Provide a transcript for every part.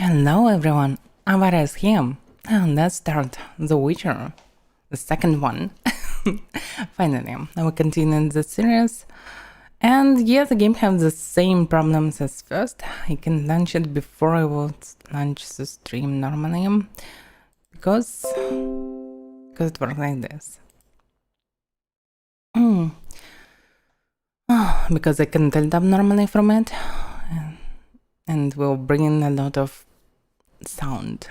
Hello everyone, Avaira is here, and let's start The Witcher, the second one. Finally, I will continue the series, and yeah, the game has the same problems as first. I can launch it before I would launch the stream normally, because it works like this. Because I can tilt up normally from it, and will bring in a lot of sound.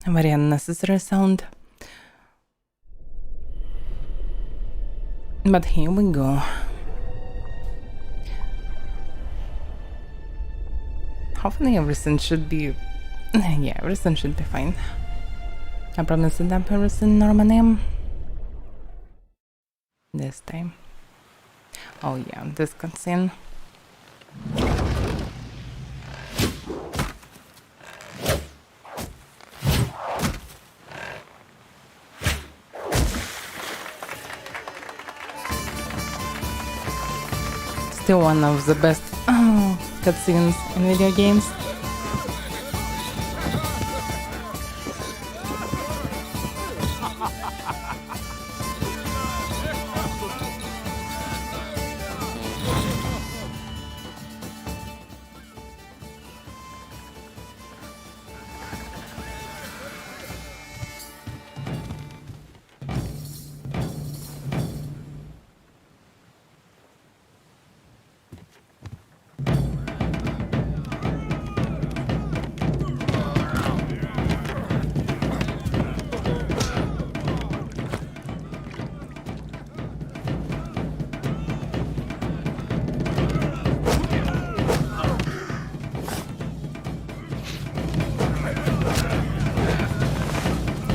A very unnecessary sound. But here we go. Hopefully everything should be... yeah, everything should be fine. I probably set up everything normally. This time. Oh yeah, this cutscene. Still one of the best cutscenes in video games.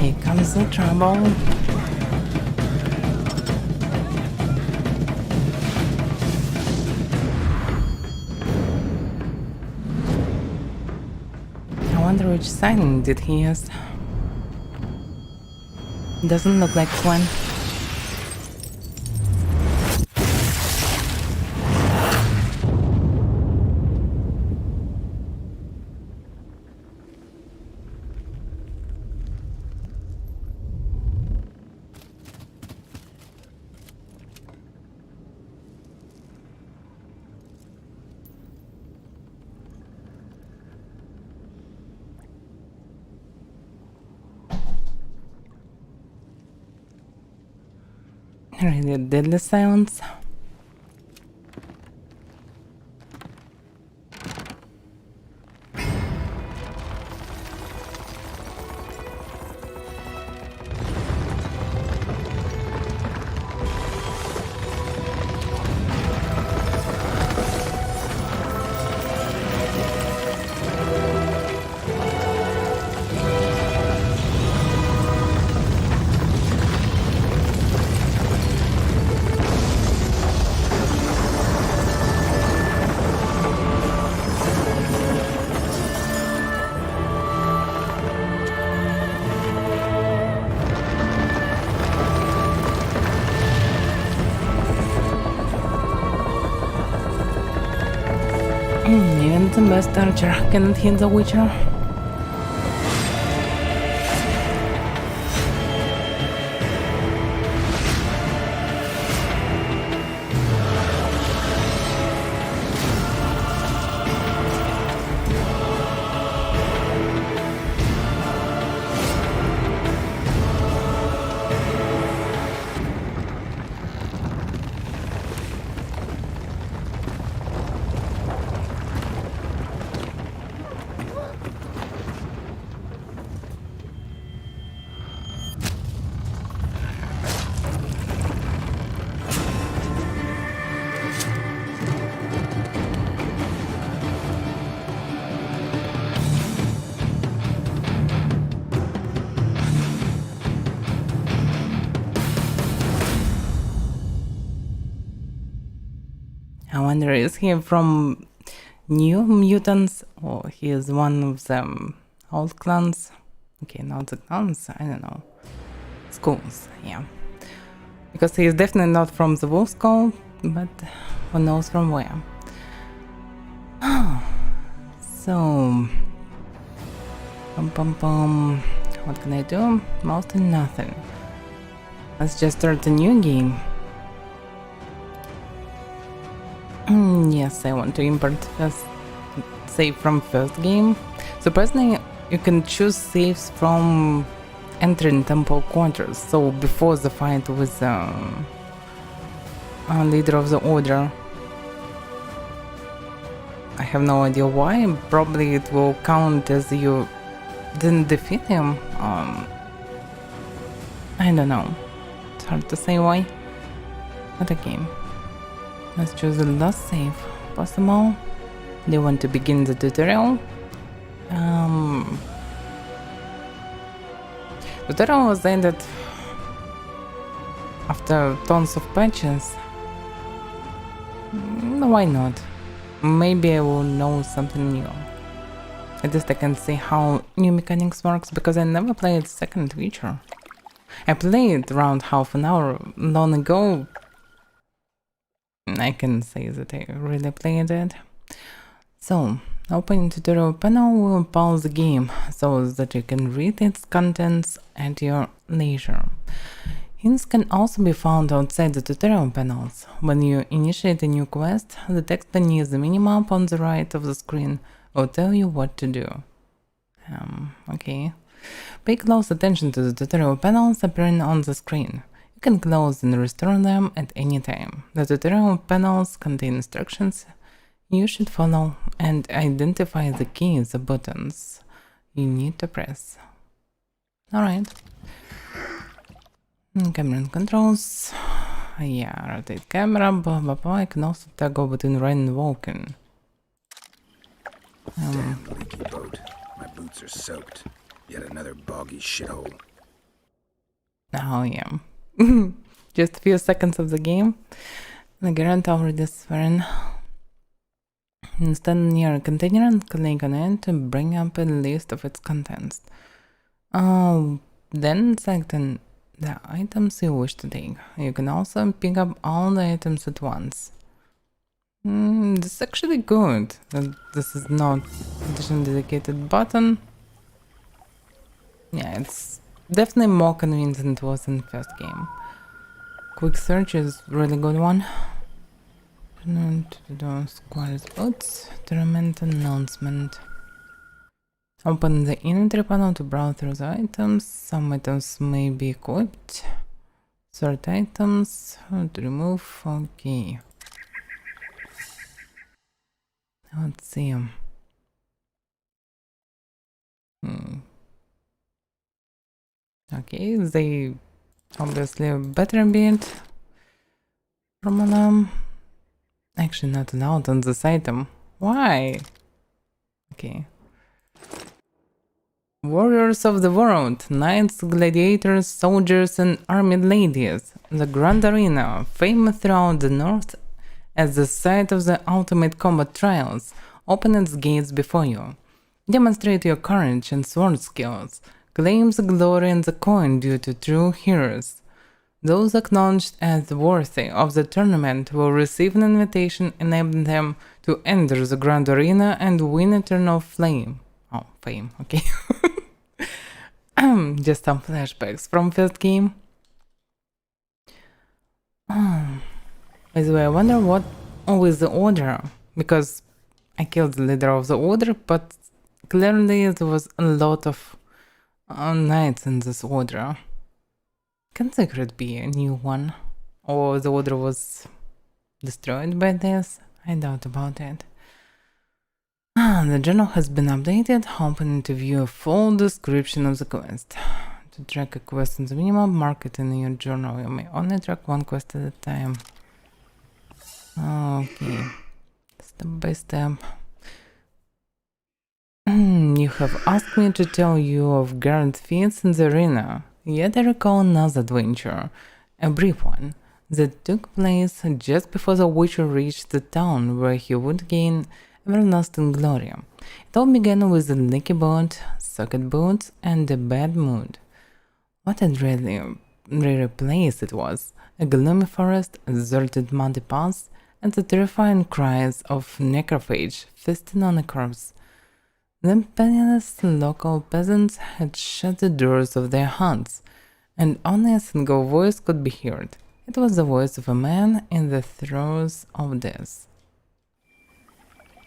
Here comes the trouble. I wonder which sign did he use. Doesn't look like one. Really deadly silence. Even the best archer cannot hit the Witcher. I wonder, is he from New Mutants or he is one of them old clans? Okay, not the clans, I don't know. Schools, yeah. Because he is definitely not from the Wolf School, but who knows from where. So, what can I do? Mostly nothing. Let's just start a new game. Yes, I want to import first save from first game. Surprisingly, you can choose saves from entering temple quarters. So before the fight with leader of the order. I have no idea why. Probably it will count as you didn't defeat him. I don't know. It's hard to say why. But okay. Let's choose the last save possible. Do you want to begin the tutorial? Tutorial was ended after tons of patches. Why not? Maybe I will know something new. At least I can see how new mechanics works because I never played second Witcher. I played around half an hour long ago. I can say that I really played it. So, opening tutorial panel will pause the game so that you can read its contents at your leisure. Hints can also be found outside the tutorial panels. When you initiate a new quest, the text beneath the minimap on the right of the screen will tell you what to do. Okay. Pay close attention to the tutorial panels appearing on the screen. You can close and restore them at any time. The tutorial panels contain instructions you should follow and identify the keys or buttons you need to press. Alright. Camera and controls. Yeah, rotate camera, blah blah blah. I can also toggle between running and walking. Damn leaky boat. My boots are soaked. Yet another boggy shithole. Oh yeah. Just a few seconds of the game. The Garant already swearing. Stand near a container and click on it to bring up a list of its contents. Then select the items you wish to take. You can also pick up all the items at once. This is actually good. This is not additional dedicated button. Yeah, it's definitely more convenient than it was in the first game. Quick search is really good one. Square's boots. Tournament announcement. Open the inventory panel to browse through the items. Some items may be equipped. Sort items. To remove. Okay. Let's see. Okay, they obviously better bit from them. Actually not allowed on this item. Why? Okay. Warriors of the world, knights, gladiators, soldiers and armed ladies. The Grand Arena, famous throughout the north as the site of the ultimate combat trials, open its gates before you. Demonstrate your courage and sword skills. Claim the glory and the coin due to true heroes. Those acknowledged as worthy of the tournament will receive an invitation enabling them to enter the Grand Arena and win eternal flame. Oh, fame, okay. Just some flashbacks from first game. By the way, I wonder what with the order, because I killed the leader of the order, but clearly there was a lot of knights in this order. Can there could be a new one? Or the order was destroyed by this? I doubt about it. The journal has been updated. Open to view a full description of the quest. To track a quest in the minimum, mark it in your journal. You may only track one quest at a time. Okay. Step by step. You have asked me to tell you of Garrett feats in the arena. Yet I recall another adventure, a brief one, that took place just before the Witcher reached the town where he would gain everlasting glory. It all began with a leaky boat, soaked boots, and a bad mood. What a dreary place it was, a gloomy forest, a deserted muddy paths, and the terrifying cries of necrophage feasting on a corpse. The penniless local peasants had shut the doors of their huts, and only a single voice could be heard. It was the voice of a man in the throes of death.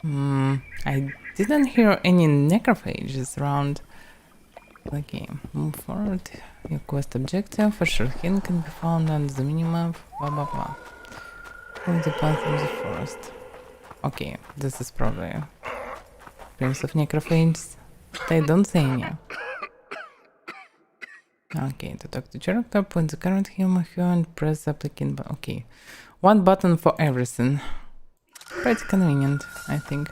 I didn't hear any necrophages around the game. Move forward. Your quest objective for sure can be found on the minimap. Blah blah blah. From the path of the forest. Okay, this is probably Prince of Necrophages. They don't say any. Okay, to talk to character, point the current human here and press applicant button. Okay, one button for everything. Pretty convenient, I think.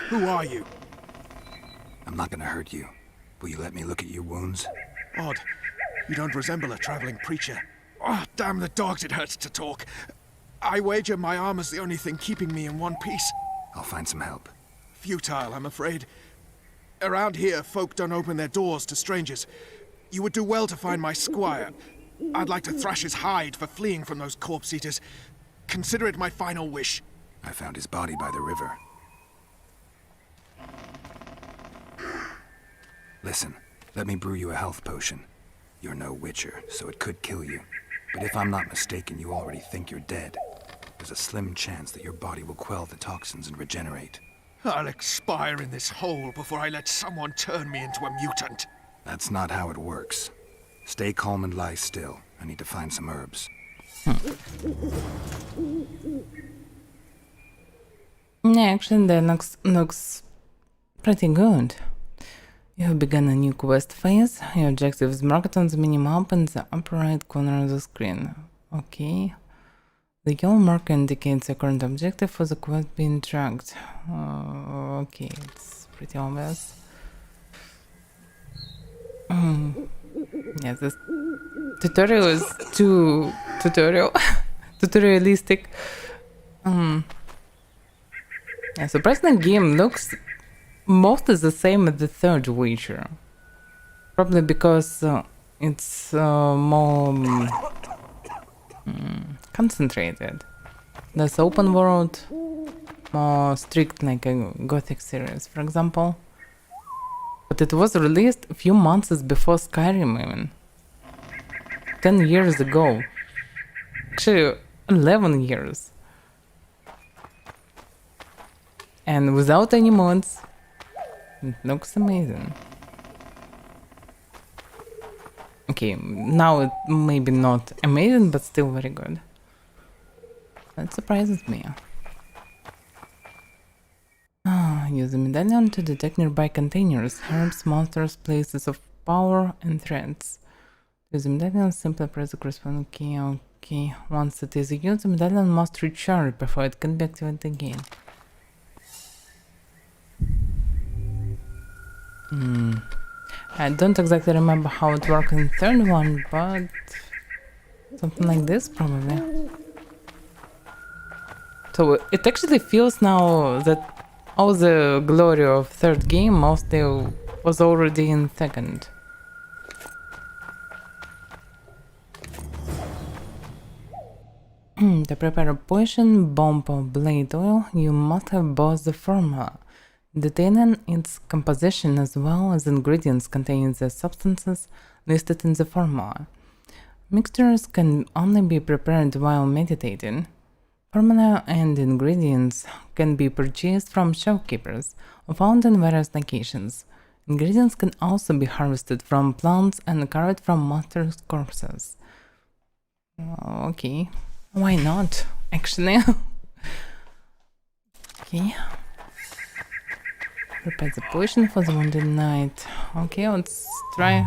Who are you? I'm not gonna hurt you. Will you let me look at your wounds? Odd. You don't resemble a traveling preacher. Oh, damn the dogs, it hurts to talk. I wager my armor's the only thing keeping me in one piece. I'll find some help. Futile, I'm afraid. Around here, folk don't open their doors to strangers. You would do well to find my squire. I'd like to thrash his hide for fleeing from those corpse eaters. Consider it my final wish. I found his body by the river. Listen, let me brew you a health potion. You're no witcher, so it could kill you. But if I'm not mistaken, you already think you're dead. There's a slim chance that your body will quell the toxins and regenerate. I'll expire in this hole before I let someone turn me into a mutant. That's not how it works. Stay calm and lie still. I need to find some herbs. Yeah, actually that looks pretty good. You have begun a new quest phase. Your objective is marked on the minimap in the upper right corner of the screen. Okay. The yellow marker indicates the current objective for the quest being tracked. Okay, it's pretty obvious. Yeah, this tutorial is too tutorialistic. Yeah, surprisingly, the game looks mostly the same as the third Witcher. Probably because it's more concentrated. Less open world, more strict like a Gothic series, for example. But it was released a few months before Skyrim even. 10 years ago. Actually, 11 years. And without any mods. It looks amazing. Okay, now it maybe not amazing, but still very good. That surprises me. Use the medallion to detect nearby containers, herbs, monsters, places of power, and threats. Use the medallion, simply press the corresponding key. Okay, once it is used, the medallion must recharge before it can be activated again. I don't exactly remember how it worked in the third one, but something like this probably. So it actually feels now that all the glory of third game mostly was already in second. To prepare a potion, bomb, or blade oil, you must have both the formula, detailing its composition as well as ingredients containing the substances listed in the formula. Mixtures can only be prepared while meditating. Formula and ingredients can be purchased from shopkeepers or found in various locations. Ingredients can also be harvested from plants and carried from monsters' corpses. Okay, why not, actually? Okay. Prepare the potion for the wounded knight. Okay, let's try.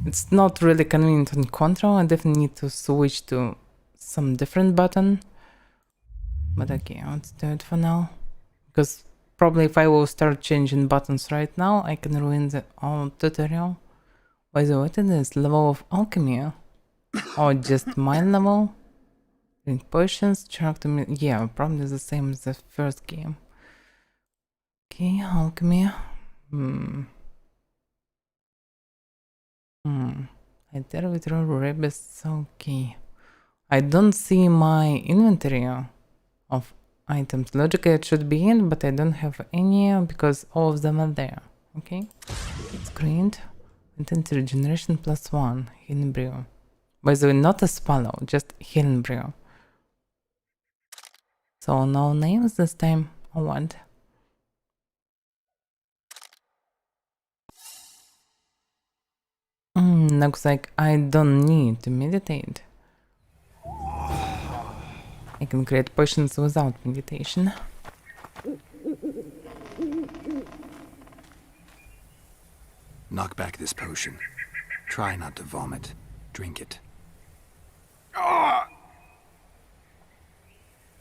It's not really convenient on control. I definitely need to switch to some different button. But okay, let's do it for now. Because probably if I will start changing buttons right now, I can ruin the whole tutorial. By the way, what is this? Level of alchemy? Or just my level? Drink potions, character... Yeah, probably the same as the first game. Okay, alchemy. I dare withdraw rabbits. Okay. I don't see my inventory of items. Logically it should be in, but I don't have any because all of them are there. Okay. Screened. Intensity regeneration +1. Healing brew. By the way, not a swallow, just healing brew. So no names this time. Or what? Looks like I don't need to meditate. I can create potions without meditation. Knock back this potion. Try not to vomit. Drink it.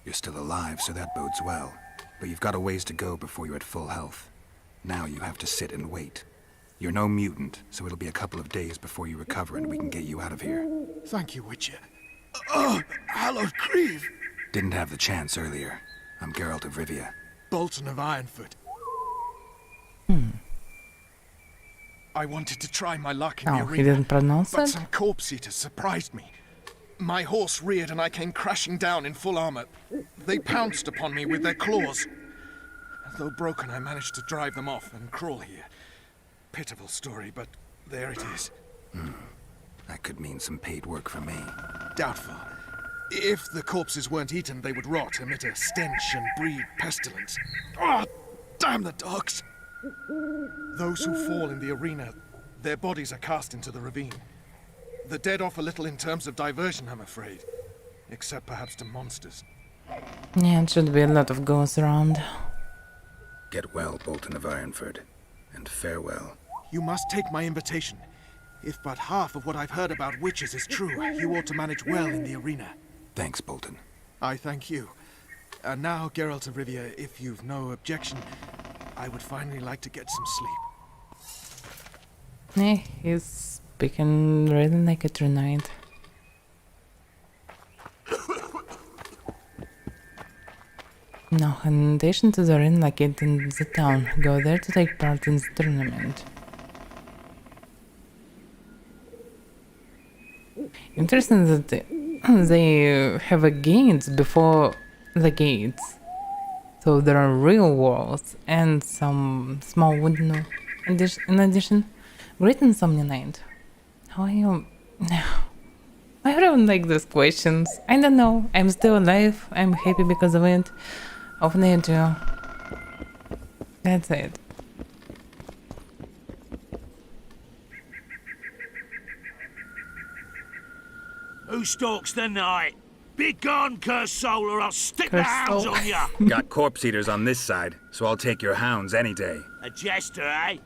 You're still alive, so that bodes well. But you've got a ways to go before you're at full health. Now you have to sit and wait. You're no mutant, so it'll be a couple of days before you recover and we can get you out of here. Thank you, Witcher. Oh, hallowed Creve! Didn't have the chance earlier. I'm Geralt of Rivia. Bolton of Ironfoot. I wanted to try my luck in the Oh, he arena, didn't pronounce but it? some corpse eaters surprised me. My horse reared and I came crashing down in full armor. They pounced upon me with their claws. Though broken, I managed to drive them off and crawl here. Pitiful story, but there it is. That could mean some paid work for me. Doubtful. If the corpses weren't eaten, they would rot, emit a stench, and breed pestilence. Oh, damn the dogs! Those who fall in the arena, their bodies are cast into the ravine. The dead offer little in terms of diversion, I'm afraid. Except perhaps to monsters. Yeah, it should be a lot of ghosts around. Get well, Bolton of Ironford. And farewell. You must take my invitation. If but half of what I've heard about witches is true, you ought to manage well in the arena. Thanks, Bolton. I thank you. And now, Geralt of Rivia, if you've no objection, I would finally like to get some sleep. Yeah, he's speaking really like a true knight. No, in addition to the ring located in the town, go there to take part in the tournament. Interesting that they have a gates before the gates. So there are real walls and some small wooden in addition. Great Insomnia Night. How are you? I don't like these questions. I don't know. I'm still alive. I'm happy because of it. Hopefully I do. That's it. Who stalks the night? Be gone, cursed soul, or I'll stick the Cursed hounds soul. on ya! Got corpse eaters on this side, so I'll take your hounds any day. A jester, eh?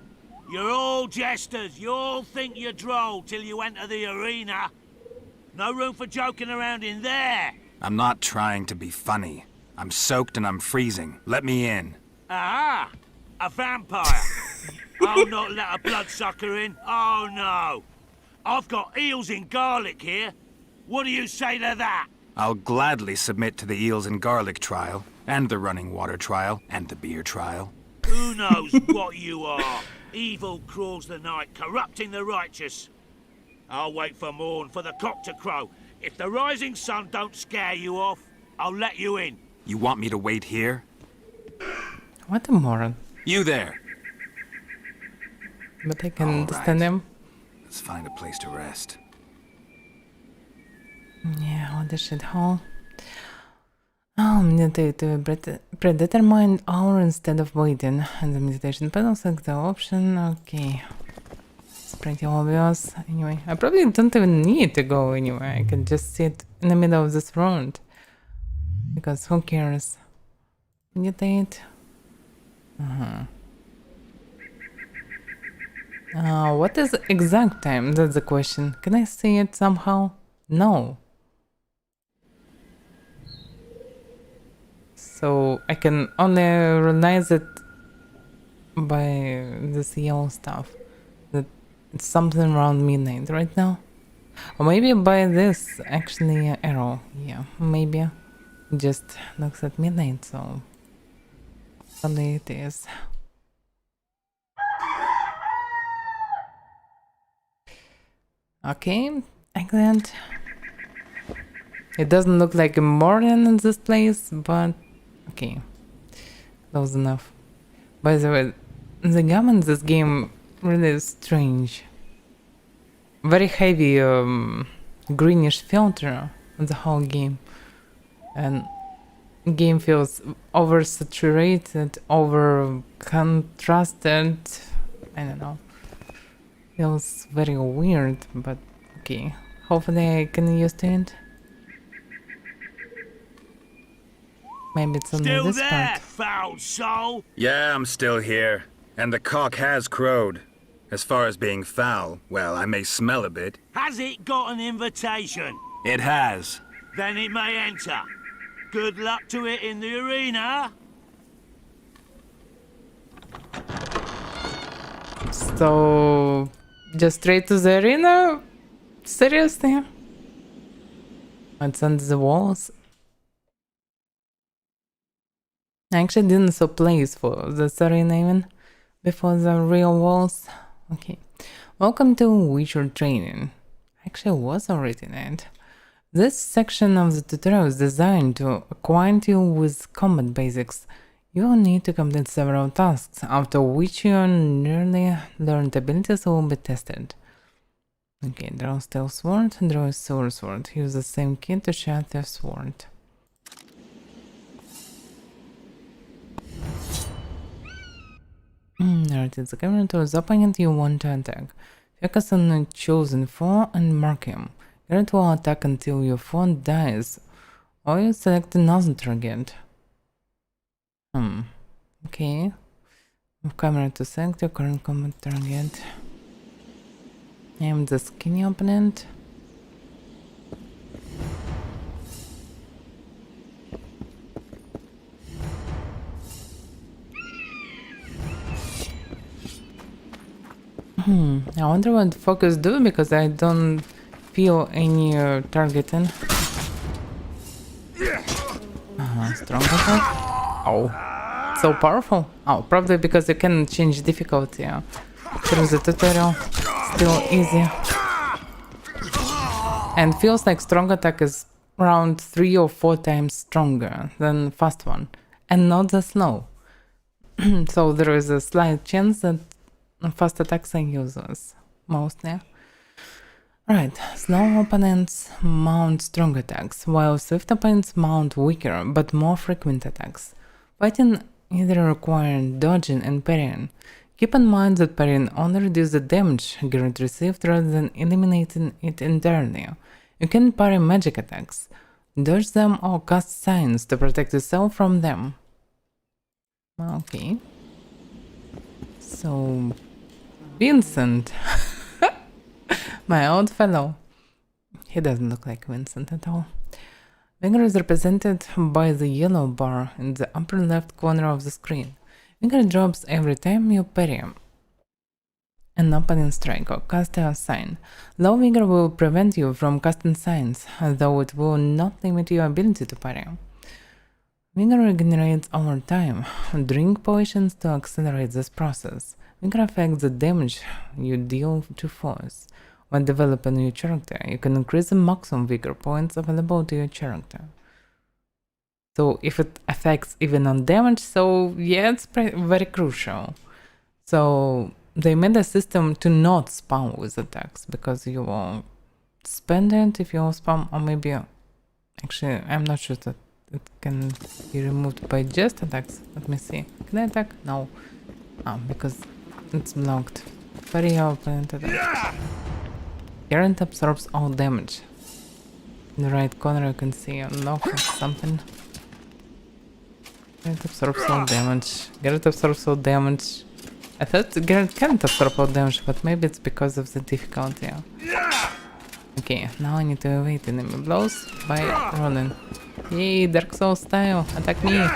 You're all jesters. You all think you're droll till you enter the arena. No room for joking around in there. I'm not trying to be funny. I'm soaked and I'm freezing. Let me in. Aha! A vampire. I'll not let a bloodsucker in. Oh, no. I've got eels in garlic here. What do you say to that? I'll gladly submit to the eels and garlic trial, and the running water trial, and the beer trial. Who knows what you are? Evil crawls the night, corrupting the righteous. I'll wait for morn, for the cock to crow. If the rising sun don't scare you off, I'll let you in. You want me to wait here? What a moron. You there! But I can All understand right. him. Let's find a place to rest. Yeah, what the shithole. Oh, meditate to a predetermined hour instead of waiting. And the meditation panel select the option. Okay. It's pretty obvious. Anyway, I probably don't even need to go anywhere. I can just sit in the middle of this front. Because who cares? Meditate. What is the exact time? That's the question. Can I see it somehow? No. So I can only realize it by this yellow stuff. That it's something around midnight right now. Or maybe by this actually arrow. Yeah, maybe. It just looks at midnight, so probably it is. Okay, excellent. It doesn't look like a morning in this place, but Okay, close enough. By the way, the gum in this game really is strange. Very heavy greenish filter on the whole game, and game feels oversaturated, over contrasted. I don't know. Feels very weird, but okay. Hopefully I can use to it. Maybe it's only Still this there, part. foul soul? Yeah, I'm still here. And the cock has crowed. As far as being foul, well, I may smell a bit. Has it got an invitation? It has. Then it may enter. Good luck to it in the arena. So, just straight to the arena? Seriously? It's under the walls? I actually didn't saw place for this arena even before the real walls. Okay. Welcome to Witcher training. Actually was already in it. This section of the tutorial is designed to acquaint you with combat basics. You will need to complete several tasks, after which your nearly learned abilities will be tested. Okay, draw steel sword, draw a silver sword. Use the same key to shape your sword. Rotate the camera to the opponent you want to attack. Focus on a chosen foe and mark him. Garrett will attack until your foe dies, or you select another target. Okay. Move camera to select your current combat target. Aim the skinny opponent. I wonder what focus do, because I don't feel any targeting. Strong attack. Oh, so powerful. Oh, probably because you can change difficulty through the tutorial. Still easy. And feels like strong attack is around 3 or 4 times stronger than fast one, and not the slow. So there is a slight chance that fast attacks are useless, mostly. Right, slow opponents mount strong attacks, while swift opponents mount weaker but more frequent attacks. Fighting either requires dodging and parrying. Keep in mind that parrying only reduces the damage Garrett received rather than eliminating it entirely. You can parry magic attacks, dodge them, or cast signs to protect yourself from them. Okay. So, Vincent. My old fellow. He doesn't look like Vincent at all. Vigor is represented by the yellow bar in the upper left corner of the screen. Vigor drops every time you parry an opponent strike or cast a sign. Low vigor will prevent you from casting signs, though it will not limit your ability to parry. Vigor regenerates over time. Drink potions to accelerate this process. Vigor affects the damage you deal to foes. When developing your character, you can increase the maximum vigor points available to your character. So if it affects even on damage, so yeah, it's very crucial. So they made a system to not spam with attacks, because you will spend it if you will spam, or maybe, actually, I'm not sure that it can be removed by just attacks. Let me see. Can I attack? No. Because it's blocked. Parry your opponent attack. Garrett absorbs all damage. In the right corner you can see a lock or something. Garrett absorbs all damage. Garrett absorbs all damage. I thought Garrett can't absorb all damage, but maybe it's because of the difficulty. Okay, now I need to evade enemy blows by running. Yay, Dark Souls style! Attack me!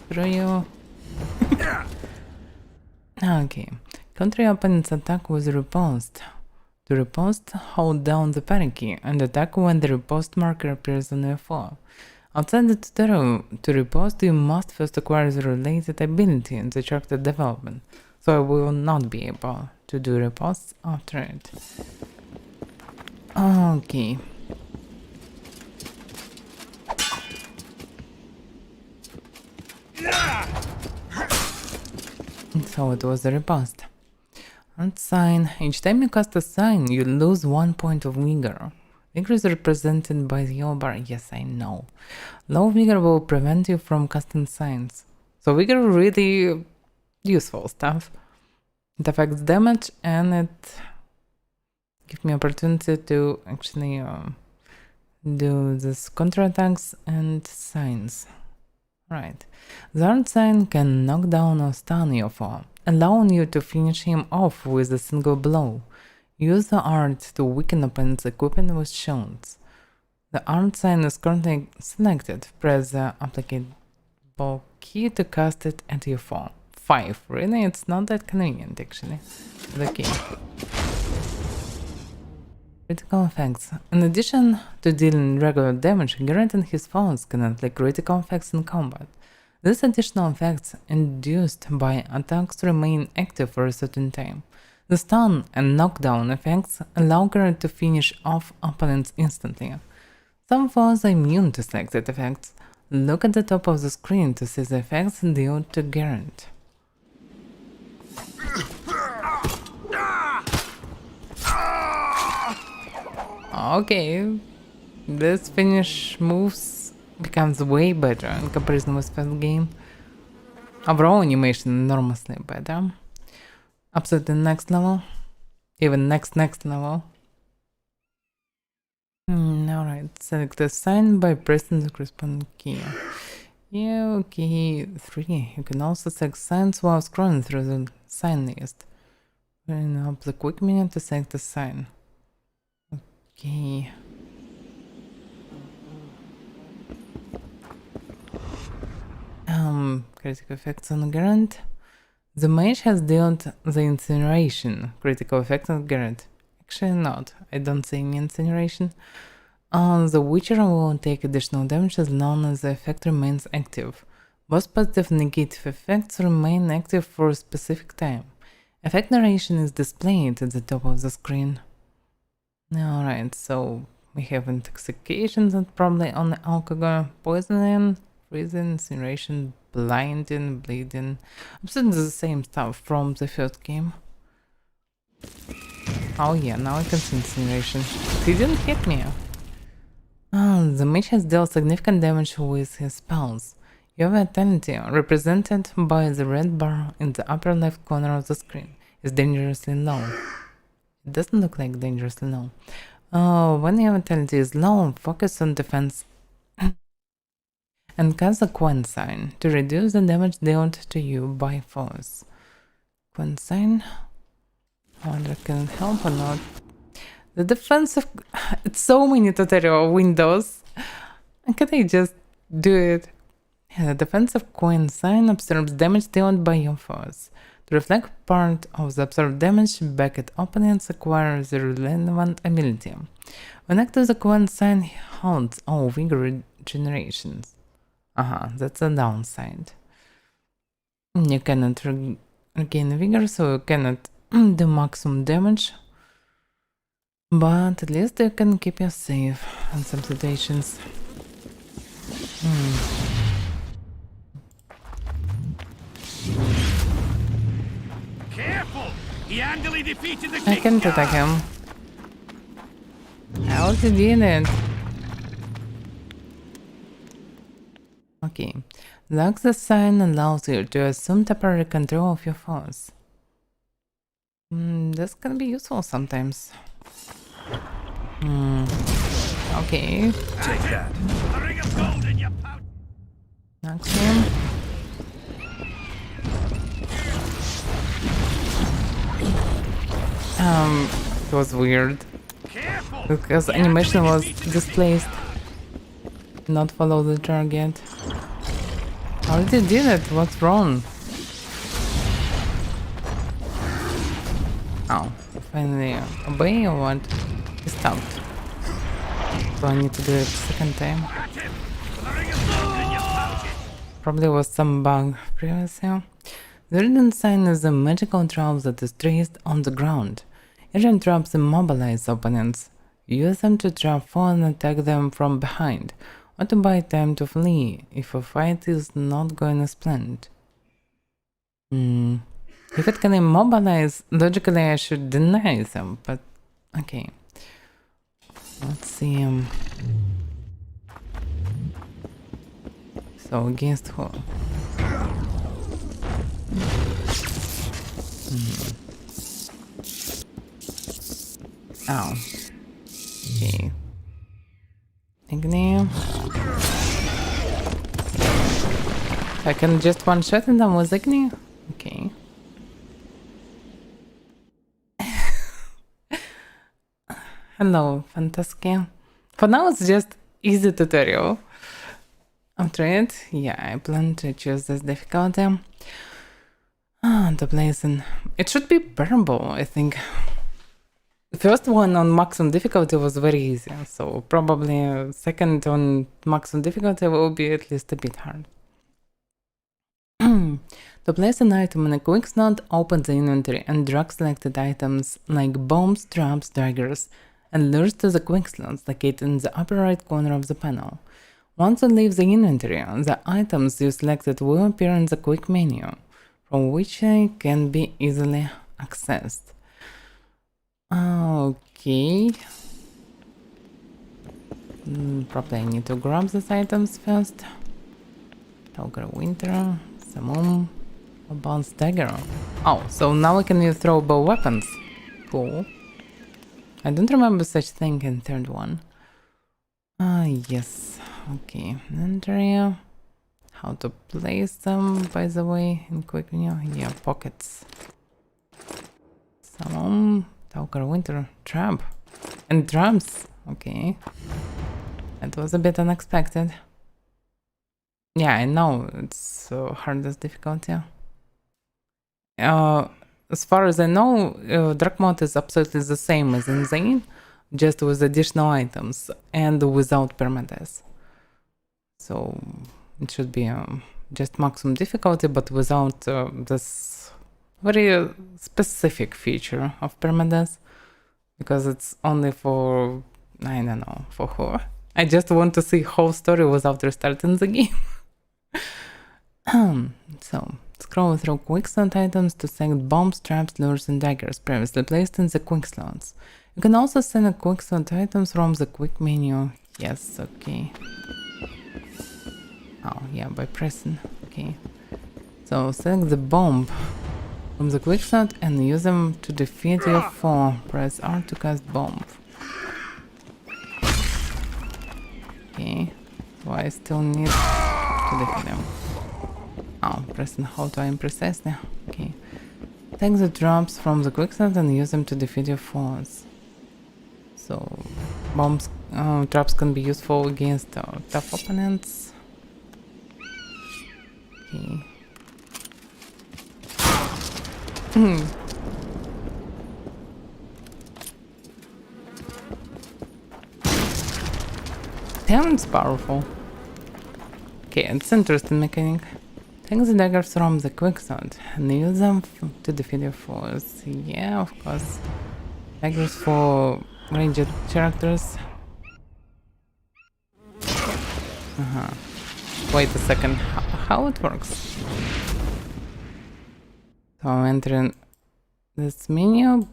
Through you! Okay. Counter your opponent's attack with riposte. To riposte, hold down the parry key and attack when the riposte marker appears on your foe. Outside the tutorial, to riposte you must first acquire the related ability in the character development, so I will not be able to do riposte after it. Okay. So it was a riposte. Art sign. Each time you cast a sign, you lose 1 point of vigor. Vigor is represented by the yellow bar. Yes, I know. Low vigor will prevent you from casting signs. So vigor really useful stuff. It affects damage and it gives me opportunity to actually do this counterattacks and signs. Right. The art sign can knock down or stun your foe, allowing you to finish him off with a single blow. Use the art to weaken opponents' equipment with shields. The art sign is currently selected. Press the applicable key to cast it at your foe. 5. Really? It's not that convenient actually. The key. Critical effects. In addition to dealing regular damage, Garrett and his foes can inflict critical effects in combat. These additional effects, induced by attacks, remain active for a certain time. The stun and knockdown effects allow Garrett to finish off opponents instantly. Some foes are immune to selected effects. Look at the top of the screen to see the effects dealt to Garrett. Okay, this finish moves becomes way better in comparison with first game. Overall animation enormously better. Absolutely next level. Even next level. Alright, select a sign by pressing the corresponding key. Yeah, okay, 3. You can also select signs while scrolling through the sign list. And up the quick menu to select a sign. Okay. Critical effects on Garrett. The mage has dealt the incineration. Critical effect on Garrett. Actually not. I don't see any incineration. The Witcher will take additional damage as long as the effect remains active. Both positive and negative effects remain active for a specific time. Effect narration is displayed at the top of the screen. Alright, so we have intoxication that probably on alcohol, poisoning, freezing, incineration, blinding, bleeding. Absolutely the same stuff from the first game. Oh yeah, now I can see incineration. He didn't hit me. The mage has dealt significant damage with his spells. Your vitality, represented by the red bar in the upper left corner of the screen, is dangerously low. It doesn't look like dangerously low. When your vitality is low, focus on defense and cast a Quen sign to reduce the damage dealt to you by foes. Quen sign? I wonder if it can help or not. The defensive... It's so many tutorial windows. Can I just do it? Yeah, the defensive Quen sign absorbs damage dealt by your foes. To reflect part of the absorbed damage back at opponents acquires the relevant ability. When active, the Quen sign holds all vigor regenerations. That's a downside. You cannot regain vigor, so you cannot do maximum damage. But at least you can keep you safe in some situations. Careful! He handily defeated the I can't attack him. I already did it. Okay. The access sign allows you to assume temporary control of your foes. This can be useful sometimes. Okay. Take that. A ring of gold in your pouch. Knock him. It was weird. Careful! Because animation was displaced. Not follow the target. I already did it, what's wrong? Oh, finally obey or what? He stopped. So I need to do it second time. Probably was some bug previously. The written sign is a magical trap that is traced on the ground. Agent traps immobilize opponents. Use them to trap foes and attack them from behind. What to buy time to flee if a fight is not going as planned? If it can immobilize, logically I should deny them, but okay. Let's see. So against who? Oh. Okay. Ignore. I can just one-shot them with Igni? Okay. Hello, Fantaskia. For now it's just easy tutorial. After it, yeah, I plan to choose this difficulty. The blazing. It should be bearable, I think. The first one on maximum difficulty was very easy, so probably second on maximum difficulty will be at least a bit hard. To place an item in a quick slot, open the inventory and drag selected items like bombs, traps, daggers, and lures to the quick slots located in the upper right corner of the panel. Once you leave the inventory, the items you selected will appear in the quick menu, from which they can be easily accessed. Okay. Probably I need to grab these items first. Toggle Winter, Samum, a bounce dagger. Oh, so now we can use throwable weapons. Cool. I don't remember such thing in third one. Yes. Okay. Inventory. How to place them, by the way, in quick menu. Yeah, pockets. Samum, Toggle Winter, trap. And drums. Okay. That was a bit unexpected. Yeah, I know it's hardest difficulty. As far as I know, Dark Mode is absolutely the same as in Zane, just with additional items and without permadeath. So it should be just maximum difficulty, but without this very specific feature of permadeath, because it's only for, I don't know, for who. I just want to see whole story without restarting the game. So, scroll through quick slot items to select bombs, traps, lures, and daggers previously placed in the quick slots. You can also select quick slot items from the quick menu. Yes, okay. Oh, yeah, by pressing. Okay. So, select the bomb from the quick slot and use them to defeat your foe. Press R to cast bomb. Okay. So, I still need to defeat them. Oh, press and hold to aim precisely. Okay. Take the drops from the quicksand and use them to defeat your foes. So, bombs, traps can be useful against tough opponents. Okay. Damn, it's powerful. Okay, it's interesting mechanic. Take the daggers from the quicksand and use them to defeat your foes. Yeah, of course. Daggers for ranged characters. Wait a second, how it works? So I'm entering this menu.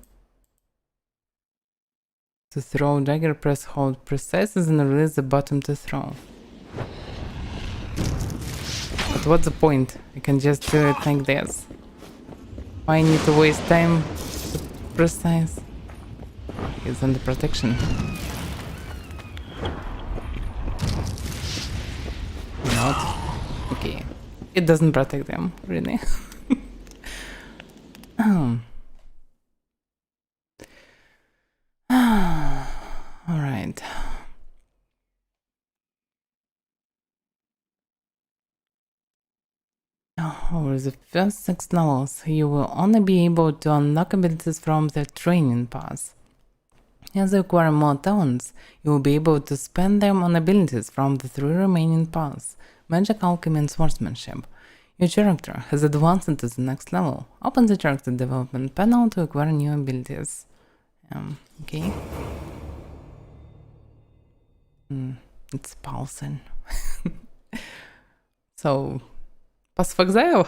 To throw dagger, press hold precise and release the button to throw. But what's the point? I can just do it like this. Why I need to waste time to precise? He's under protection. Not. Okay. It doesn't protect them, really. Alright. Over the first 6 levels, you will only be able to unlock abilities from the training pass. As you acquire more talents, you will be able to spend them on abilities from the 3 remaining paths: Magic, Alchemy, and Swordsmanship. Your character has advanced to the next level. Open the character development panel to acquire new abilities. Okay. It's pulsing. So, Pass of Exile.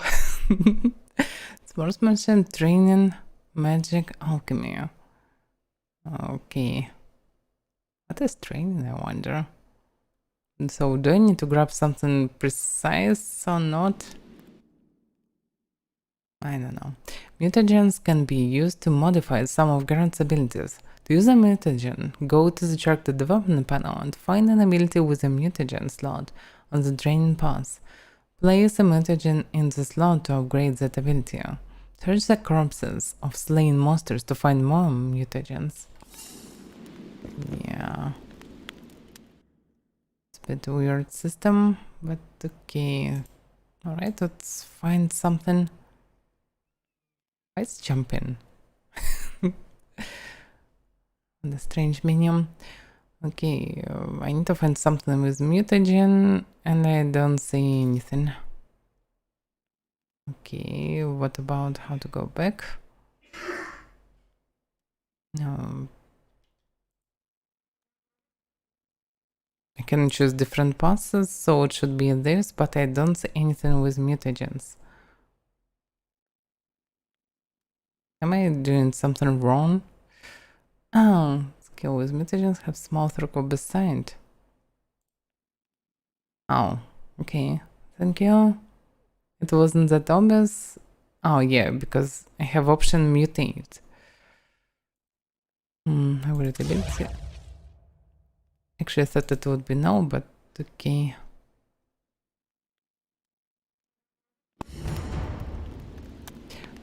Sportsmanship, training, magic, alchemy. Okay. What is training, I wonder? And so, do I need to grab something precise or not? I don't know. Mutagens can be used to modify some of Garant's abilities. To use a mutagen, go to the character development panel and find an ability with a mutagen slot on the training path. Place a mutagen in the slot to upgrade that ability. Search the corpses of slain monsters to find more mutagens. Yeah. It's a bit weird system, but okay. Alright, let's find something. Let's jump in. The strange minion. Okay, I need to find something with mutagen, and I don't see anything. Okay, what about how to go back? No. I can choose different paths, so it should be this, but I don't see anything with mutagens. Am I doing something wrong? Oh, skill with mutagens have small circle beside. Oh, okay. Thank you. It wasn't that obvious. Oh yeah, because I have option mutate. Ability. Actually, I thought it would be no, but okay.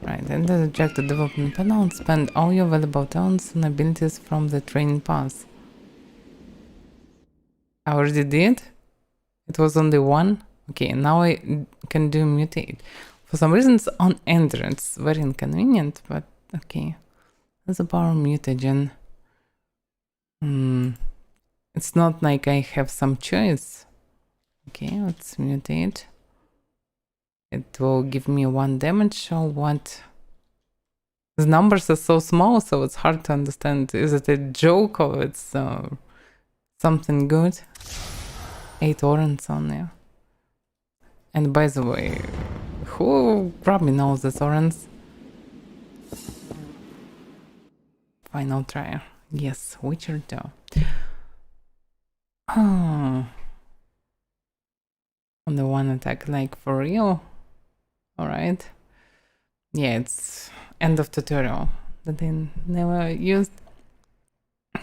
Right, enter the objective development panel and spend all your valuable talents and abilities from the training pass. I already did? It was only one? Okay, now I can do mutate. For some reason it's on entrance. Very inconvenient, but okay. That's a power mutagen. It's not like I have some choice. Okay, let's mutate. It will give me 1 damage or what? The numbers are so small, so it's hard to understand. Is it a joke or it's something good? 8 orange on there. And by the way, who probably knows this orange? Final try. Yes, Witcher 2. Oh. On the one attack, like for real? Alright. Yeah, it's end of tutorial that I never used.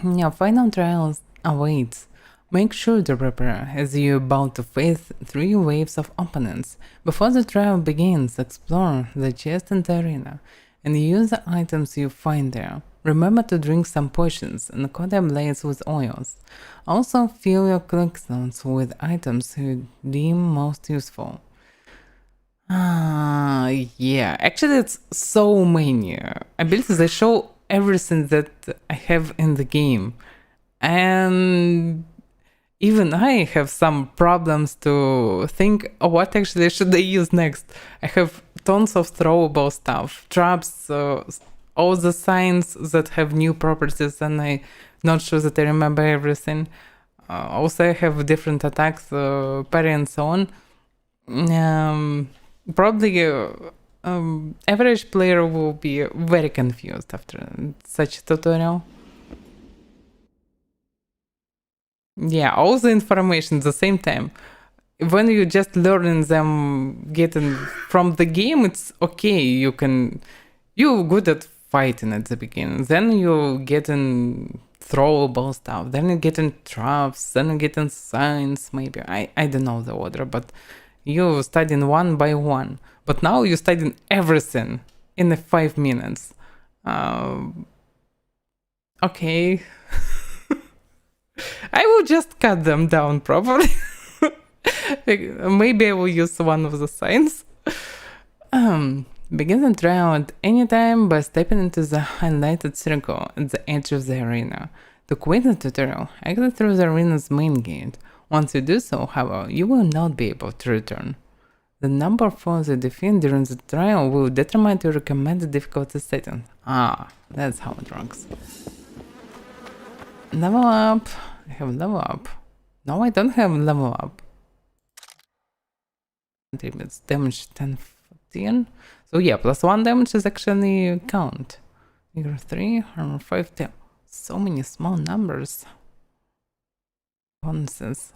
Yeah, final trials awaits. Make sure to prepare as you're about to face 3 waves of opponents. Before the trial begins, explore the chest and the arena and use the items you find there. Remember to drink some potions and coat their blades with oils. Also fill your collections with items you deem most useful. Yeah, actually it's so many abilities. They show everything that I have in the game. And even I have some problems to think what actually should I use next. I have tons of throwable stuff, traps, all the signs that have new properties, and I'm not sure that I remember everything. Also I have different attacks, parry and so on. Probably average player will be very confused after such a tutorial. Yeah, all the information at the same time. When you just learning them getting from the game, it's okay. You're good at fighting at the beginning. Then you getting throwable stuff. Then you getting traps. Then you getting signs. Maybe I don't know the order, but you studying one by one. But now you studying everything in 5 minutes. Okay. I will just cut them down properly. Maybe I will use one of the signs. Begin the trial at any time by stepping into the highlighted circle at the edge of the arena. To quit the tutorial, exit through the arena's main gate. Once you do so, however, you will not be able to return. The number of foes you defeat during the trial will determine your recommended difficulty setting. That's how it works. Level up. I have level up. No, I don't have level up. It's damage 10, 14. So yeah, +1 damage is actually count. Vigor 3, armor 5, 10. So many small numbers. Bonuses.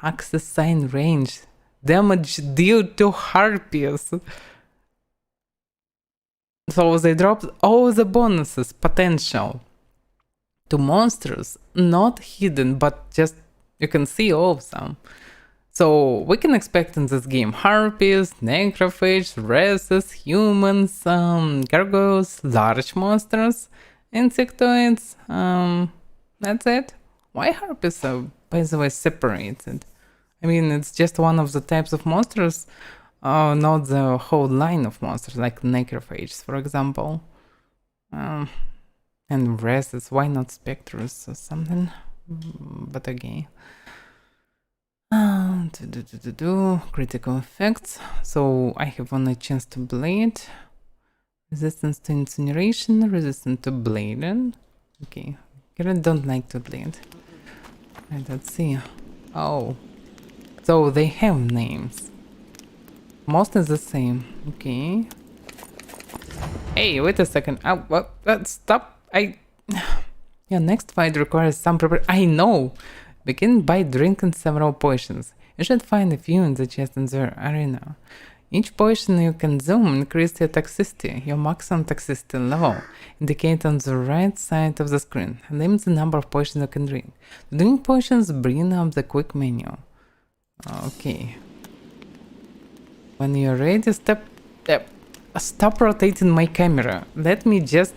Access sign range. Damage due to harpies. So they dropped all the bonuses potential to monsters, not hidden, but just you can see all of them. So we can expect in this game harpies, necrophages, wraiths, humans, gargoyles, large monsters, insectoids. That's it. Why harpies are, by the way, separated? I mean, it's just one of the types of monsters, not the whole line of monsters, like necrophages, for example. And wraiths, why not specters or something? But okay. Critical effects. So I have only chance to blade. Resistance to incineration, resistance to blading. Okay, I don't like to blade. Right, let's see. Oh, so they have names. Most is the same. Okay. Hey, wait a second. What? Stop. Yeah, next fight requires some I know. Begin by drinking several potions. You should find a few in the chest in the arena. Each potion you consume increases your toxicity. Your maximum toxicity level indicated on the right side of the screen. Limit the number of potions you can drink. To drink potions, bring up the quick menu. Okay. When you're ready, stop rotating my camera. Let me just...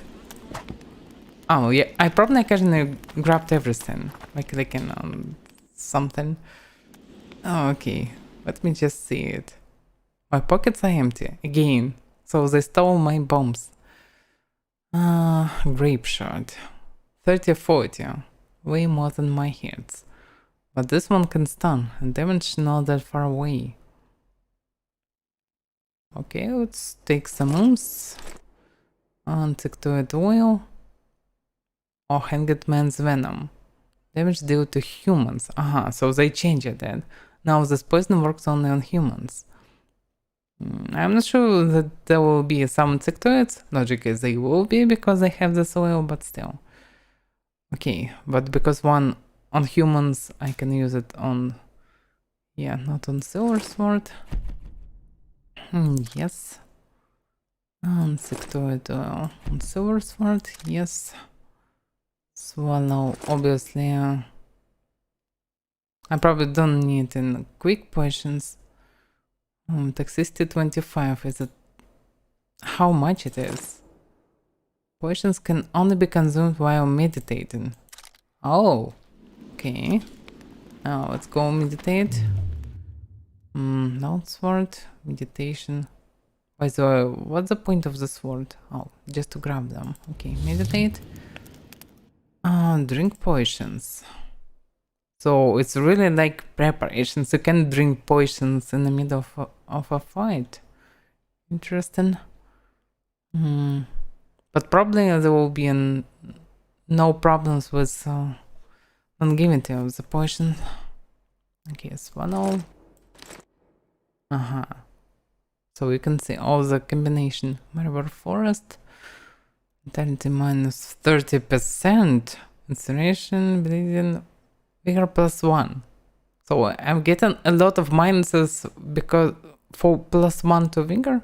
Oh yeah, I probably occasionally grabbed everything by clicking on something. Oh, okay, let me just see it. My pockets are empty, again, so they stole my bombs. Grape shot. 30-40, way more than my hits. But this one can stun, and damage not that far away. Okay, let's take some moves. Insectoid oil. Or Hanged Man's Venom. Damage due to humans. So they changed it. Now this poison works only on humans. I'm not sure that there will be some insectoids. Logically they will be because they have this oil, but still. Okay, but because one on humans, I can use it on... Yeah, not on Silver Sword. Yes. Insectoid oil on Silver Sword, yes. Swallow, obviously. I probably don't need in quick potions. Toxicity 25, is it? How much it is? Potions can only be consumed while meditating. Oh, okay. Now let's go meditate. No sword, meditation. By the way, what's the point of the sword? Oh, just to grab them. Okay, meditate. Drink potions. So it's really like preparations. You can drink potions in the middle of a fight. Interesting. But probably there will be no problems with longevity of the potion. Okay, swallow. So you can see all the combination. River Forest. Vitality minus 30%. Incineration, bleeding, vigor +1. So I'm getting a lot of minuses because for +1 to vigor.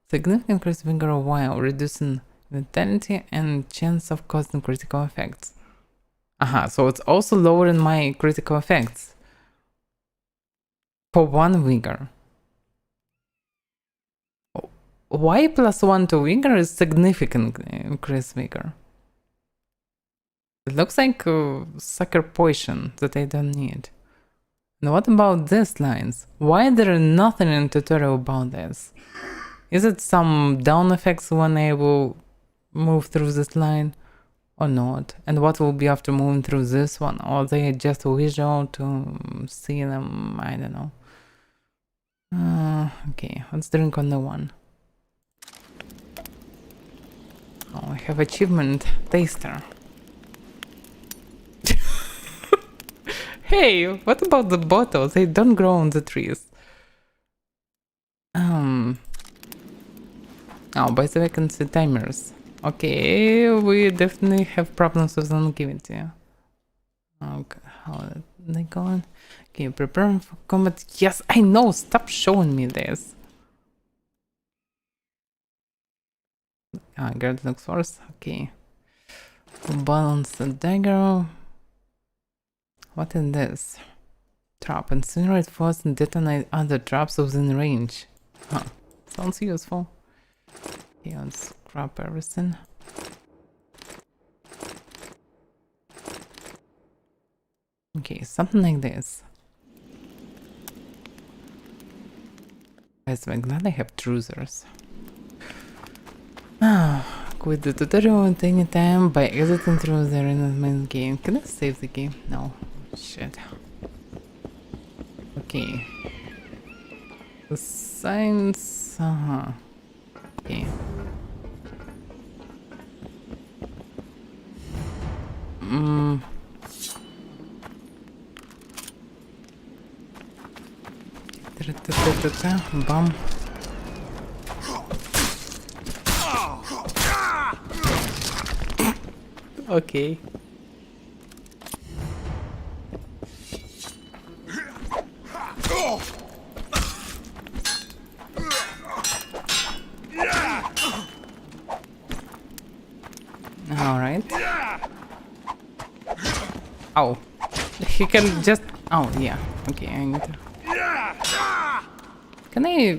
Significant increase vigor while reducing vitality and chance of causing critical effects. So it's also lowering my critical effects. For 1 vigor. Why +1 to vigor is significantly increased vigor? It looks like a sucker potion that I don't need. And what about these lines? Why there is nothing in the tutorial about this? Is it some down effects when I will move through this line or not? And what will be after moving through this one? Or they just visual to see them? I don't know. Okay, let's drink on the one. Oh, I have achievement taster. Hey, what about the bottles? They don't grow on the trees. Oh, by the way, I can see timers. Okay, we definitely have problems with longevity. Okay, how are they going? Okay, prepare for combat. Yes, I know. Stop showing me this. Guard looks first. Okay. Balance the dagger. What is this? Trap. Incinerate force and detonate other traps within range. Huh. Sounds useful. Okay, let's scrap everything. Okay, something like this. I'm glad I have truthers. Quit the tutorial at any time by exiting through the main game. Can I save the game? No. Shit. Okay. The signs. Okay. Bum. Okay. Alright. Oh. He can just... Oh, yeah. Okay, I need to... Can I...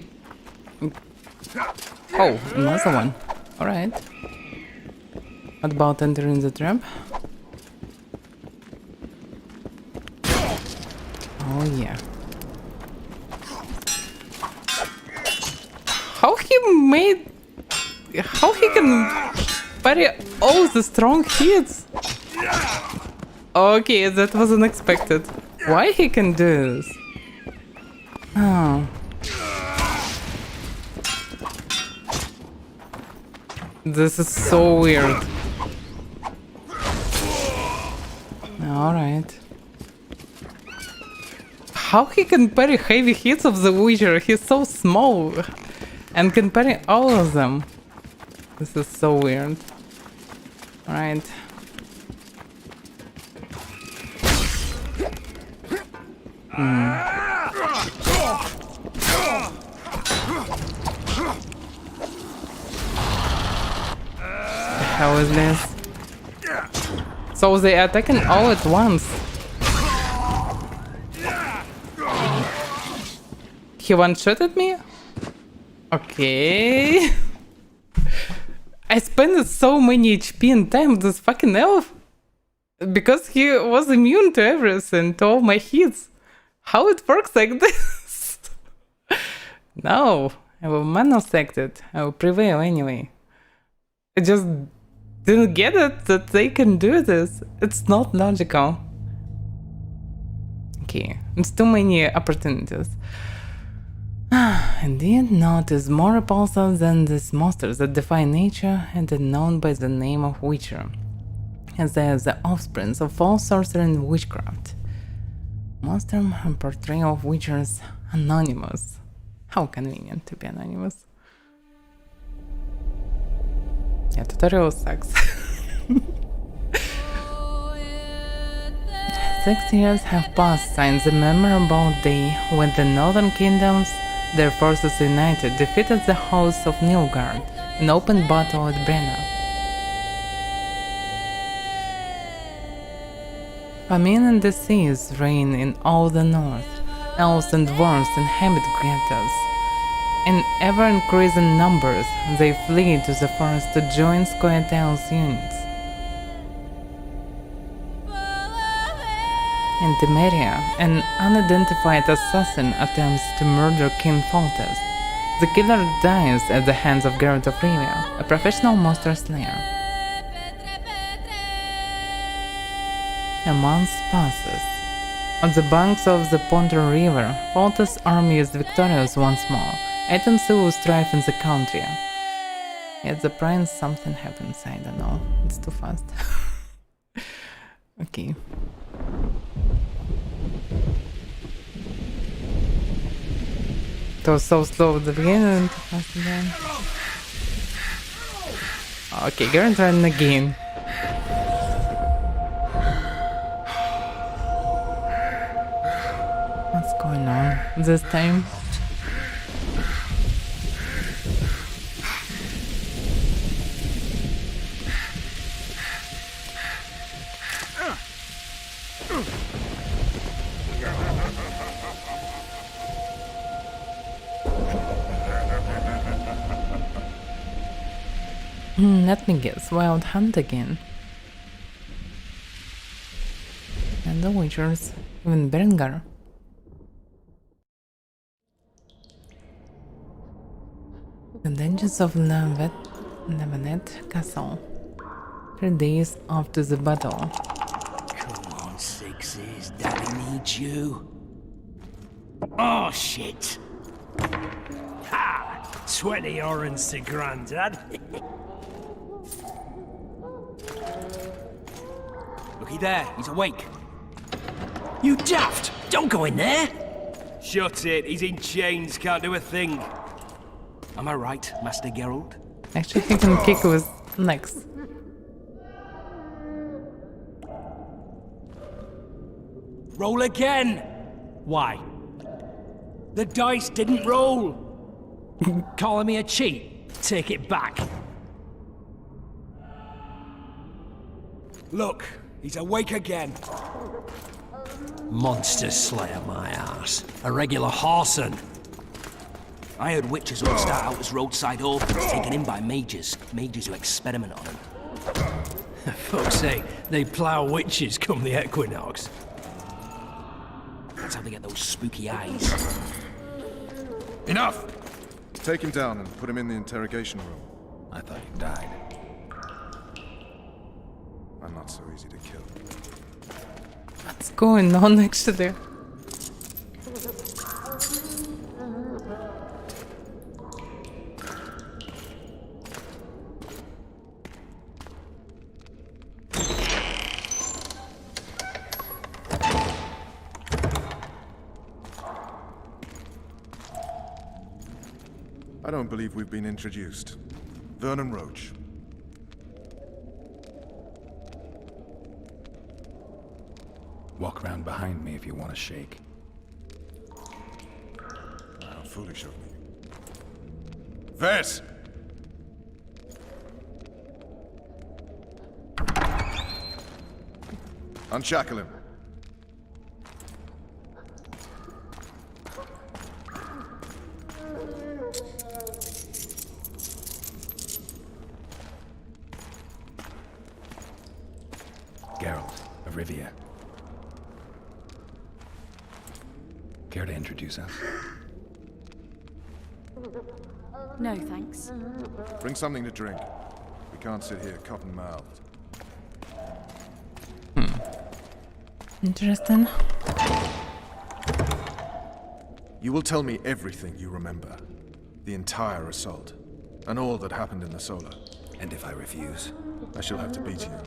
Oh, another one. Alright. What about entering the trap? Oh, yeah. How he made... How he can parry all the strong hits? Okay, that was unexpected. Why he can do this? Oh. This is so weird. Alright. How he can parry heavy hits of the Witcher? He's so small and can parry all of them. This is so weird. Alright. How is this? So they attacking all at once. He one-shotted me? Okay. I spent so many HP and time with this fucking elf. Because he was immune to everything, to all my hits. How it works like this? No, I will manosect it. I will prevail anyway. I just didn't get it that they can do this. It's not logical. Okay, it's too many opportunities. Indeed, not is more repulsive than these monsters that defy nature and are known by the name of Witcher, as they are the offspring of false sorcery and witchcraft. Monster and portrayal of Witchers anonymous. How convenient to be anonymous. Yeah, tutorial sucks. 6 years have passed since the memorable day when the Northern Kingdoms, their forces united, defeated the hosts of Nilfgaard in open battle at Brenna. Famine and disease reign in all the north. Elves and dwarves inhabit ghettos. In ever-increasing numbers, they flee to the forest to join Scoia'tael's units. In Temeria, an unidentified assassin attempts to murder King Foltest. The killer dies at the hands of Geralt of Rivia, a professional monster slayer. A month passes. On the banks of the Ponder River, Foltest's army is victorious once more, and ensues strife in the country. Yet the prince, something happens, I don't know, it's too fast. Okay. It was so slow at the beginning. Fast again. Okay, Garen's running again. What's going on this time? Let me guess, Wild Hunt again. And the Witchers, even Berengar. The Dungeons of Nevanet Castle. 3 days after the battle. Come on, Sixes. Daddy needs you. Oh, shit. Ha! 20 orange to Grandad. Looky there, he's awake. You daft! Don't go in there! Shut it, he's in chains, can't do a thing. Am I right, Master Geralt? Actually, he can kick with legs. Roll again! Why? The dice didn't roll! Calling me a cheat? Take it back. Look, he's awake again. Monster Slayer, my ass. A regular horson. I heard witches all start out as roadside orphans taken in by mages. Mages who experiment on them. Folks say they plough witches come the equinox. That's how they get those spooky eyes. Enough! Take him down and put him in the interrogation room. I thought you died. I'm not so easy to kill. What's going on actually? I don't believe we've been introduced. Vernon Roach. Walk around behind me if you want to shake. How foolish of me. Vess! Unshackle him. Geralt of Rivia. Care to introduce us? No, thanks. Bring something to drink. We can't sit here cotton-mouthed. Interesting. You will tell me everything you remember. The entire assault. And all that happened in the Solar. And if I refuse? I shall have to beat you.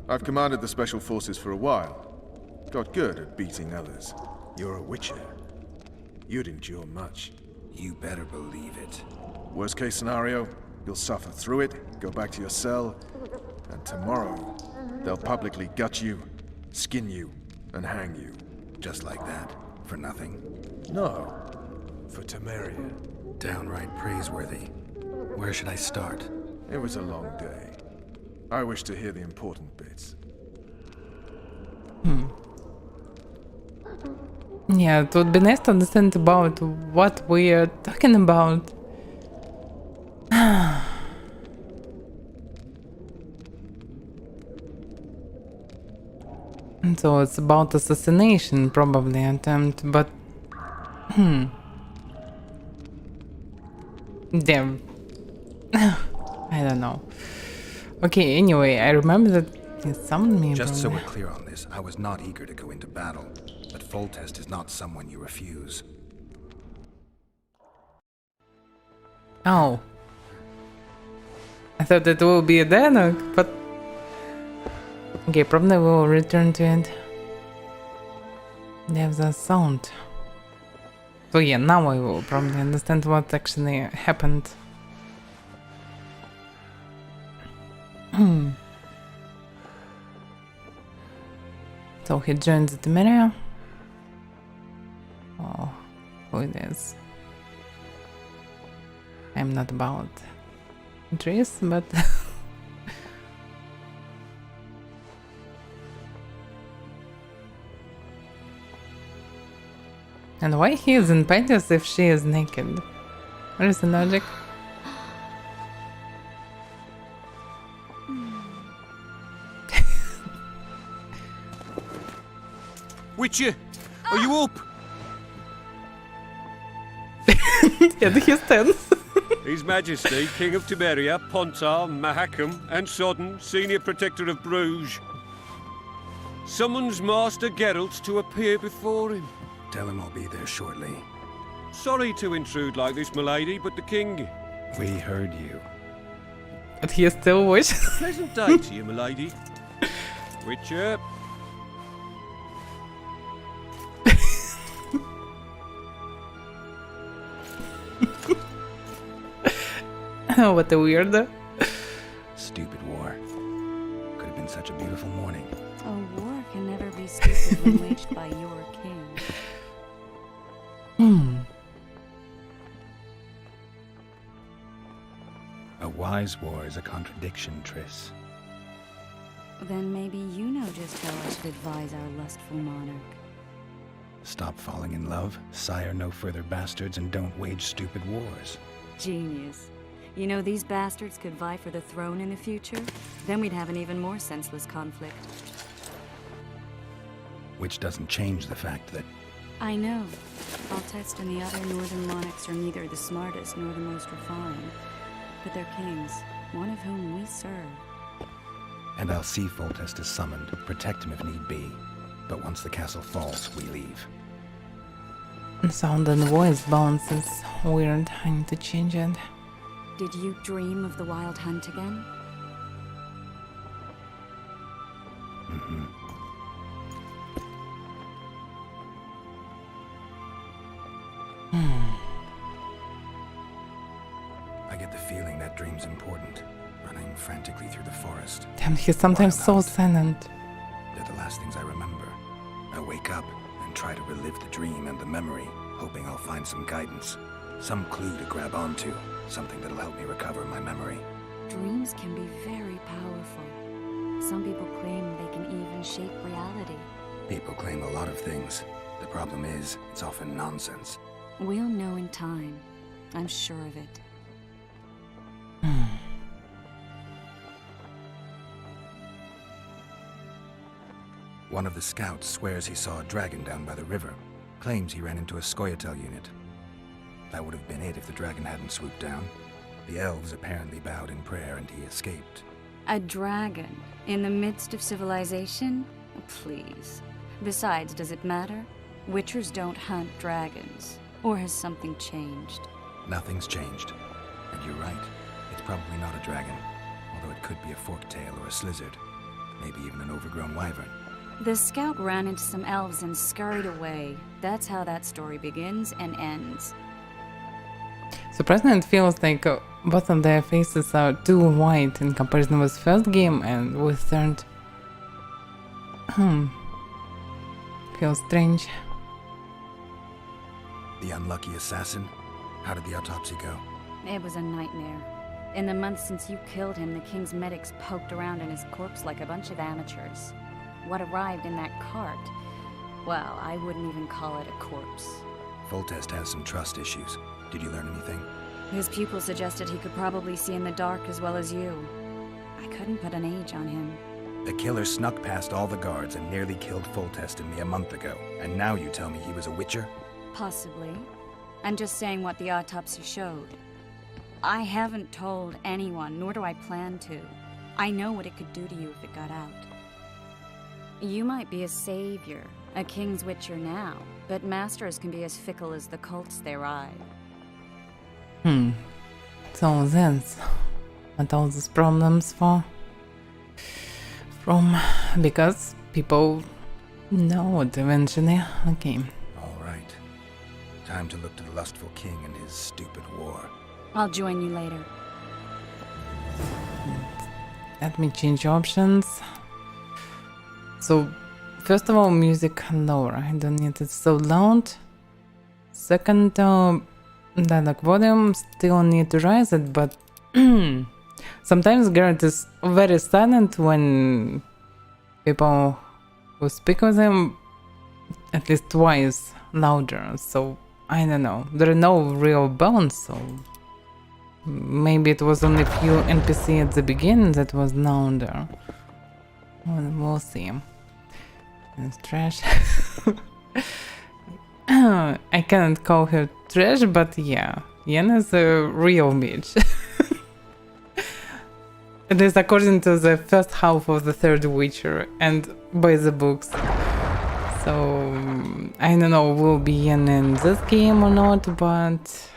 I've commanded the Special Forces for a while. Got good at beating others. You're a Witcher. You'd endure much. You better believe it. Worst case scenario, you'll suffer through it, go back to your cell, and tomorrow, they'll publicly gut you, skin you, and hang you. Just like that? For nothing? No. For Temeria. Downright praiseworthy. Where should I start? It was a long day. I wish to hear the important bits. Yeah, it would be nice to understand about what we are talking about. And so it's about assassination, probably attempt, but damn. I don't know. Okay, anyway, I remember that he summoned me. Just so probably. we're clear on this, I was not eager to go into battle, but Foltest is not someone you refuse. Oh. I thought it will be a dialogue, but... Okay, probably we'll return to it. There's a sound. So yeah, now I will probably understand what actually happened. So he joins the mirror. Oh, who it is? I'm not about trees, but and why he is in panties if she is naked? Where is the logic? Witcher, are you up? Yeah, he stands. His Majesty, King of Tiberia, Pontar, Mahakam, and Sodden, Senior Protector of Bruges, summons Master Geralt to appear before him. Tell him I'll be there shortly. Sorry to intrude like this, milady, but the king... We heard you. But he still wishes. Pleasant day to you, milady. Witcher. What a weirdo. Stupid war. Could have been such a beautiful morning. A war can never be stupid when waged by your king. A wise war is a contradiction, Triss. Then maybe you know just how I should advise our lustful monarch. Stop falling in love, sire no further bastards, and don't wage stupid wars. Genius. You know, these bastards could vie for the throne in the future? Then we'd have an even more senseless conflict. Which doesn't change the fact that... I know. Foltest and the other northern monarchs are neither the smartest nor the most refined. But they're kings, one of whom we serve. And I'll see Foltest is summoned, protect him if need be. But once the castle falls, we leave. Sound and voice balance is weird. I need to change it. Did you dream of the wild hunt again? I get the feeling that dream's important. Running frantically through the forest. Damn, he's sometimes so silent. They're the last things I remember. I wake up and try to relive the dream and the memory, hoping I'll find some guidance. Some clue to grab onto. Something that'll help me recover my memory. Dreams can be very powerful. Some people claim they can even shape reality. People claim a lot of things. The problem is, it's often nonsense. We'll know in time. I'm sure of it. One of the scouts swears he saw a dragon down by the river. Claims he ran into a Scoia'tael unit. That would have been it if the dragon hadn't swooped down. The elves apparently bowed in prayer and he escaped. A dragon? In the midst of civilization? Please. Besides, does it matter? Witchers don't hunt dragons. Or has something changed? Nothing's changed. And you're right. It's probably not a dragon. Although it could be a forktail or a slizzard. Maybe even an overgrown wyvern. The scout ran into some elves and scurried away. That's how that story begins and ends. Surprisingly, it feels like both of their faces are too white in comparison with first game and with third. Feels strange. The unlucky assassin? How did the autopsy go? It was a nightmare. In the months since you killed him, the king's medics poked around in his corpse like a bunch of amateurs. What arrived in that cart? Well, I wouldn't even call it a corpse. Foltest has some trust issues. Did you learn anything? His pupil suggested he could probably see in the dark as well as you. I couldn't put an age on him. The killer snuck past all the guards and nearly killed Foltest and me a month ago. And now you tell me he was a witcher? Possibly. I'm just saying what the autopsy showed. I haven't told anyone, nor do I plan to. I know what it could do to you if it got out. You might be a savior, a king's witcher now, but masters can be as fickle as the cults they ride. So that's what all these problems from because people know it eventually. Okay. All right. Time Time to look to the lustful king and his stupid war. I'll join you later. Let me change options. So, first of all, music lower. I don't need it so loud. Second, dialogue volume. Still need to raise it, but sometimes Garrett is very silent when people who speak with him at least twice louder. So, I don't know. There are no real bones, so maybe it was only few NPC at the beginning that was louder. We'll see. It's trash. I cannot call her trash, but yeah, Yen is a real bitch. At least according to the first half of the third Witcher and by the books. So I don't know will be Yen in this game or not, but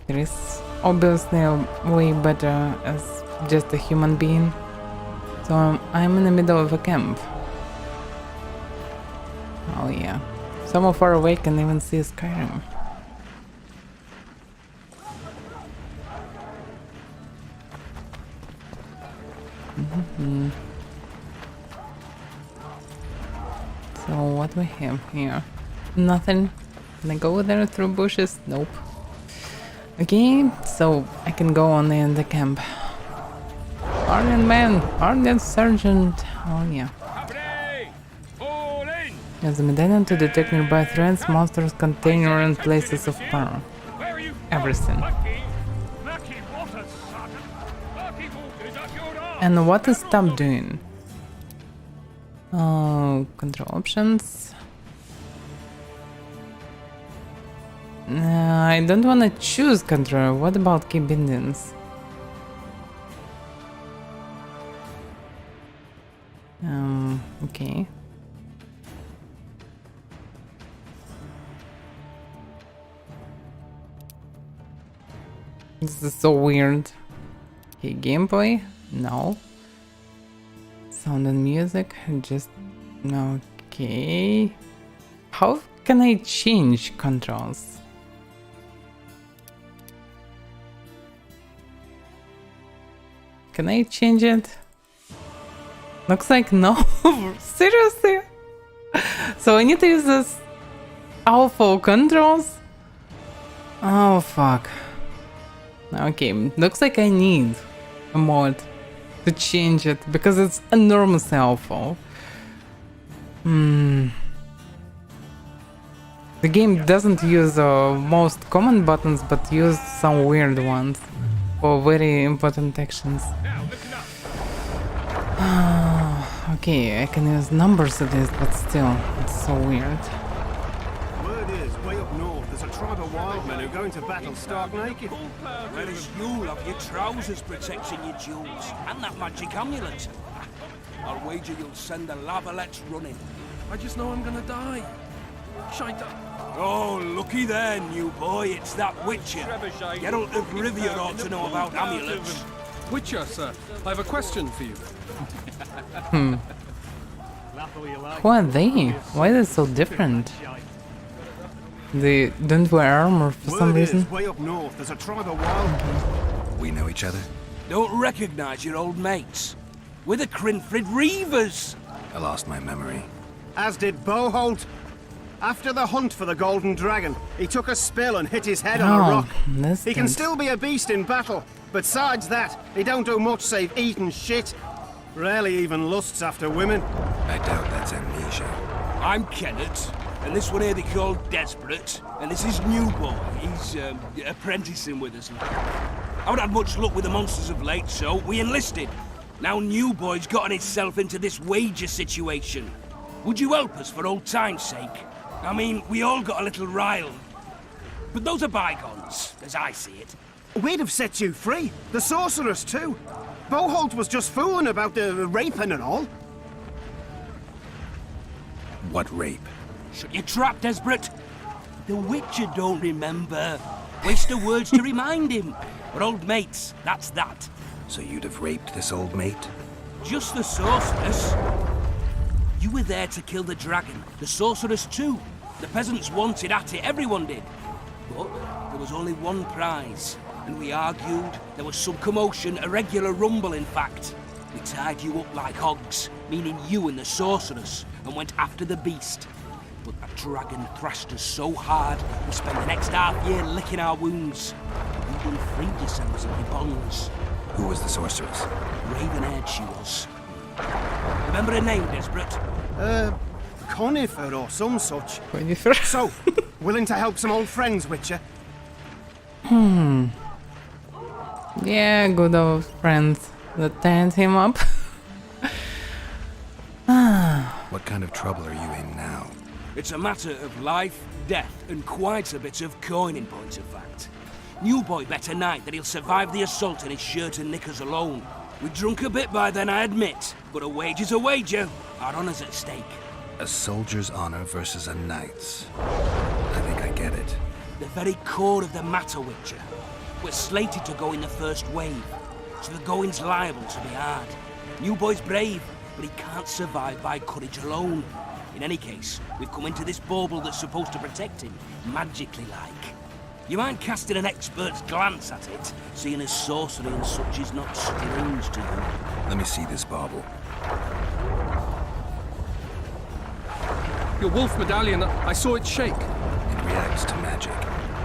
there is obviously a way better as just a human being. So I'm in the middle of a camp. Oh yeah. Somewhere far away can even see Skyrim. So what we have here? Nothing. Can I go there through bushes? Nope. Okay, so I can go on in the camp. Hardened man, hardened sergeant. Oh yeah. Use the medallion to detect nearby threats, monsters, container, and places of power. Everything. And what is stop doing? Control options. I don't want to choose control. What about key bindings? Okay. This is so weird. Okay, gameplay? No. Sound and music? Just... okay. How can I change controls? Can I change it? Looks like no. Seriously? So I need to use this awful controls? Oh fuck. Okay, looks like I need a mod to change it because it's enormously awful. The game doesn't use most common buttons but use some weird ones for very important actions. Okay, I can use numbers of this, but still, it's so weird. Word is, way up north, there's a tribe of wild men who are going to battle stark naked. Whereas you'll have your trousers protecting your jewels and that magic amulet. I'll wager you'll send the lavalets running. I just know I'm gonna die. Shite. Oh, looky there, new boy. It's that Witcher. Geralt of Rivia ought to know about amulets. Witcher, sir, I have a question for you. Who are they? Why are they so different? They don't wear armor for some reason. Way up north, there's a tribe of wild. We know each other? Don't recognize your old mates. We're the Crinfrid Reavers. I lost my memory. As did Boholt. After the hunt for the Golden Dragon, he took a spill and hit his head on a rock. He can still be a beast in battle, but besides that, he don't do much save eat and shit. Rarely even lusts after women. I doubt that's amnesia. I'm Kenneth, and this one here they call Desperate, and this is New Boy. He's apprenticing with us now. I haven't had much luck with the monsters of late, so we enlisted. Now New Boy's gotten himself into this wager situation. Would you help us for old time's sake? I mean, we all got a little riled. But those are bygones, as I see it. We'd have set you free. The sorceress, too. Boholt was just fooling about the raping and all. What rape? Shut your trap, Desperate. The Witcher don't remember. Waste of words to remind him. We're old mates, that's that. So you'd have raped this old mate? Just the sorceress. You were there to kill the dragon, the sorceress too. The peasants wanted at it, everyone did. But there was only one prize, and we argued, there was some commotion, a regular rumble in fact. We tied you up like hogs, meaning you and the sorceress, and went after the beast. But that dragon thrashed us so hard, we spent the next half-year licking our wounds. You unfreed yourselves of your bonds. Who was the sorceress? Raven-haired she was. Remember her name, Desperate? Conifer or some such. Conifer. So, willing to help some old friends, Witcher? Yeah, good old friends that tied him up. What kind of trouble are you in now? It's a matter of life, death, and quite a bit of coin in point of fact. New boy bet tonight that he'll survive the assault in his shirt and knickers alone. We drunk a bit by then, I admit, but a wager's a wager. Our honor's at stake. A soldier's honor versus a knight's. I think I get it. The very core of the matter, Witcher. We're slated to go in the first wave, so the going's liable to be hard. New boy's brave, but he can't survive by courage alone. In any case, we've come into this bauble that's supposed to protect him, magically like. You mind casting an expert's glance at it, seeing as sorcery and such is not strange to you? Let me see this bauble. Your wolf medallion, I saw it shake. It reacts to magic.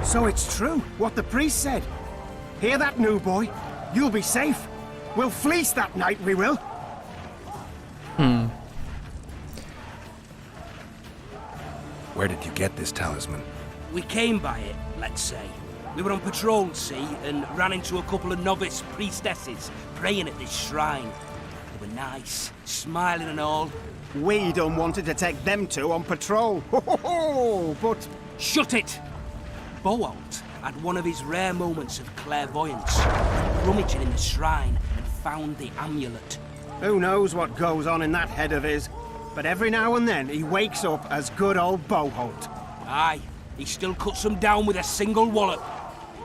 So it's true, what the priest said. Hear that, new boy? You'll be safe. We'll fleece that night, we will. Where did you get this talisman? We came by it, let's say. We were on patrol, see, and ran into a couple of novice priestesses praying at this shrine. They were nice, smiling and all. We don't wanted to take them two on patrol. Ho, ho, ho, but... Shut it! Boalt had one of his rare moments of clairvoyance, rummaging in the shrine and found the amulet. Who knows what goes on in that head of his? But every now and then he wakes up as good old Boholt. Aye, he still cuts them down with a single wallop.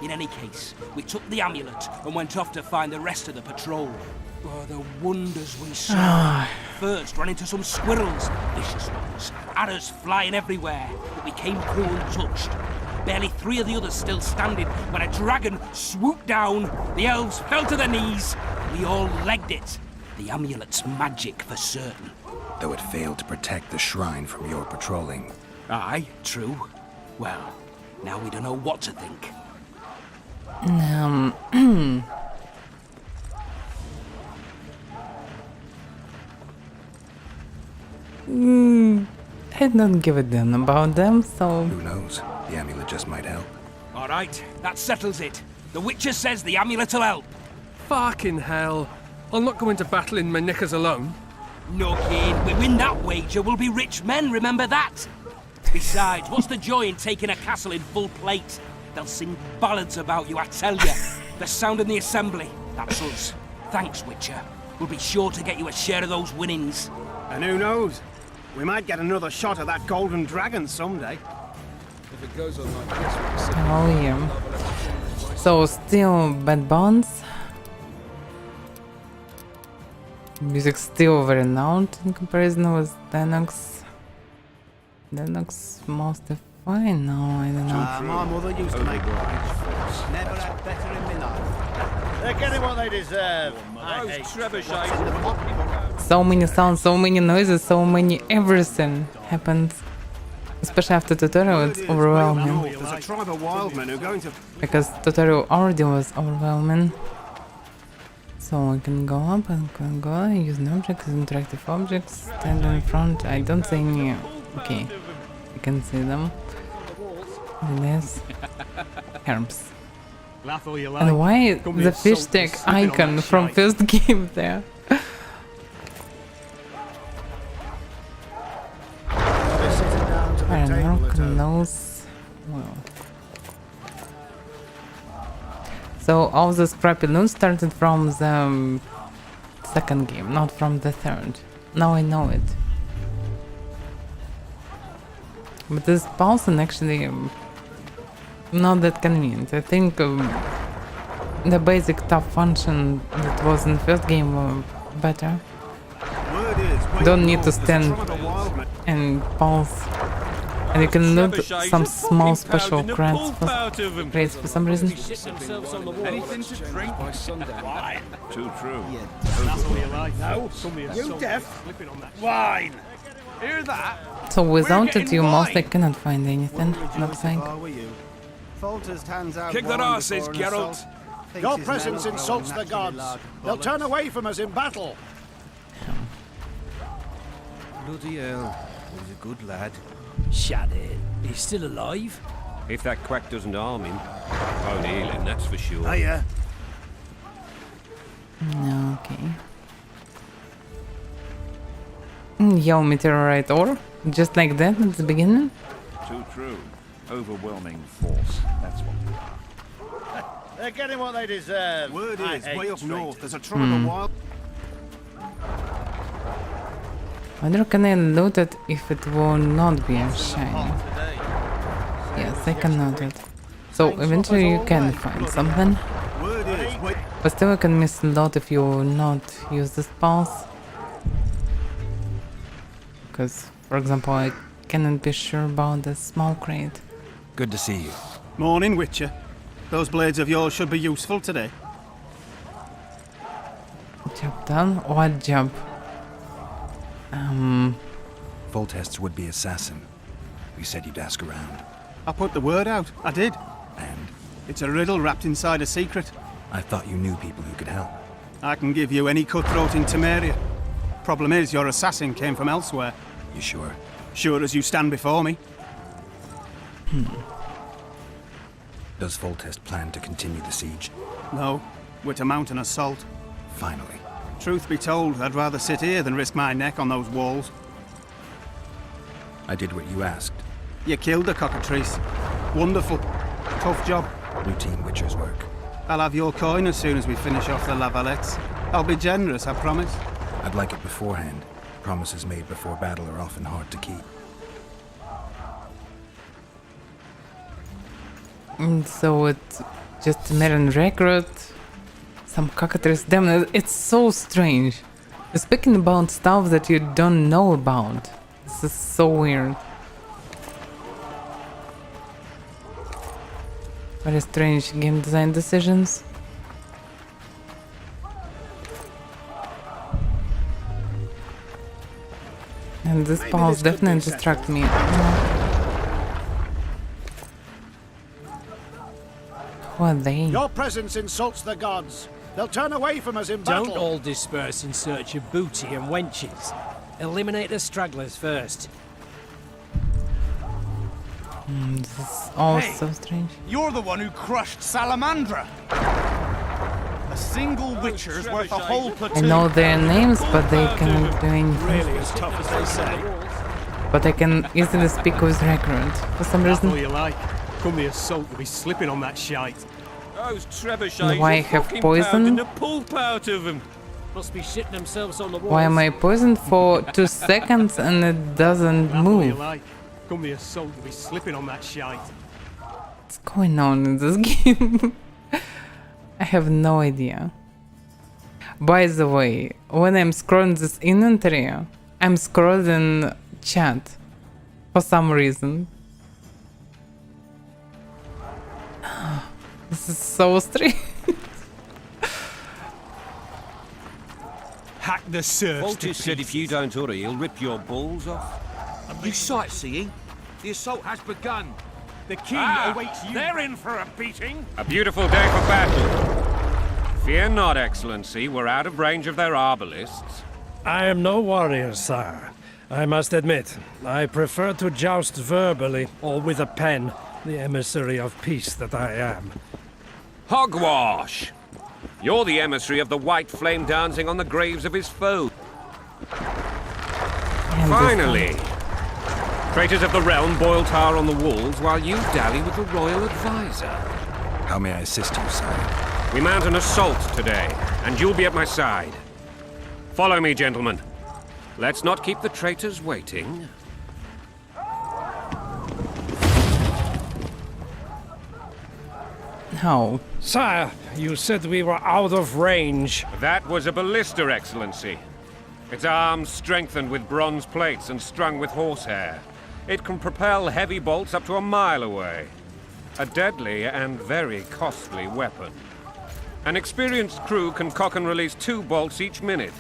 In any case, we took the amulet and went off to find the rest of the patrol. Oh, the wonders we saw. First, ran into some squirrels, vicious ones, arrows flying everywhere, but we came through untouched. Barely 3 of the others still standing when a dragon swooped down. The elves fell to their knees. We all legged it. The amulet's magic for certain. Though it failed to protect the shrine from your patrolling. Aye, true. Well, now we don't know what to think. I don't give a damn about them, so... Who knows? The amulet just might help. All right, that settles it. The Witcher says the amulet'll help. Fucking hell. I'll not go into battle in my knickers alone. No, kid. We win that wager, we'll be rich men, remember that? Besides, what's the joy in taking a castle in full plate? They'll sing ballads about you, I tell you. The sound in the assembly, that's us. Thanks, Witcher. We'll be sure to get you a share of those winnings. And who knows? We might get another shot at that golden dragon someday. If it goes on like this, Oh yeah. So still bad bonds. Music still very loud in comparison with Denox. Denox must have fine now, I don't know. My mother used to make wines. Never had better in my life. They're getting what they deserve. So many sounds, so many noises, so many everything happens. Especially after tutorial, it's overwhelming. There's a tribe of wild men who are going to... Because tutorial already was overwhelming. So I can go up and can go, use an object, interactive objects, stand in front. I don't see any... Okay, you can see them. This herbs. And why the fish tank icon from first game there? Firework, nose. Well. So all the scrappy loot started from the second game, not from the third. Now I know it. But this Paulson actually not that convenient. I think the basic top function that was in the first game were better. Don't need to stand and pulse. And you can loot some small special crates for some reason. Anything to drink? Wine. Too true. You deaf? Wine. Hear that? So without it, you mostly cannot find anything. Looks like. Kick their asses, Geralt. Your presence insults the gods. They'll turn away from us in battle. Bloody hell. He's a good lad. Shut it. He's still alive? If that quack doesn't harm him, won't heal him, that's for sure. Hiya. Okay. Yo, meteorite ore? Just like that at the beginning? Too true. Overwhelming force. That's what. They're getting what they deserve. Word is, way up north, there's a tribe of wild. I wonder can I loot it if it will not be a shiny? Yes, I can loot it. So eventually you can find something. But still you can miss a lot if you not use the spells. Because, for example, I cannot be sure about the small crate. Good to see you. Morning, Witcher. Those blades of yours should be useful today. Job done? What job? Foltest's would-be assassin. You said you'd ask around. I put the word out. I did. And It's a riddle wrapped inside a secret. I thought you knew people who could help. I can give you any cutthroat in Temeria. Problem is, your assassin came from elsewhere. You sure? Sure as you stand before me. Does Foltest plan to continue the siege? No, we're to mount an assault. Finally. Truth be told, I'd rather sit here than risk my neck on those walls. I did what you asked. You killed the cockatrice. Wonderful. Tough job. Routine Witcher's work. I'll have your coin as soon as we finish off the Lavalettes. I'll be generous, I promise. I'd like it beforehand. Promises made before battle are often hard to keep. So it's just a Marin recruit, some cockatrice. Damn, it's so strange. You're speaking about stuff that you don't know about. This is so weird. Very strange game design decisions. And these spells definitely distract me. Who are they? Your presence insults the gods. They'll turn away from us in battle. Don't all disperse in search of booty and wenches. Eliminate the stragglers first. This is all so strange. You're the one who crushed Salamandra. A single Witcher's worth a whole I platoon. know their names, but they cannot do anything. Really as tough as they say. But I can easily speak with recruit for some That's all reason. you like. Come the assault, you'll be slipping on that shite. Those trebuchets Why are have fucking poison? pounding the pulp out of them. Must be shitting themselves on the walls. Why am I poisoned for 2 seconds and it doesn't That's all you move? like. Come the assault, you'll be slipping on that shite. What's going on in this game? I have no idea. By the way, when I'm scrolling this inventory, I'm scrolling chat for some reason. This is so strange. Hack the serfs to Foltest said if you don't hurry, he'll rip your balls off. You sightseeing? The assault has begun. The king awaits you. They're in for a beating. A beautiful day for battle. Fear not, Excellency. We're out of range of their arbalists. I am no warrior, sire. I must admit, I prefer to joust verbally or with a pen, the emissary of peace that I am. Hogwash! You're the emissary of the white flame dancing on the graves of his foe. Finally! Traitors of the realm boil tar on the walls while you dally with the royal advisor. How may I assist you, sire? We mount an assault today, and you'll be at my side. Follow me, gentlemen. Let's not keep the traitors waiting. No. Sire, you said we were out of range. That was a ballista, Excellency. Its arms strengthened with bronze plates and strung with horsehair. It can propel heavy bolts up to a mile away. A deadly and very costly weapon. An experienced crew can cock and release 2 bolts each minute.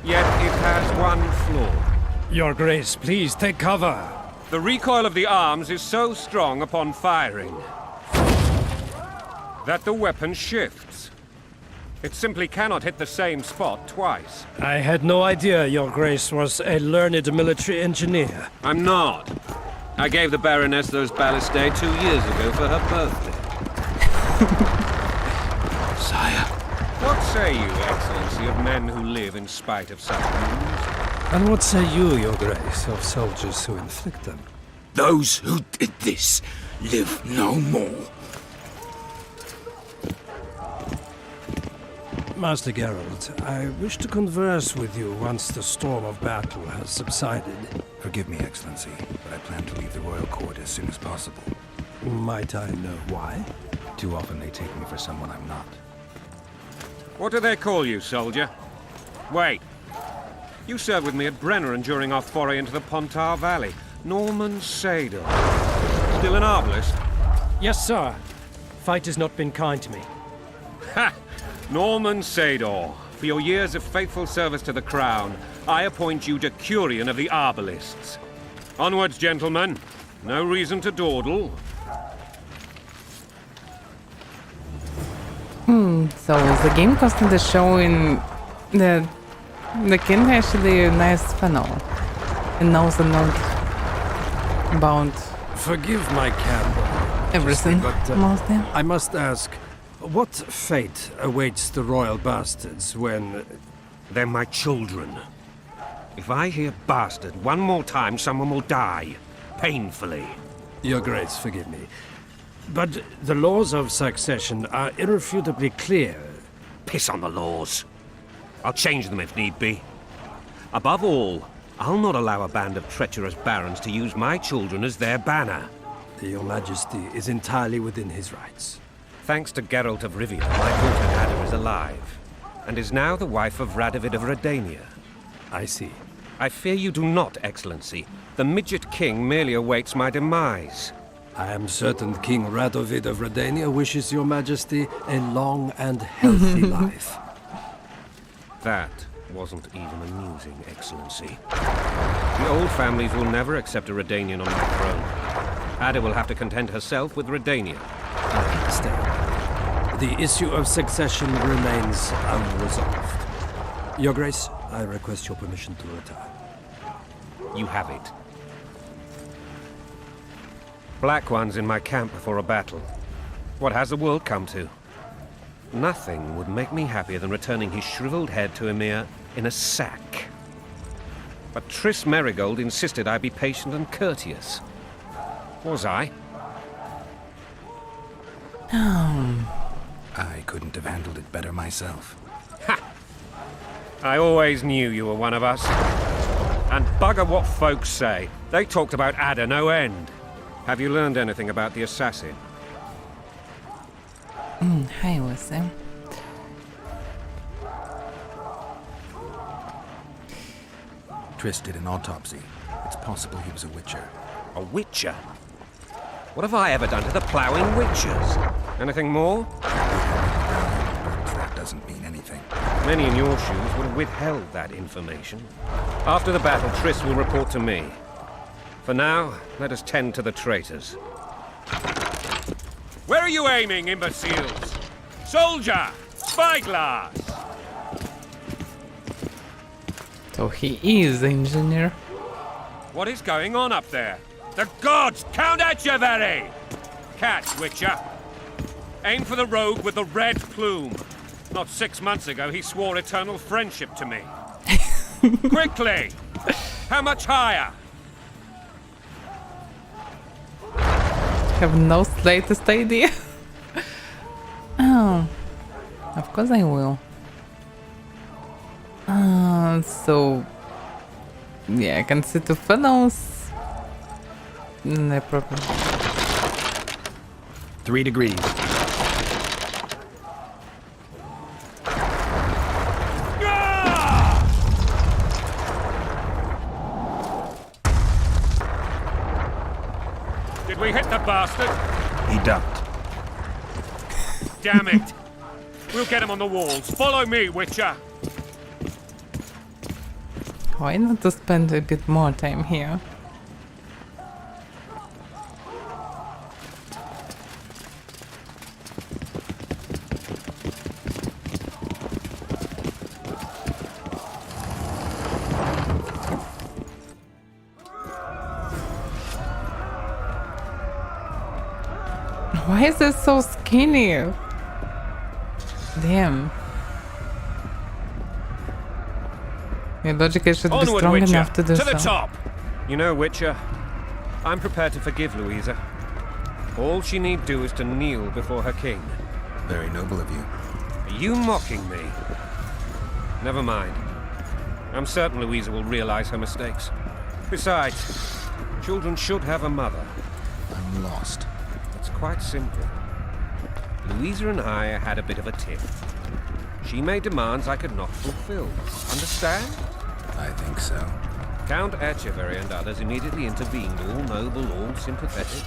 Yet it has one flaw. Your Grace, please take cover. The recoil of the arms is so strong upon firing that the weapon shifts. It simply cannot hit the same spot twice. I had no idea Your Grace was a learned military engineer. I'm not. I gave the Baroness those ballistae 2 years ago for her birthday. Sire. What say you, Excellency, of men who live in spite of such wounds? And what say you, Your Grace, of soldiers who inflict them? Those who did this live no more. Master Geralt, I wish to converse with you once the storm of battle has subsided. Forgive me, Excellency, but I plan to leave the royal court as soon as possible. Might I know why? Too often they take me for someone I'm not. What do they call you, soldier? Wait. You served with me at Brenneran during our foray into the Pontar Valley. Norman Sador. Still an arbalist? Yes, sir. Fate has not been kind to me. Ha! Norman Sador. For your years of faithful service to the Crown, I appoint you Decurion of the Arbalists. Onwards, gentlemen. No reason to dawdle. So the game constantly showing that the king actually a nice fellow and knows a lot about Forgive my candor. everything, But mostly. I must ask, what fate awaits the royal bastards when... They're my children. If I hear bastard one more time, someone will die. Painfully. Your Grace, forgive me. But the laws of succession are irrefutably clear. Piss on the laws. I'll change them if need be. Above all, I'll not allow a band of treacherous barons to use my children as their banner. Your Majesty is entirely within his rights. Thanks to Geralt of Rivia, my daughter Ada is alive, and is now the wife of Radovid of Redania. I see. I fear you do not, Excellency. The Midget King merely awaits my demise. I am certain King Radovid of Redania wishes your Majesty a long and healthy life. That wasn't even amusing, Excellency. The old families will never accept a Redanian on my throne. Ada will have to content herself with Redania. I understand. The issue of succession remains unresolved. Your Grace, I request your permission to retire. You have it. Black One's in my camp before a battle. What has the world come to? Nothing would make me happier than returning his shriveled head to Emir in a sack. But Triss Merigold insisted I be patient and courteous. Was I? I couldn't have handled it better myself. Ha! I always knew you were one of us. And bugger what folks say. They talked about Ada no end. Have you learned anything about the assassin? Hi, Wilson. Triss did an autopsy. It's possible he was a witcher. A witcher? What have I ever done to the ploughing witchers? Anything more? That doesn't mean anything. Many in your shoes would have withheld that information. After the battle, Triss will report to me. For now, let us tend to the traitors. Where are you aiming, imbeciles? Soldier! Spyglass! So he is the engineer. What is going on up there? The gods! Count Etcheverry! Catch, Witcher! Aim for the rogue with the red plume. Not 6 months ago, he swore eternal friendship to me. Quickly! How much higher? Have no slightest idea. Oh, of course I will. So yeah, I can see two funnels. No problem. 3 degrees. we hit the bastard? He ducked. Damn it! We'll get him on the walls. Follow me, Witcher. Why not to spend a bit more time here? Why is it so skinny? Damn. Your logic should be strong Witcher. enough to do To the so. top! You know, Witcher, I'm prepared to forgive Louisa. All she need do is to kneel before her king. Very noble of you. Are you mocking me? Never mind. I'm certain Louisa will realize her mistakes. Besides, children should have a mother. I'm lost. It's quite simple. Louisa and I had a bit of a tiff. She made demands I could not fulfill. Understand? I think so. Count Echeverry and others immediately intervened, all noble, all sympathetic.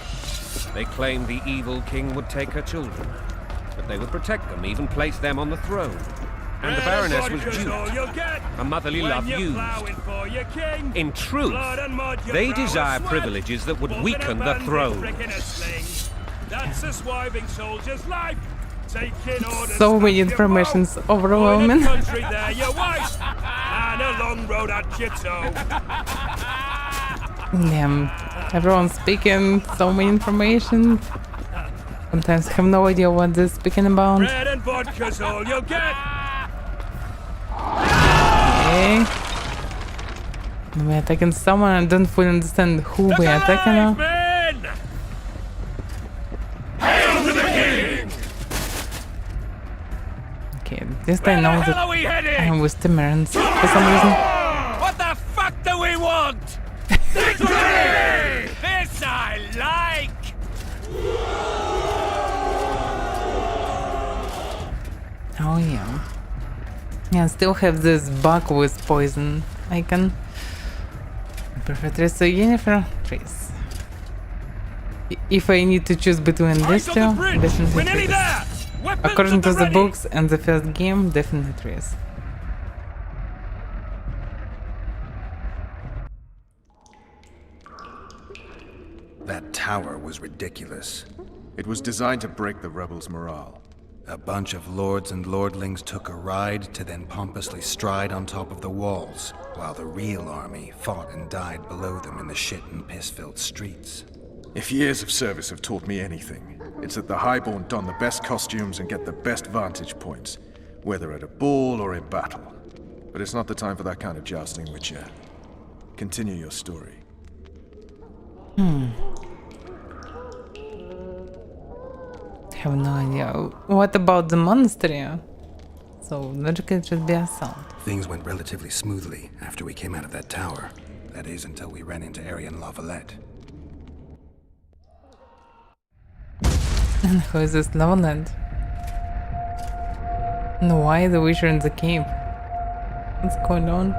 They claimed the evil king would take her children, but they would protect them, even place them on the throne. And the Baroness was duped, her motherly love used. In truth, they desire privileges that would weaken the throne. That's a swiving soldier's life. So many informations overwhelming. There, your wife, and a long road at Jitso. Damn, everyone's speaking so many information. Sometimes I have no idea what they're speaking about. Bread and vodka's all you'll get. Okay. We're attacking someone. I don't fully understand who we're attacking now. Okay, this I know that I'm with Timmerans for some reason. What the fuck do we want? Victory! This I like! Oh yeah. Yeah, I still have this bug with poison icon. Perfect. So Yennefer, Trace. If I need to choose between these two, definitely Trace. According to the books and the first game, definitely Trace. That tower was ridiculous. It was designed to break the rebels' morale. A bunch of lords and lordlings took a ride to then pompously stride on top of the walls, while the real army fought and died below them in the shit and piss-filled streets. If years of service have taught me anything, it's that the Highborn don the best costumes and get the best vantage points, whether at a ball or in battle. But it's not the time for that kind of jousting, Witcher. Continue your story. I have no idea. What about the monastery? So logically it should be assault. Things went relatively smoothly after we came out of that tower. That is, until we ran into Arian Lavalette. And who is this Loveland? And why the Witcher in the cave? What's going on?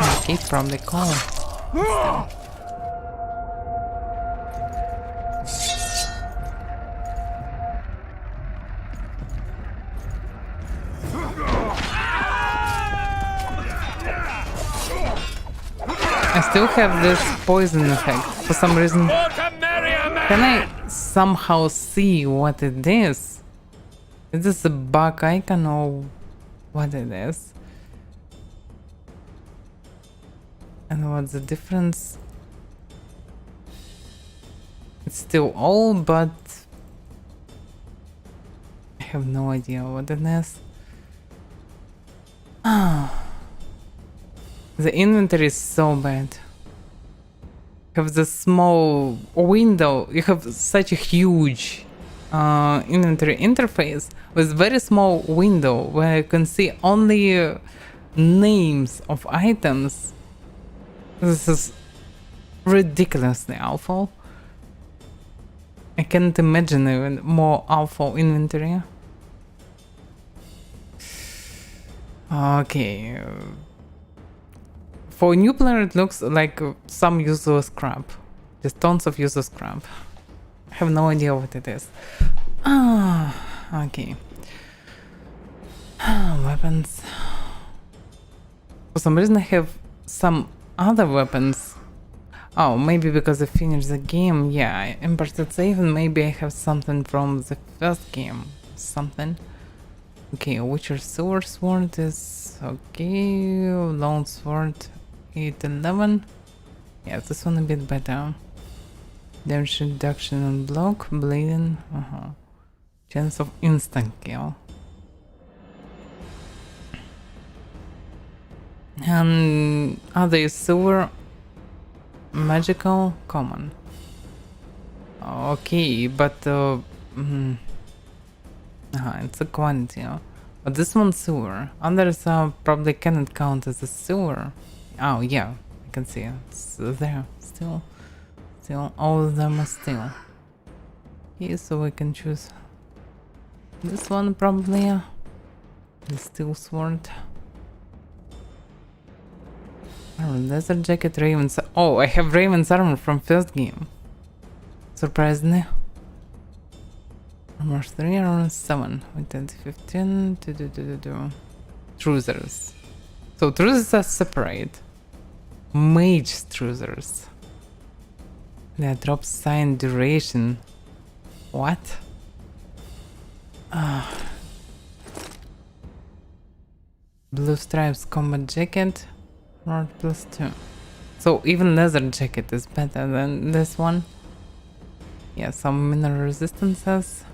Escape from the call. I still have this poison effect for some reason. Can I somehow see what it is? Is this a bug icon or what it is? And what's the difference? It's still all, but I have no idea what it is. Ah. The inventory is so bad. You have the small window. You have such a huge inventory interface with very small window where you can see only names of items. This is ridiculously awful. I can't imagine even more awful inventory. Okay. For a new player, it looks like some useless crap. Just tons of useless crap. I have no idea what it is. Okay. Weapons. For some reason I have some other weapons. Oh, maybe because I finished the game. Yeah, I imported save and maybe I have something from the first game. Something. Okay, Witcher Silver Sword is okay. Lone Sword 811. Yeah, this one a bit better. Damage reduction on block, bleeding. Chance of instant kill. And other silver, magical, common. Okay, but it's a quantity. But this one's silver. Others probably cannot count as a silver. Oh yeah, I can see it's there still. Still, all of them are still. Okay, so we can choose this one probably. The steel sword. Oh, leather jacket, Raven's. Oh, I have Raven's armor from first game. Surprisingly. Armor 3, armor 7. With 10 to 15. Trousers. So trousers are separate. Mage trousers. They drop sign duration. What? Blue stripes combat jacket. Rod +2. So even leather jacket is better than this one. Yeah, some mineral resistances.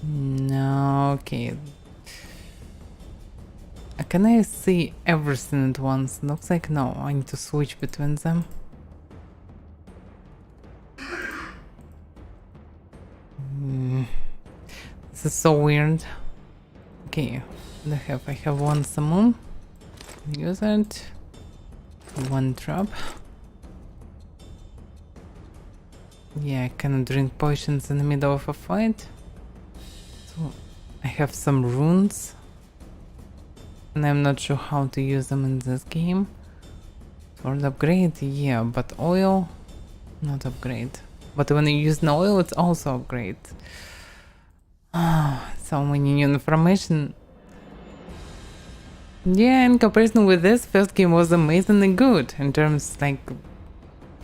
No, okay. Can I see everything at once? Looks like no, I need to switch between them. This is so weird. Okay, I have one summon. Use it. One drop. Yeah, I cannot drink potions in the middle of a fight. So I have some runes. And I'm not sure how to use them in this game. Sword upgrade, yeah, but oil, not upgrade. But when you use no oil, it's also upgrade. So many new information. Yeah, in comparison with this, first game was amazingly good. In terms, like,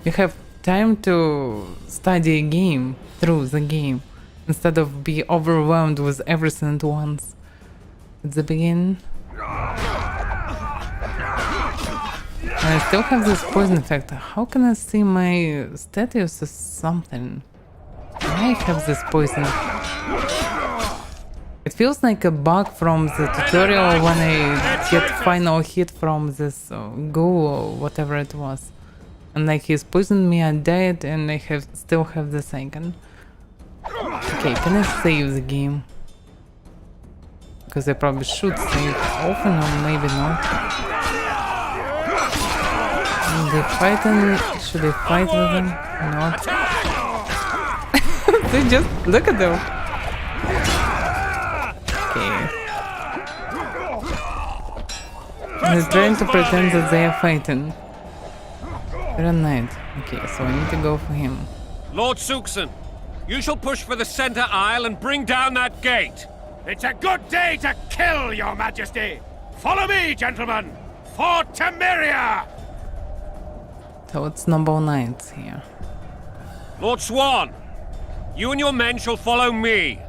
you have time to study a game through the game. Instead of be overwhelmed with everything at once. At the beginning. I still have this poison effect. How can I see my status as something? I have this poison. It feels like a bug from the tutorial when I get final hit from this ghoul or whatever it was. And like he's poisoned me, I died, and I still have this icon. Okay, can I save the game? Because I probably should save often or maybe not. They fighting? Should I fight with them? Not. They just look at them. Okay. He's trying to pretend that they are fighting. Grenade. Okay, so I need to go for him. Lord Suxon, you shall push for the center aisle and bring down that gate. It's a good day to kill, your majesty! Follow me, gentlemen! For Temeria! So it's noble knights here. Lord Swan, you and your men shall follow me.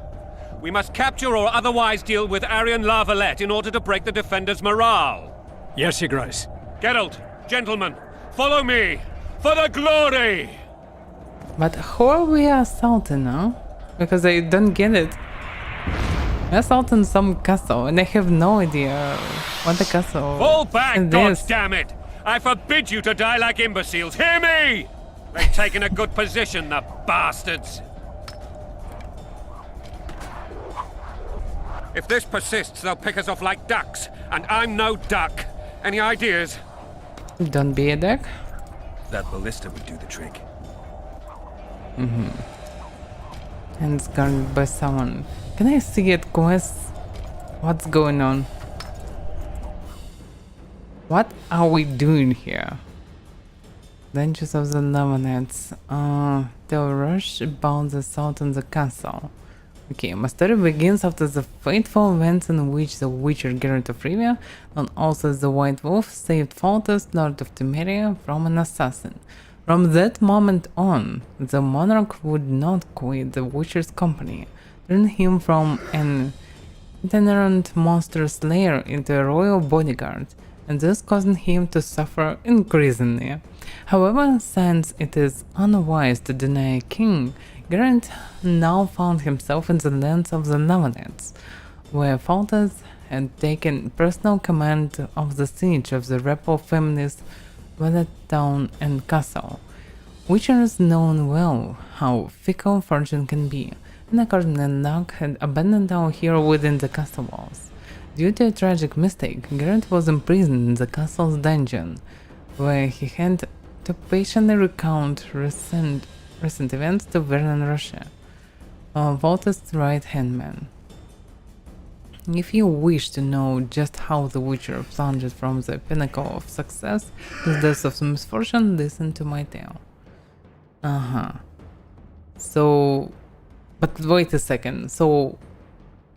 We must capture or otherwise deal with Arian La Valette in order to break the defenders' morale. Yes, Your Grace. Geralt, gentlemen, follow me! For the glory! But who are we assaulting now? Because I don't get it. We're assaulting some castle and I have no idea what the castle Fall back, is. goddammit! I forbid you to die like imbeciles, hear me! They've taken a good position, the bastards! If this persists, they'll pick us off like ducks. And I'm no duck. Any ideas? Don't be a duck. That ballista would do the trick. And it's guarded by someone. Can I see it, Quest? What's going on? What are we doing here? Dangers of the Lemonets. The rush about the assault on the castle. Okay, my story begins after the fateful events in which the Witcher Geralt of Rivia, known also as the White Wolf, saved Foltest, Lord of Temeria, from an assassin. From that moment on, the monarch would not quit the Witcher's company, turning him from an itinerant monster slayer into a royal bodyguard, and thus causing him to suffer increasingly. However, since it is unwise to deny a king, Geralt now found himself in the lands of the Lemonets, where Foltest had taken personal command of the siege of the rebel feminist Velvet town and castle. Witchers know well how fickle fortune can be, and accordingly luck had abandoned our hero within the castle walls. Due to a tragic mistake, Geralt was imprisoned in the castle's dungeon, where he had to patiently recount recent events to Vernon Roche, Voltest's right-hand man. If you wish to know just how the Witcher plunged from the pinnacle of success to the depths of misfortune, listen to my tale. So, but wait a second. So,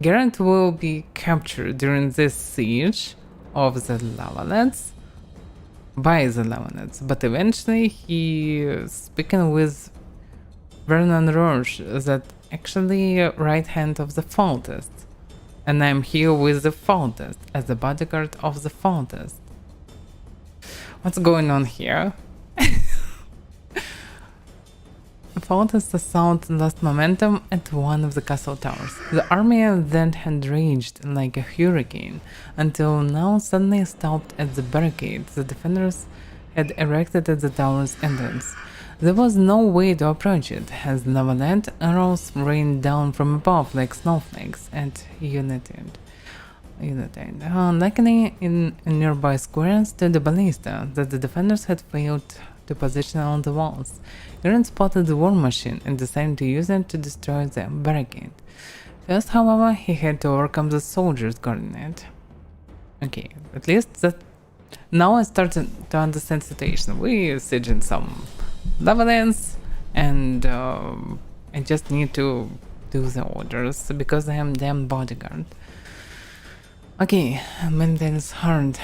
Geralt will be captured during this siege of the Lemonets by the Lemonets, but eventually he is speaking with Vernon Roche, that actually right hand of the Foltest. And I'm here with the Foltest, as the bodyguard of the Foltest. What's going on here? Foltest assault lost momentum at one of the castle towers. The army then had raged like a hurricane, until now suddenly stopped at the barricade the defenders had erected at the tower's entrance. There was no way to approach it, as Lemonette arrows rained down from above like snowflakes at United. Luckily, in a nearby square stood the ballista that the defenders had failed to position on the walls. Geralt spotted the war machine and decided to use it to destroy the barricade. First, however, he had to overcome the soldiers guarding it. Okay, at least that. Now I started to understand the situation. We siege in some Lemonets, and I just need to do the orders because I am damn bodyguard. Okay, maintenance hard.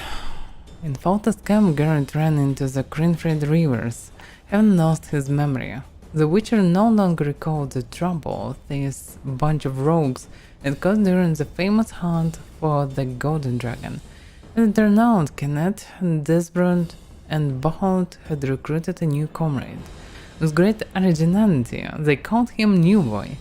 In Foltest camp, Geralt ran into the Crinfrid rivers, having lost his memory. The Witcher no longer recalled the trouble this bunch of rogues had caused during the famous hunt for the Golden Dragon. As it turned out, Kenneth, Desbrand, and Behold had recruited a new comrade. With great originality, they called him New Boy.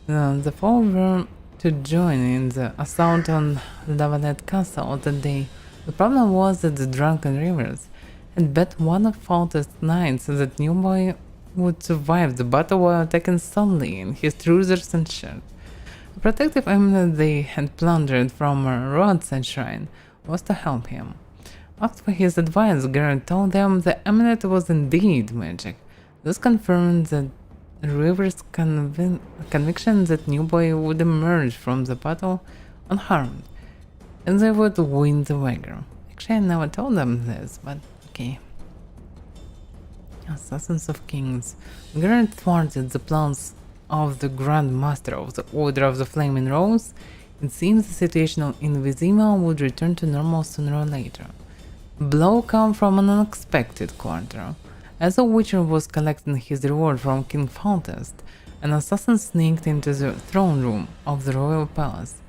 The four were to join in the assault on Lavalet Castle that day. The problem was that the drunken Rivers had bet one of Foltest's knights that New Boy would survive the battle while attacking Sully in his trousers and shirt. The protective amulet they had plundered from a roadside shrine was to help him. Asked for his advice, Geralt told them the amulet was indeed magic. This confirmed the River's conviction that New Boy would emerge from the battle unharmed, and they would win the wager. Actually, I never told them this, but okay. Assassins of Kings. Geralt thwarted the plans of the Grand Master of the Order of the Flaming Rose. It seems the situation in Vizima would return to normal sooner or later. Blow came from an unexpected quarter. As the Witcher was collecting his reward from King Foltest, an assassin sneaked into the throne room of the royal palace.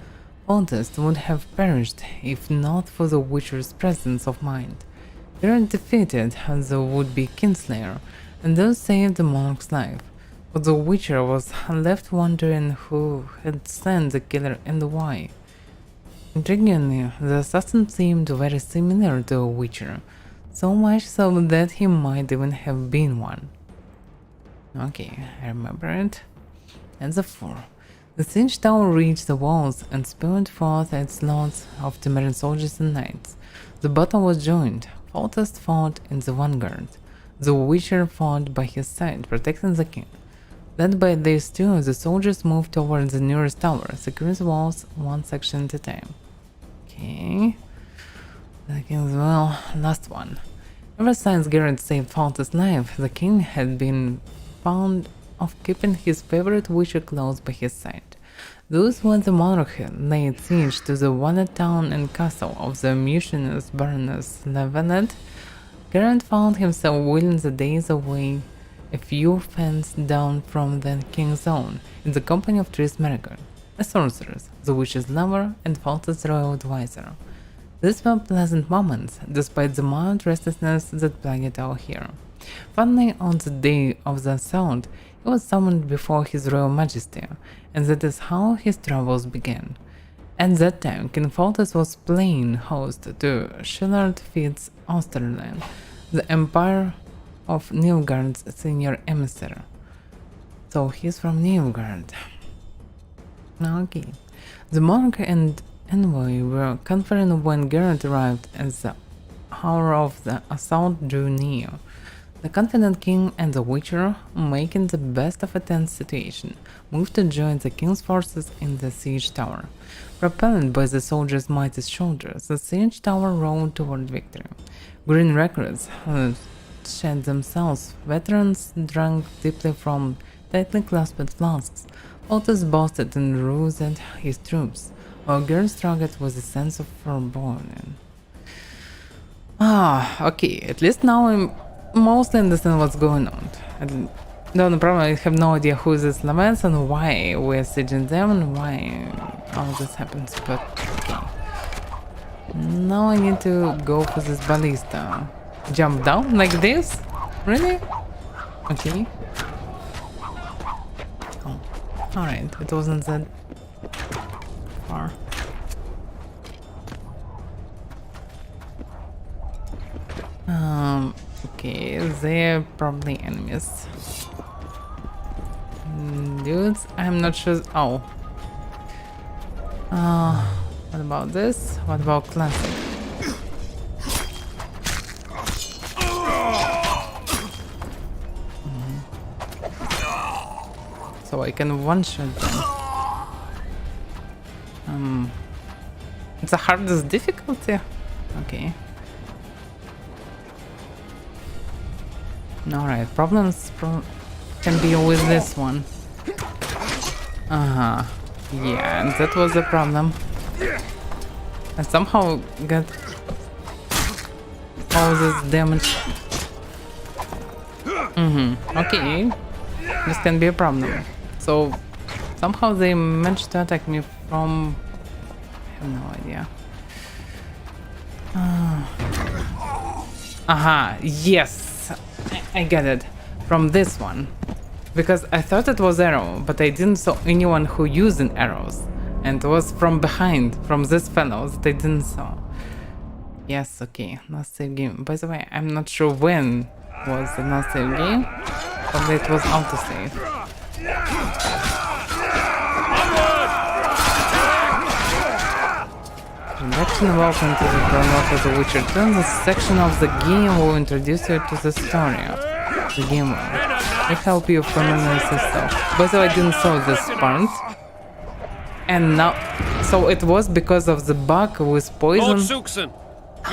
Foltest would have perished if not for the Witcher's presence of mind. Geralt defeated the would-be Kinslayer, and thus saved the monarch's life. But the Witcher was left wondering who had sent the killer and why. Intriguingly, the assassin seemed very similar to a Witcher, so much so that he might even have been one. Okay, I remember it. And the 4. The siege tower reached the walls and spewed forth its loads of Temerian soldiers and knights. The battle was joined. Foltest fought in the vanguard. The Witcher fought by his side, protecting the king. Led by these two, the soldiers moved toward the nearest tower, securing the walls one section at a time. Okay. The king's well, last one. Ever since Geralt saved Foltest's life, the king had been fond of keeping his favorite Witcher close by his side. Thus, when the monarch laid siege to the walled town and castle of the mutinous Baroness Levenet, Geralt found himself wheeling the days away a few fens down from the king's own, in the company of Triss Merigold, a sorceress, the witch's lover, and Foltest's royal advisor. These were pleasant moments, despite the mild restlessness that plagued our hero. Finally, on the day of the assault, he was summoned before his royal majesty, and that is how his travels began. At that time, King Foltest was playing host to Shillard Fitz Osterland, the Empire of Nilfgaard's senior emissary. So he's from Nilfgaard. Okay. The monarch and envoy were conferring when Geralt arrived as the hour of the assault drew near. The confident king and the Witcher, making the best of a tense situation, moved to join the king's forces in the siege tower. Propelled by the soldiers' mighty shoulders, the siege tower rolled toward victory. Green recruits shed themselves, veterans drank deeply from tightly clasped flasks. Foltest boasted and roused his troops, while Geralt struggled with a sense of foreboding. Okay, at least now I mostly understand what's going on. The only problem, I have no idea who this laments and why we're sieging them and why all this happens, but okay. Now I need to go for this ballista. Jump down like this? Really? Okay. Oh, alright, it wasn't that far. Okay, they're probably enemies. Dudes, I'm not sure. Oh. What about this? What about classic? So I can one-shot them. It's the hardest difficulty? Okay. Alright, problems can be with this one. Yeah, that was the problem. I somehow got all this damage. Okay. This can be a problem. So, somehow they managed to attack me from... I have no idea. Yes! I get it. From this one. Because I thought it was arrow, but I didn't saw anyone who using arrows. And it was from behind, from this fellow that I didn't saw. Yes, okay. Last save game. By the way, I'm not sure when was the last save game. Probably it was autosave. Introduction. Welcome to the prologue of The Witcher 2. This section of the game will introduce you to the story of the game world. I help you familiarize yourself. By the way, I didn't saw this part. And now... So it was because of the bug with poison? Lord Suxon,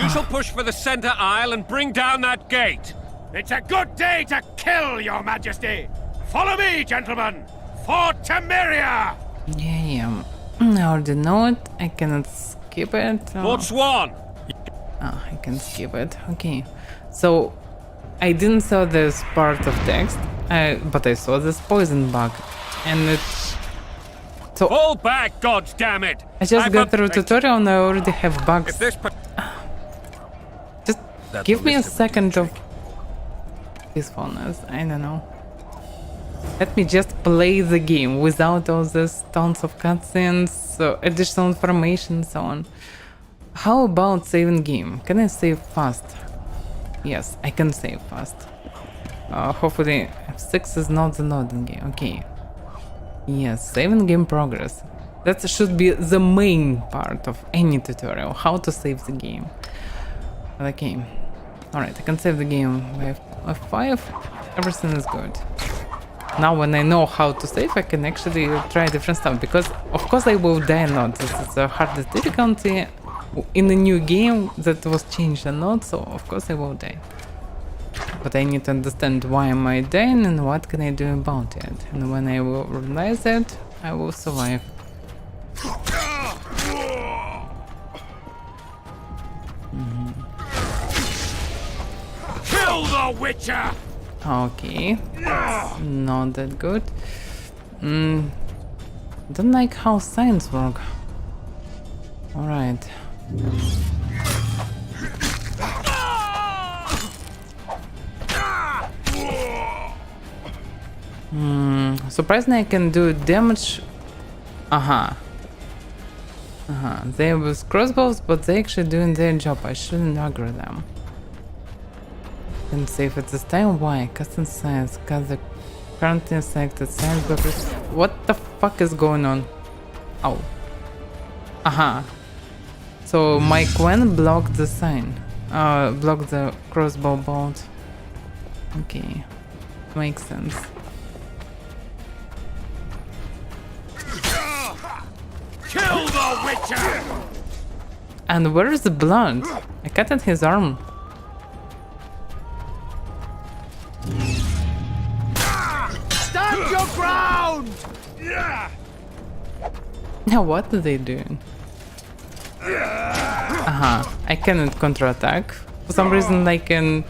you shall push for the center aisle and bring down that gate. It's a good day to kill, your majesty! Follow me, gentlemen! For Temeria! Yeah. I already know it. I cannot skip it. Lord Swan! I can skip it. Okay. So, I didn't saw this part of text, but I saw this poison bug. And it... So... Fall back, goddammit! I just got through tutorial and I already have bugs. Just give me a second of peacefulness. I don't know. Let me just play the game without all this tons of cutscenes, additional information and so on. How about saving game? Can I save fast? Yes, I can save fast. Hopefully F6 is not the loading game. Okay. Yes, saving game progress. That should be the main part of any tutorial, how to save the game. Okay. Alright, I can save the game by F5. Everything is good. Now when I know how to save, I can actually try different stuff. Because, of course, I will die a lot. This is the hardest difficulty in a new game that was changed a lot, so of course I will die. But I need to understand why am I dying and what can I do about it. And when I will realize it, I will survive. Kill the Witcher! Okay, that's not that good. Don't like how signs work. Alright. Surprisingly I can do damage. They with crossbows, but they actually doing their job. I shouldn't aggro them. And save at this time. Why? Custom science. Cause the currently selected science buffers. What the fuck is going on? Oh. So my Quen blocked the sign. Blocked the crossbow bolt. Okay. Makes sense. Kill the Witcher! And where is the blood? I cut at his arm. Stand your ground! Now what are they doing? I cannot counterattack. For some reason I can...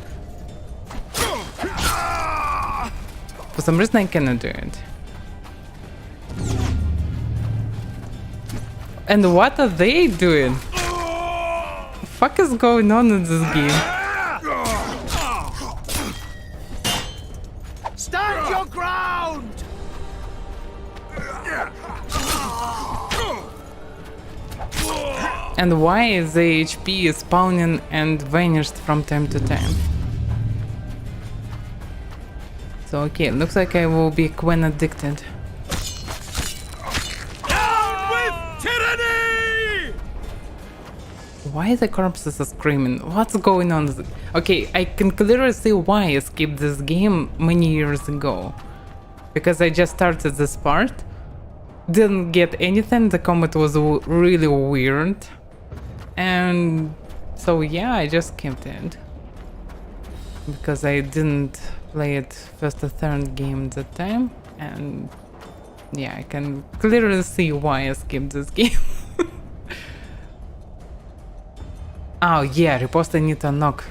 For some reason I cannot do it. And what are they doing? What the fuck is going on in this game? Stand your ground! And why is the HP spawning and vanished from time to time? So okay, looks like I will be Quen addicted. Why the corpses are screaming? What's going on? Okay, I can clearly see why I skipped this game many years ago. Because I just started this part, didn't get anything, the combat was really weird. And so yeah, I just skipped it. Because I didn't play it first or third game at that time. And yeah, I can clearly see why I skipped this game. Oh yeah, riposte I need to unlock,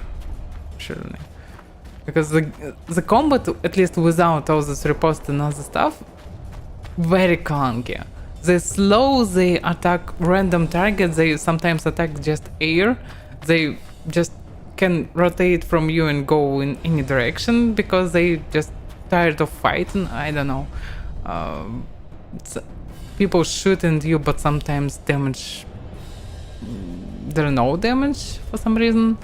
surely. Because the combat, at least without all this riposte and other stuff, very clunky. They slow, they attack random targets, they sometimes attack just air, they just can rotate from you and go in any direction because they just tired of fighting, I don't know. People shooting you, but sometimes damage... There's no damage for some reason.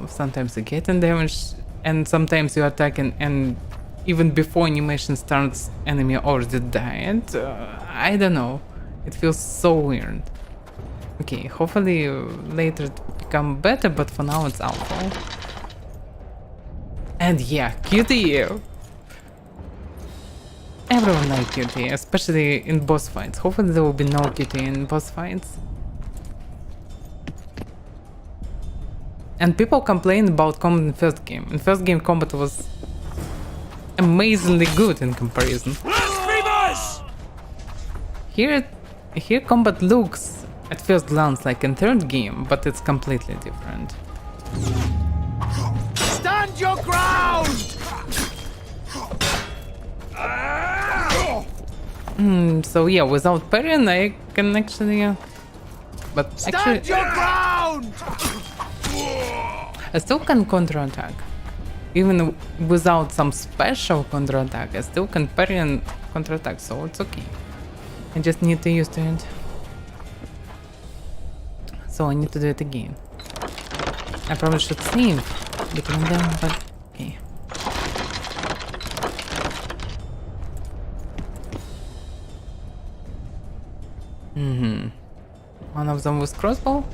Sometimes you get damage, and sometimes you attack and even before animation starts, enemy already died. I don't know. It feels so weird. Okay, hopefully later it become better, but for now it's awful. And yeah, QTE. Everyone likes QTE, especially in boss fights. Hopefully there will be no QTE in boss fights. And people complain about combat in first game. In first game, combat was amazingly good in comparison. Here combat looks at first glance like in third game, but it's completely different. Stand your ground! So yeah, without parrying, I can actually... but Stand actually... your ground! I still can counterattack. Even without some special counterattack, I still can parry and counterattack, so it's okay. I just need to use to it. So I need to do it again. I probably should save between them, but okay. One of them with crossbow?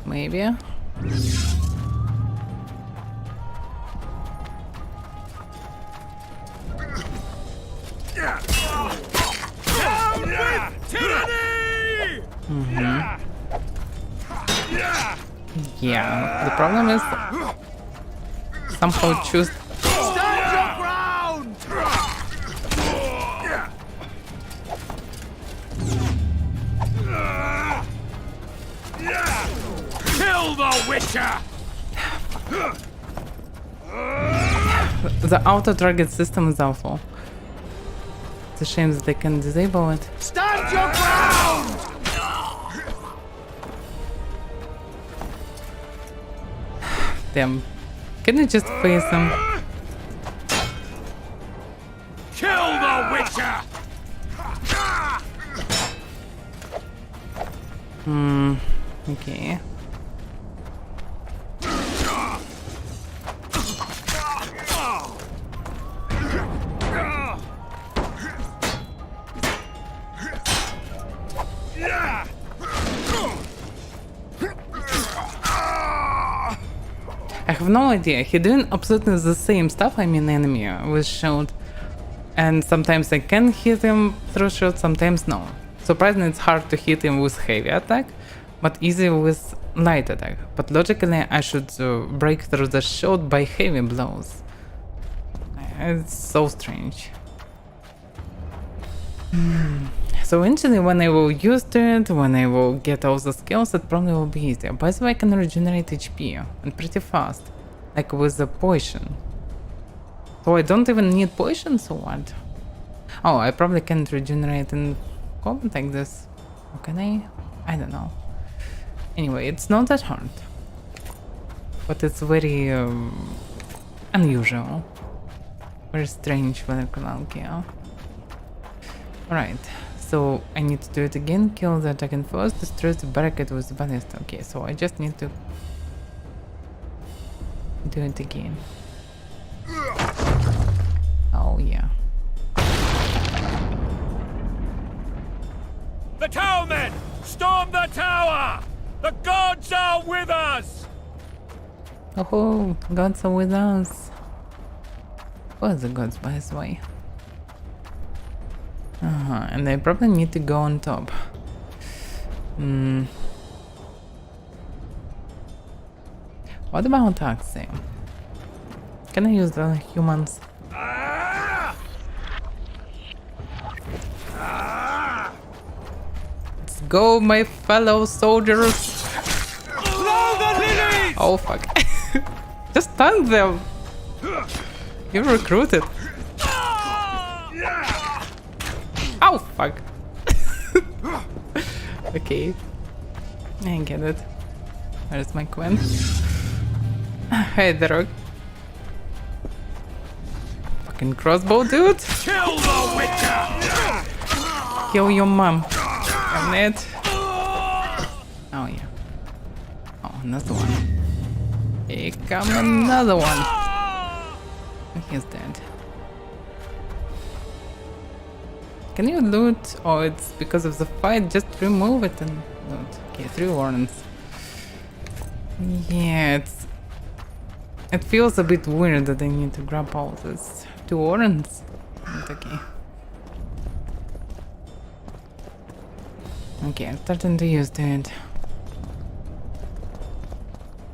Maybe. Yeah, the problem is somehow choose. Stand your ground! Kill the Witcher! The auto target system is awful. It's a shame that they can disable it. Stand your ground! Damn. Can you just face them? Kill the Witcher! Okay. I have no idea. He doing absolutely the same stuff. I mean, enemy with shield, and sometimes I can hit him through shield, sometimes no. Surprisingly, it's hard to hit him with heavy attack, but easy with light attack. But logically, I should break through the shield by heavy blows. It's so strange. So eventually, when I will use it, when I will get all the skills, it probably will be easier. By the way, I can regenerate HP, and pretty fast, like with the potion. So I don't even need potions or what? Oh, I probably can't regenerate in combat like this. Or can I? I don't know. Anyway, it's not that hard. But it's very unusual. Very strange for the kill. Alright, so I need to do it again. Kill the attacker first, destroy the barricade with the ballista. Okay, so I just need to do it again. Oh yeah. The towermen! Storm the tower! The gods are with us! Oh, gods are with us. Who are the gods, by the way? And I probably need to go on top. What about Taxi? Can I use the humans? Let's go, my fellow soldiers! Oh fuck. Just tank them! You recruited. Oh fuck. Okay. I get it. Where's my queen? Hey, the rock. Fucking crossbow, dude. Kill the Witcher! Kill your mom. Damn it. Oh yeah. Oh, another one. Here come another one. He's dead. Can you loot? Oh, it's because of the fight. Just remove it and loot. Okay, 3 warrants. Yeah, it feels a bit weird that I need to grab all this 2 warrants. But okay. Okay, I'm starting to use it.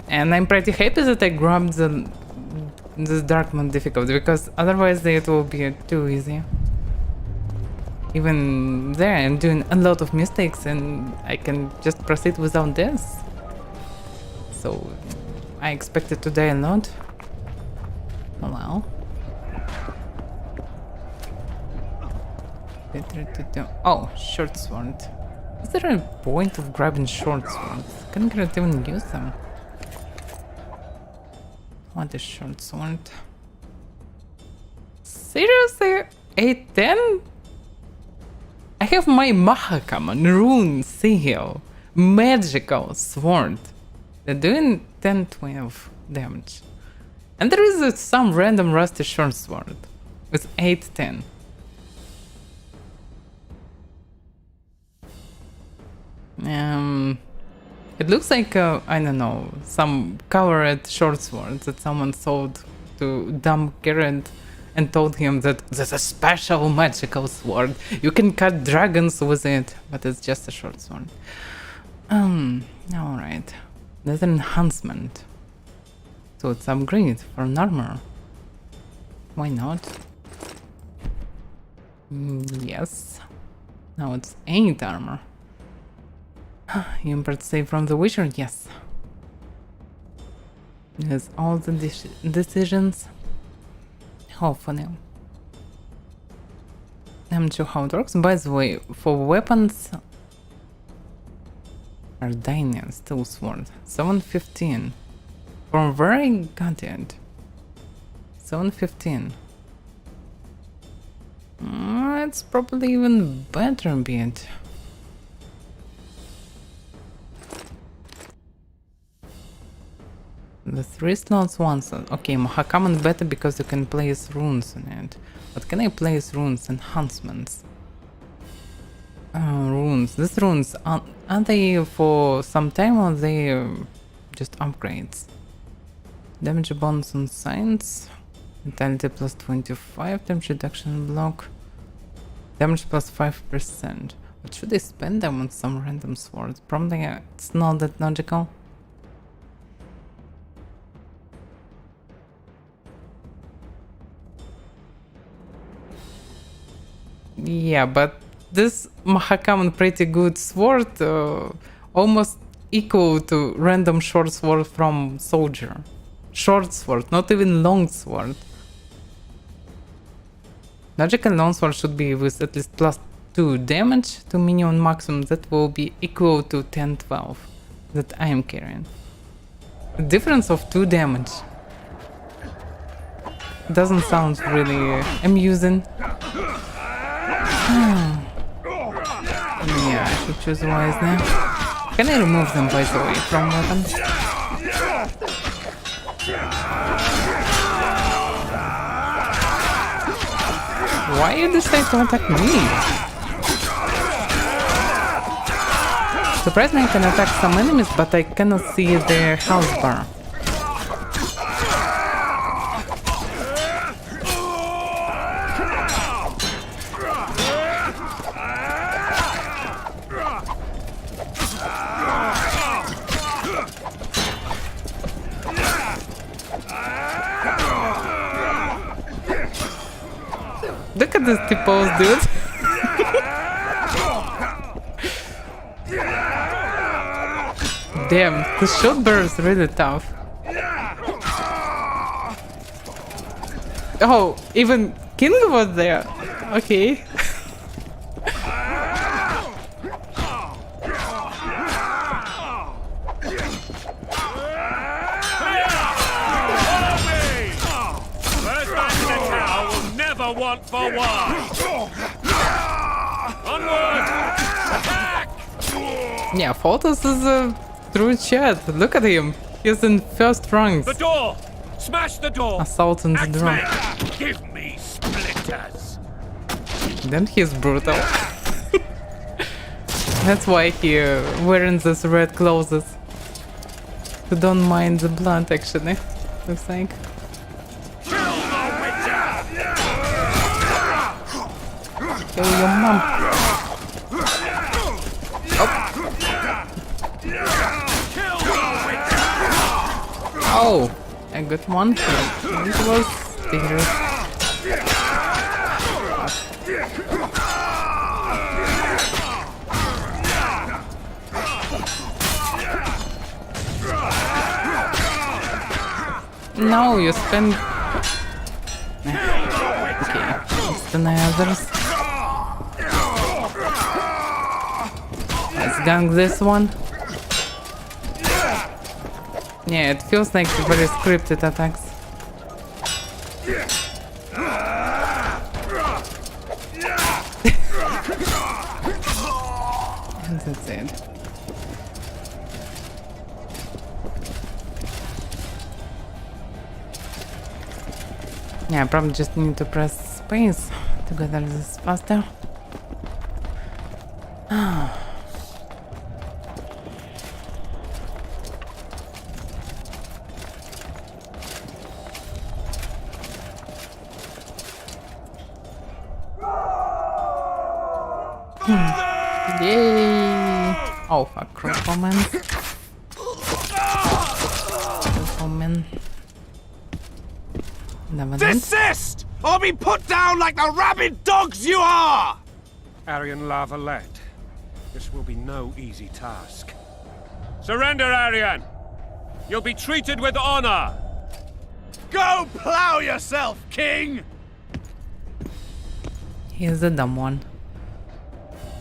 And I'm pretty happy that I grabbed this dark mode difficulty, because otherwise it will be too easy. Even there I'm doing a lot of mistakes and I can just proceed without this. So I expected to die a lot. Oh well. Oh, short sword. Is there a point of grabbing short swords? Can I even use them? What is short sword? Seriously? 810? I have my Mahakam, Rune, Sigil, magical sword. They're doing 10-12 damage. And there is some random rusty short sword with 8-10. It looks like, I don't know, some colored short sword that someone sold to dumb Garrett and told him that there's a special magical sword. You can cut dragons with it, but it's just a short sword. Alright. There's an enhancement. So it's upgrade for an armor. Why not? Yes. Now it's 8 armor. You import save from The Witcher? Yes. There's all the decisions. Hopefully. I'm not sure how it works. By the way, for weapons... Ardania, Steel Sword. 715. From where I got it? 715. It's probably even better bit. The 3 slots, 1 slot. Okay, Mahakaman better because you can place runes on it. But can I place runes enhancements? Runes. These runes, are they for some time or they just upgrades? Damage bonus on signs. Vitality plus 25. Damage reduction block. Damage plus 5%. But should I spend them on some random sword? Probably it's not that logical. Yeah, but this Mahakaman pretty good sword, almost equal to random short sword from soldier. Short sword, not even long sword. Logical long sword should be with at least plus 2 damage to minion maximum. That will be equal to 10-12 that I am carrying. A difference of 2 damage. Doesn't sound really amusing. Yeah, I should choose wisely. Can I remove them, by the way, from weapons? Why you decide to attack me? Surprisingly, I can attack some enemies, but I cannot see their health bar. Look at this T-pose, dude. Damn, the shot bear is really tough. Oh, even King was there. Okay. Want for one. Onward! Attack! Yeah, Photos is a true chat. Look at him. He's in first ranks. The door! Smash the door! Assault on the drum. Give me splinters! Then he's brutal. That's why he wearing this red clothes. Who don't mind the blood, actually. Looks like. Kill your mom. Oh, I got one kill. It was dangerous. No, you spend. Okay, let's deny others. Let's gang this one. Yeah, it feels like very scripted attacks. And that's it. Yeah, I probably just need to press space to gather this faster. Yay! Oh fuck, crossbowman. Crossbowman. Desist! Or be put down like the rabid dogs you are! Aryan Lavalette, this will be no easy task. Surrender, Aryan! You'll be treated with honor! Go plow yourself, King! He's a dumb one.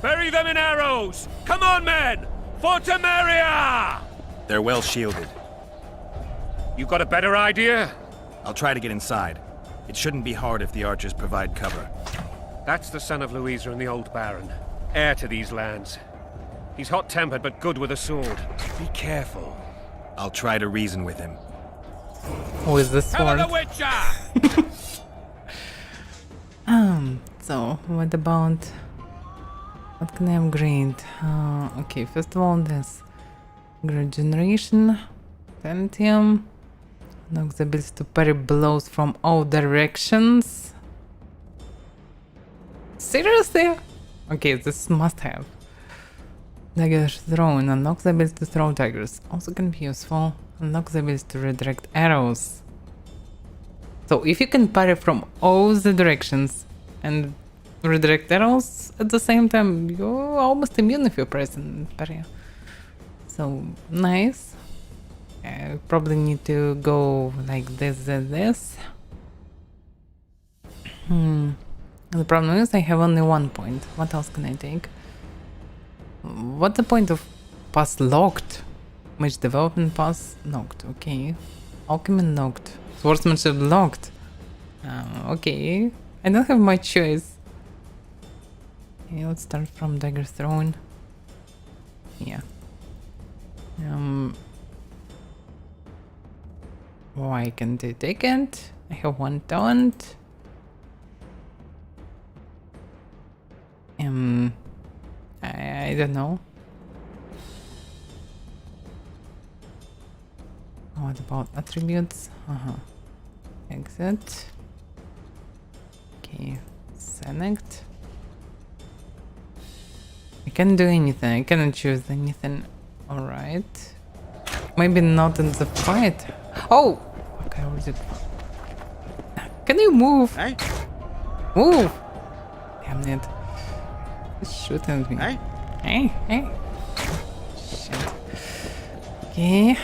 Bury them in arrows! Come on, men! For Temeria! They're well shielded. You got a better idea? I'll try to get inside. It shouldn't be hard if the archers provide cover. That's the son of Louisa and the old Baron, heir to these lands. He's hot-tempered but good with a sword. Be careful. I'll try to reason with him. Who is this sword? The Witcher! So what about what can I upgrade? Okay, first of all this regeneration, Pentium, knocks the ability to parry blows from all directions. Seriously? Okay, this must have. Dagger thrown unlocks the ability to throw daggers. Also can be useful. Unlocks the ability to redirect arrows. So if you can parry from all the directions and redirect arrows at the same time, you're almost immune if you press and parry. So nice. I probably need to go like this and this. The problem is I have only 1 point. What else can I take? What's the point of pass locked? Mage development pass locked. Okay. Alchemy locked. Swordsmanship locked. Okay. I don't have my choice. Okay, let's start from dagger throwing. Yeah. Why can't I take it? I have 1 talent. I don't know. What about attributes? Exit. Okay, select. I can't do anything. I cannot choose anything. Alright. Maybe not in the fight. Oh! Okay, where is it? Can you move? Hey? Move! Damn it. It's shooting at me. Hey? Hey, hey. Shit. Okay.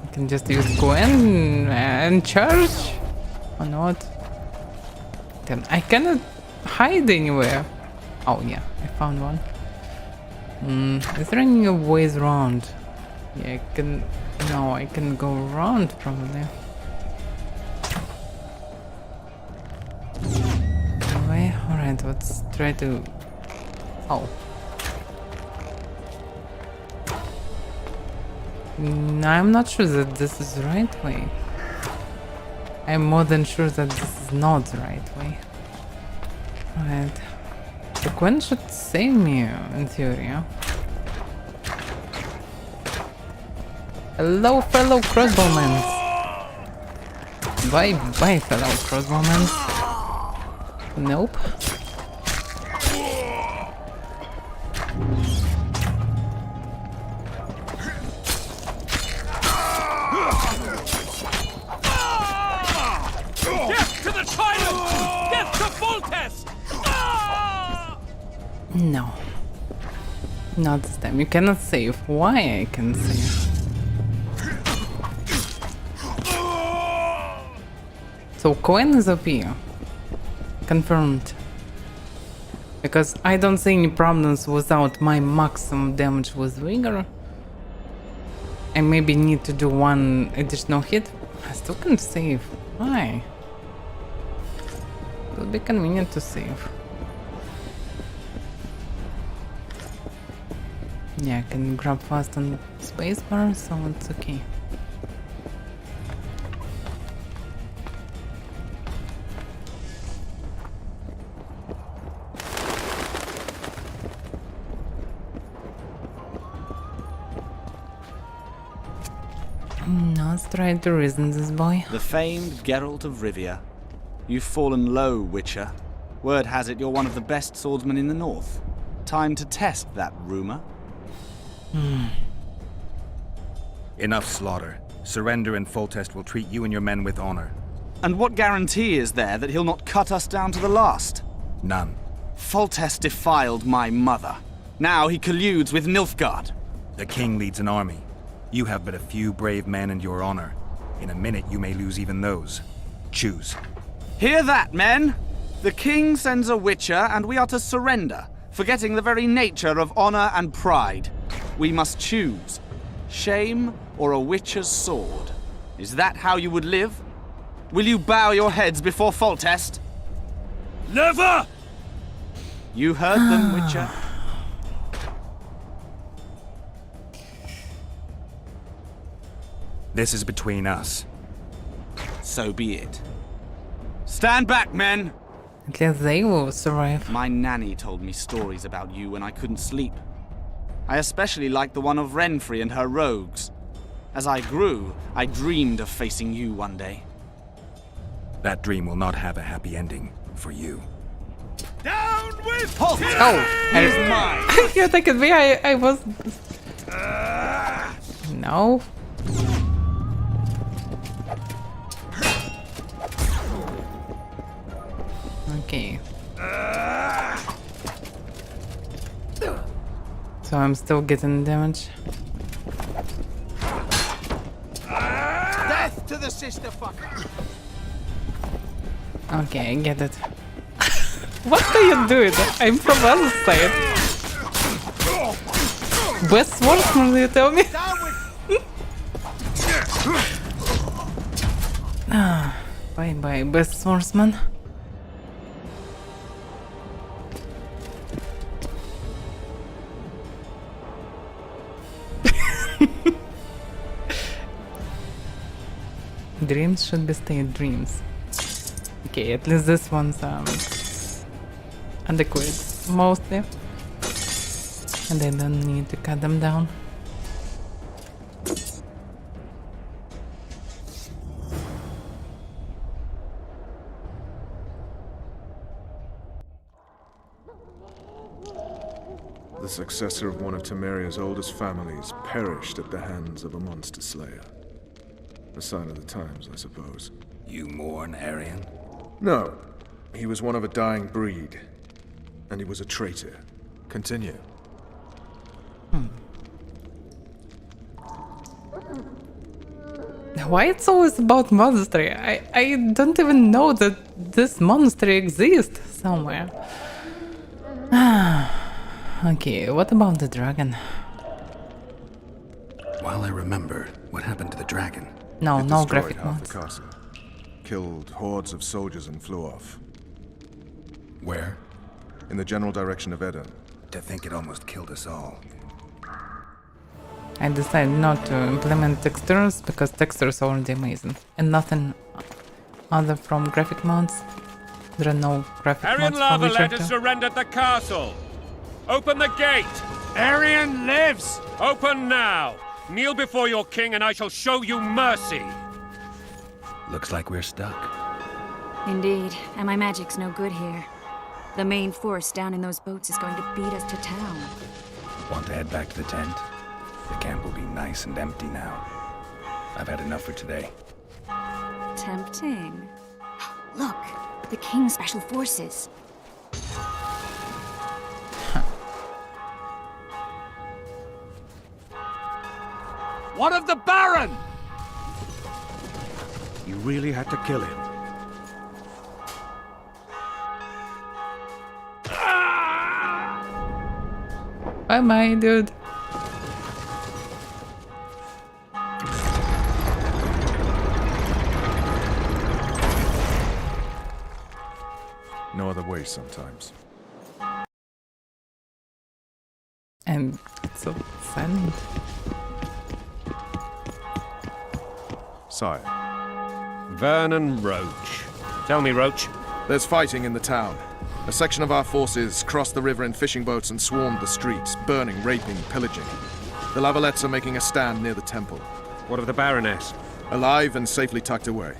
I can just use Gwen and charge? Or not? Damn, I cannot hide anywhere. Oh yeah, I found one. Is there any ways around? Yeah, I can... No, I can go around probably. Anyway, alright, let's try to... Oh. I'm not sure that this is the right way. I'm more than sure that this is not the right way. Alright. The Gwen should save me, in theory. Hello, fellow crossbowmen. Bye, bye, fellow crossbowmen. Nope. Death to the tyrant! Death to Voltes! No. Not this time. You cannot save. Why I can save? So Cohen is OP. Confirmed. Because I don't see any problems without my maximum damage with Vigor. I maybe need to do 1 additional hit. I still can save. Why? It would be convenient to save. Yeah, I can grab fast on spacebar, so it's okay. Now let's try to reason this boy. The famed Geralt of Rivia. You've fallen low, Witcher. Word has it you're one of the best swordsmen in the north. Time to test that rumor. Enough slaughter. Surrender and Foltest will treat you and your men with honor. And what guarantee is there that he'll not cut us down to the last? None. Foltest defiled my mother. Now he colludes with Nilfgaard. The king leads an army. You have but a few brave men and your honor. In a minute you may lose even those. Choose. Hear that, men? The king sends a witcher and we are to surrender, forgetting the very nature of honor and pride. We must choose. Shame or a witcher's sword. Is that how you would live? Will you bow your heads before Foltest? Never! You heard them, witcher. This is between us. So be it. Stand back, men! At least they will survive. My nanny told me stories about you when I couldn't sleep. I especially liked the one of Renfrey and her rogues. As I grew, I dreamed of facing you one day. That dream will not have a happy ending for you. Down with Halt! Oh, Here's mine! you think it me? I was... No. Okay. So I'm still getting damage. Death to the sister fucker! Okay, I get it. What are you doing? I'm from other side. Best swordsman, you tell me? Bye bye, best swordsman. Dreams should be stayed dreams. Okay, at least this one's adequate, mostly. And I don't need to cut them down. The successor of one of Temeria's oldest families perished at the hands of a monster slayer. A sign of the times, I suppose. You mourn, Arian? No. He was one of a dying breed. And he was a traitor. Continue. Why it's always about monastery? I don't even know that this monastery exists somewhere. Okay, what about the dragon? While I remember, what happened to the dragon? No, It no destroyed graphic half mods. the castle. Killed hordes of soldiers and flew off. Where? In the general direction of Edda. To think it almost killed us all. I decided not to implement textures because textures are already amazing. And nothing other from graphic mods. There are no graphic Arian mods from Witcher Lavalet 2. has surrendered the castle. Open the gate. Arian lives! Open now. Kneel before your king and I shall show you mercy. Looks like we're stuck. Indeed, and my magic's no good here. The main force down in those boats is going to beat us to town. Want to head back to the tent? The camp will be nice and empty now. I've had enough for today. Tempting. Look, the King's special forces. What of the Baron? You really had to kill him. Bye bye, dude. No other way sometimes. And it's so silent. Sire. Vernon Roach. Tell me, Roach. There's fighting in the town. A section of our forces crossed the river in fishing boats and swarmed the streets, burning, raping, pillaging. The Lavalettes are making a stand near the temple. What of the Baroness? Alive and safely tucked away.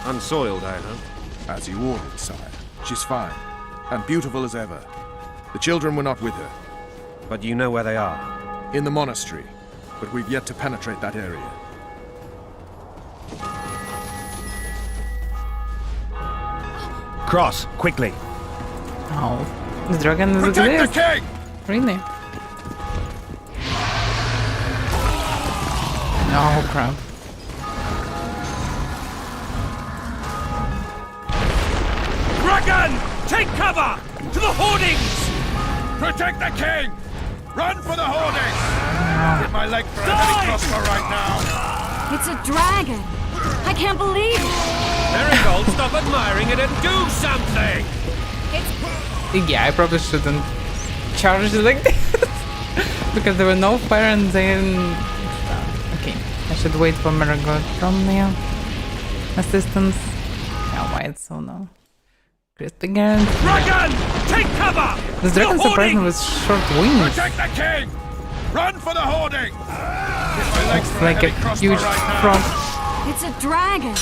Unsoiled, I hope. As you ordered, sire. She's fine. and beautiful as ever. The children were not with her. But you know where they are? In the monastery, but we've yet to penetrate that area. Cross, quickly. Oh, the dragon is Protect the king! Really? Oh crap. Dragon! Take cover! To the hoardings! Protect the king! Run for the hoardings! Get my leg for a heavy crossbow right now! It's a dragon! I can't believe it! Marigold, stop admiring it and do something! Yeah, I probably shouldn't charge like this because there were no fire and then okay, I should wait for Marigold from the assistance. Yeah, why it's so low? Crispy again. Dragon! Take cover! This dragon's a person with short wings. Protect the king! Run for the hoarding! It's like a huge frog. It's a dragon!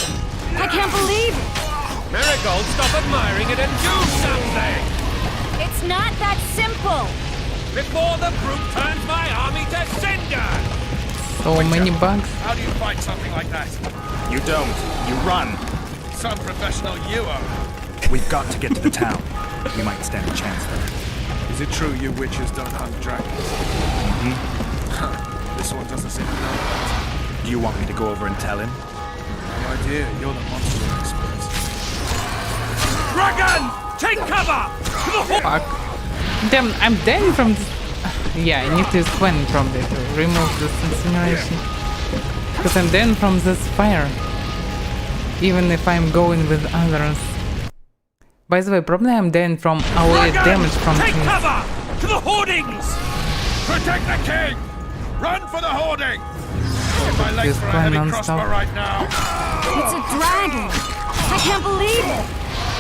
I can't believe it! Marigold, stop admiring it and do something! It's not that simple! Before the brute turns my army to cinder! So many bugs. How do you fight something like that? You don't. You run. Some professional you are. We've got to get to the town. We might stand a chance there. Is it true you witches don't hunt dragons? This one doesn't seem to know that. Do you want me to go over and tell him? No idea. You're the monster expert. Dragon! Take cover! To the Fuck. Damn, I'm dying from this. Yeah, I need to swim probably to remove this incineration. Because I'm dying from this fire. Even if I'm going with others. By the way, probably I'm dying from our damage from Take trees. cover! To the hoardings! Protect the king! Run for the hoarding! Get my legs Just for a going heavy non-stop. crossbow right now! It's a dragon! I can't believe it!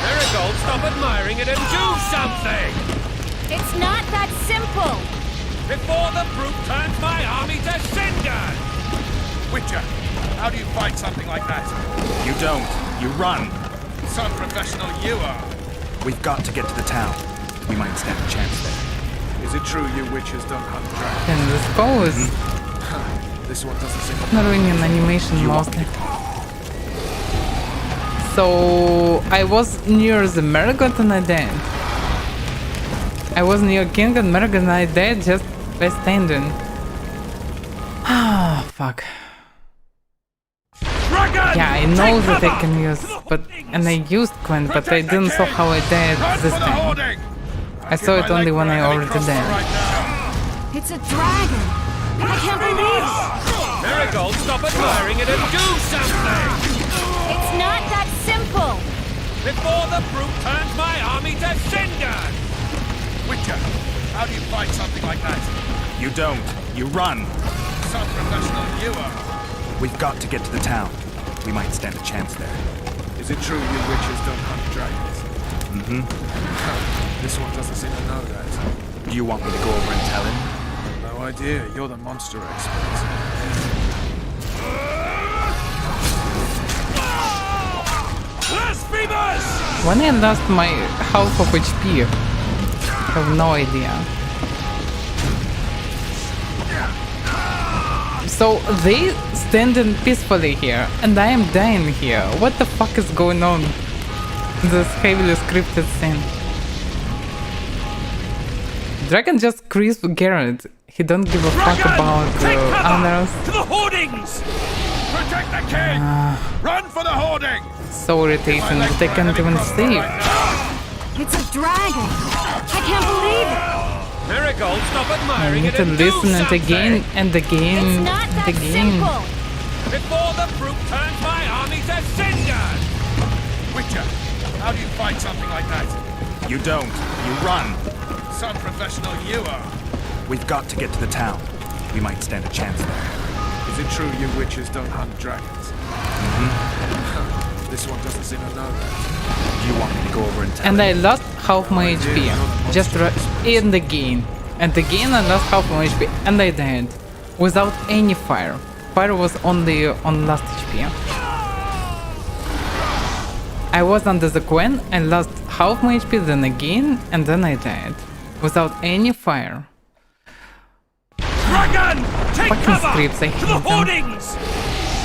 Marigold, stop admiring it and do something! It's not that simple! Before the brute turns my army to cinder! Witcher, how do you fight something like that? You don't. You run. Some professional you are. We've got to get to the town. We might stand a chance there. Is it true you witches don't hunt dragons? And this pose. This one doesn't seem to Not really an animation mostly. So I was near the Marigold and I died. I was near King and Marigold and I died just by standing. Ah, fuck. Yeah, I know that I can use, but and I used Quinn, but I didn't saw how I died this time. I saw it only when I already died. It's a dragon! I can't believe it! Marigold, stop admiring it and do something! It's not that simple! Before the brute turns my army to cinder! Witcher, how do you fight something like that? You don't. You run. Some professional you are. We've got to get to the town. We might stand a chance there. Is it true you witches don't hunt dragons? This one doesn't seem to know that. Do you want me to go over and tell him? No idea. You're the monster expert. Blasphemers! When I lost my half of HP, I have no idea. So they standing peacefully here, and I am dying here. What the fuck is going on? This heavily scripted scene. Dragon just creeps Garrett. He don't give a fuck about others. To the hoardings! Protect the king! Run for the hoarding! So irritating that they can't even save. It's a dragon! I can't believe it! Marigold, stop I admiring need it to and do listen and something! again and again It's not and that again. simple! Before the brute turns my army to cinder! Witcher, how do you fight something like that? You don't. You run. Some professional you are. We've got to get to the town. We might stand a chance there. Is it true you witches don't hunt dragons? This one doesn't seem to know that. Do you want me to go over and tell And I him? lost half my HP. Just in the game. And again I lost half my HP and I died. Without any fire. Fire was only on last HP. I was under the coin, I lost half my HP, then again, and then I died. Without any fire. Dragon! Take Fucking cover! scripts, I To hate the them. hoardings!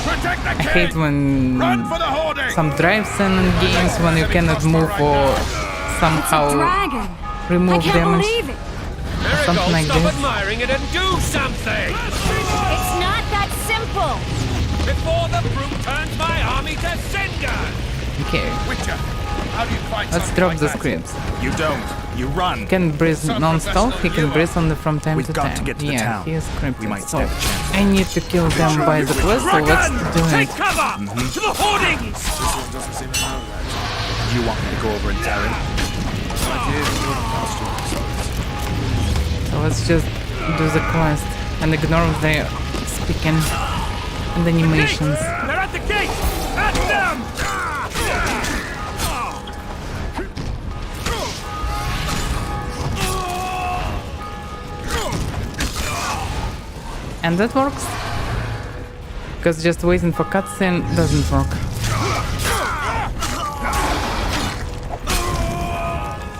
Protect the I king! hate when Run for the hoarding! some drives in games when you cannot move or somehow Dragon! remove I can't damage. believe it! Something like Stop this. admiring it and do something! It's not that simple! Before the brute turns my army to cinder! Okay, Witcher, how do you fight let's something drop like the that? scripts. You don't. You run. He can breathe non-stop, he can breathe only from time We've to got time. to get to the Yeah, town. he is We scripted. might So, stand a chance. I need to kill them by the quest, so let's do Take it. cover! To the hoardings! Do you want me to go over and tell him? So let's just do the quest and ignore their speaking and animations. They're at the gate! At them! And that works. Because just waiting for cutscene doesn't work.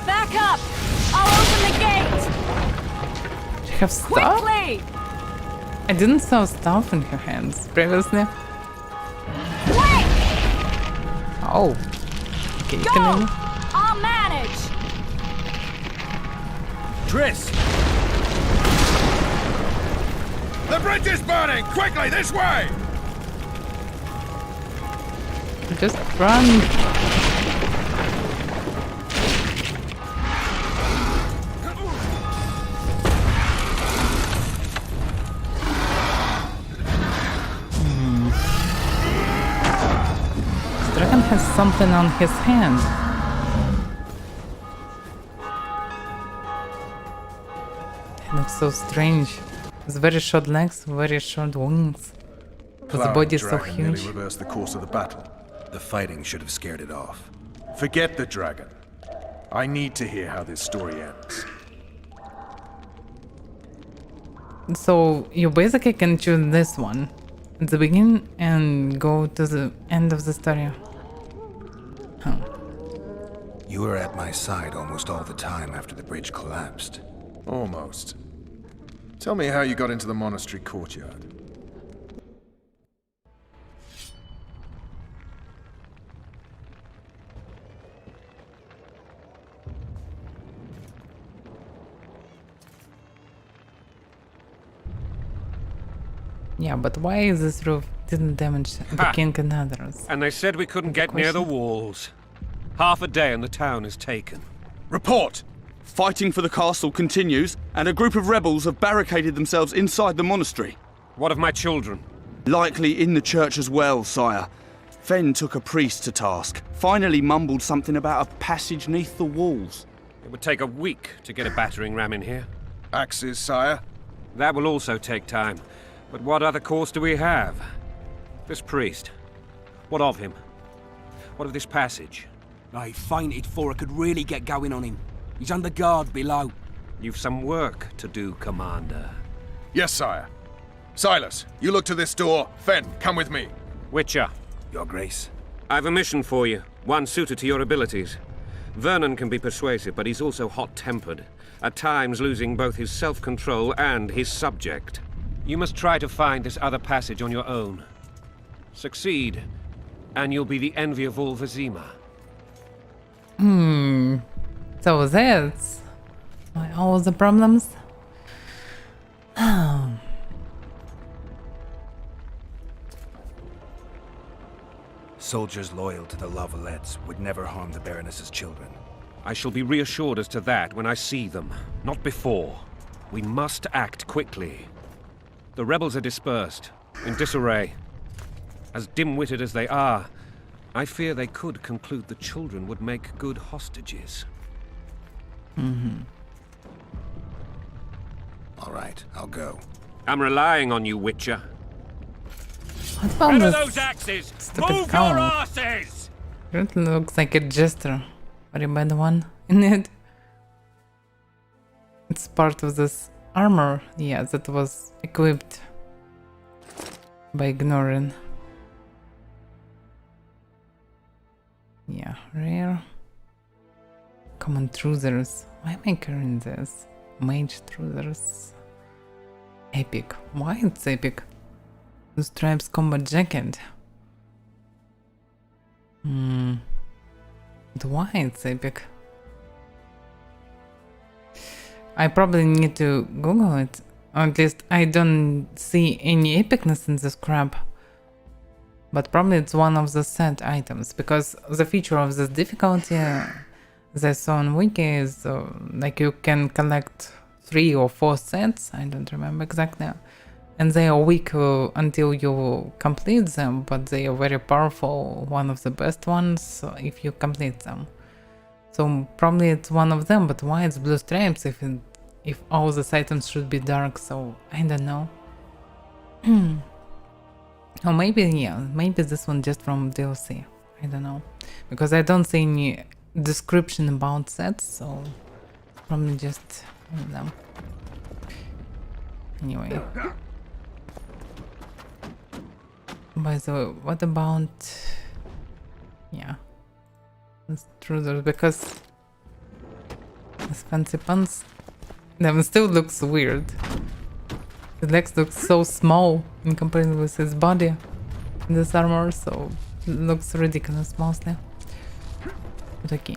Back up! I'll open the gate! She have stuff? Quickly! I didn't saw stuff in her hands previously. Quick! Oh. Okay, Go! can I... I'll manage! Triss! The bridge is burning! Quickly, this way! Just run. This dragon has something on his hand. It looks so strange. With very short legs, very short wings. But the body is so Dragon huge. nearly reversed the course of the battle. The fighting should have scared it off. Forget the dragon. I need to hear how this story ends. So you basically can choose this one at the beginning and go to the end of the story. Huh. You were at my side almost all the time after the bridge collapsed. Almost. Tell me how you got into the monastery courtyard. Yeah, but why this roof didn't damage the Ha! king and others? And they said we couldn't get near the walls. Half a day and the town is taken. Report! Fighting for the castle continues, and a group of rebels have barricaded themselves inside the monastery. What of my children? Likely in the church as well, sire. Fen took a priest to task, finally mumbled something about a passage neath the walls. It would take a week to get a battering ram in here. Axes, sire. That will also take time. But what other course do we have? This priest. What of him? What of this passage? I fainted before I could really get going on him. He's under guard below. You've some work to do, Commander. Yes, sire. Silas, you look to this door. Fen, come with me. Witcher, Your Grace. I've a mission for you, one suited to your abilities. Vernon can be persuasive, but he's also hot-tempered, at times losing both his self-control and his subject. You must try to find this other passage on your own. Succeed, and you'll be the envy of all Vizima. So that's why all the problems. Oh. Soldiers loyal to the Lavalettes would never harm the Baroness's children. I shall be reassured as to that when I see them, not before. We must act quickly. The rebels are dispersed, in disarray. As dim-witted as they are, I fear they could conclude the children would make good hostages. All right, I'll go. I'm relying on you, Witcher. What about Where are this those axes? stupid Move cow? your asses! It looks like a jester. Very bad one in it. It's part of this armor, yeah, that was equipped by ignoring. Yeah, rare. Common Truthers. Why am I carrying this? Mage Truthers. Epic. Why it's epic? The Stripes Combat Jacket. Why it's epic? I probably need to Google it. Or at least I don't see any epicness in this crap. But probably it's one of the set items, because the feature of this difficulty they saw on Wiki is like you can collect 3 or 4 sets, I don't remember exactly, and they are weak until you complete them, but they are very powerful, one of the best ones if you complete them. So probably it's one of them, but why it's blue stripes if all the items should be dark? So I don't know. Or maybe, yeah, maybe this one just from DLC. I don't know. Because I don't see any description about sets, so probably just one of them. Anyway. By the way, what about... Yeah. Intruders, because... This fancy pants... Them still looks weird. His legs look so small in comparison with his body in this armor, so it looks ridiculous mostly. But okay.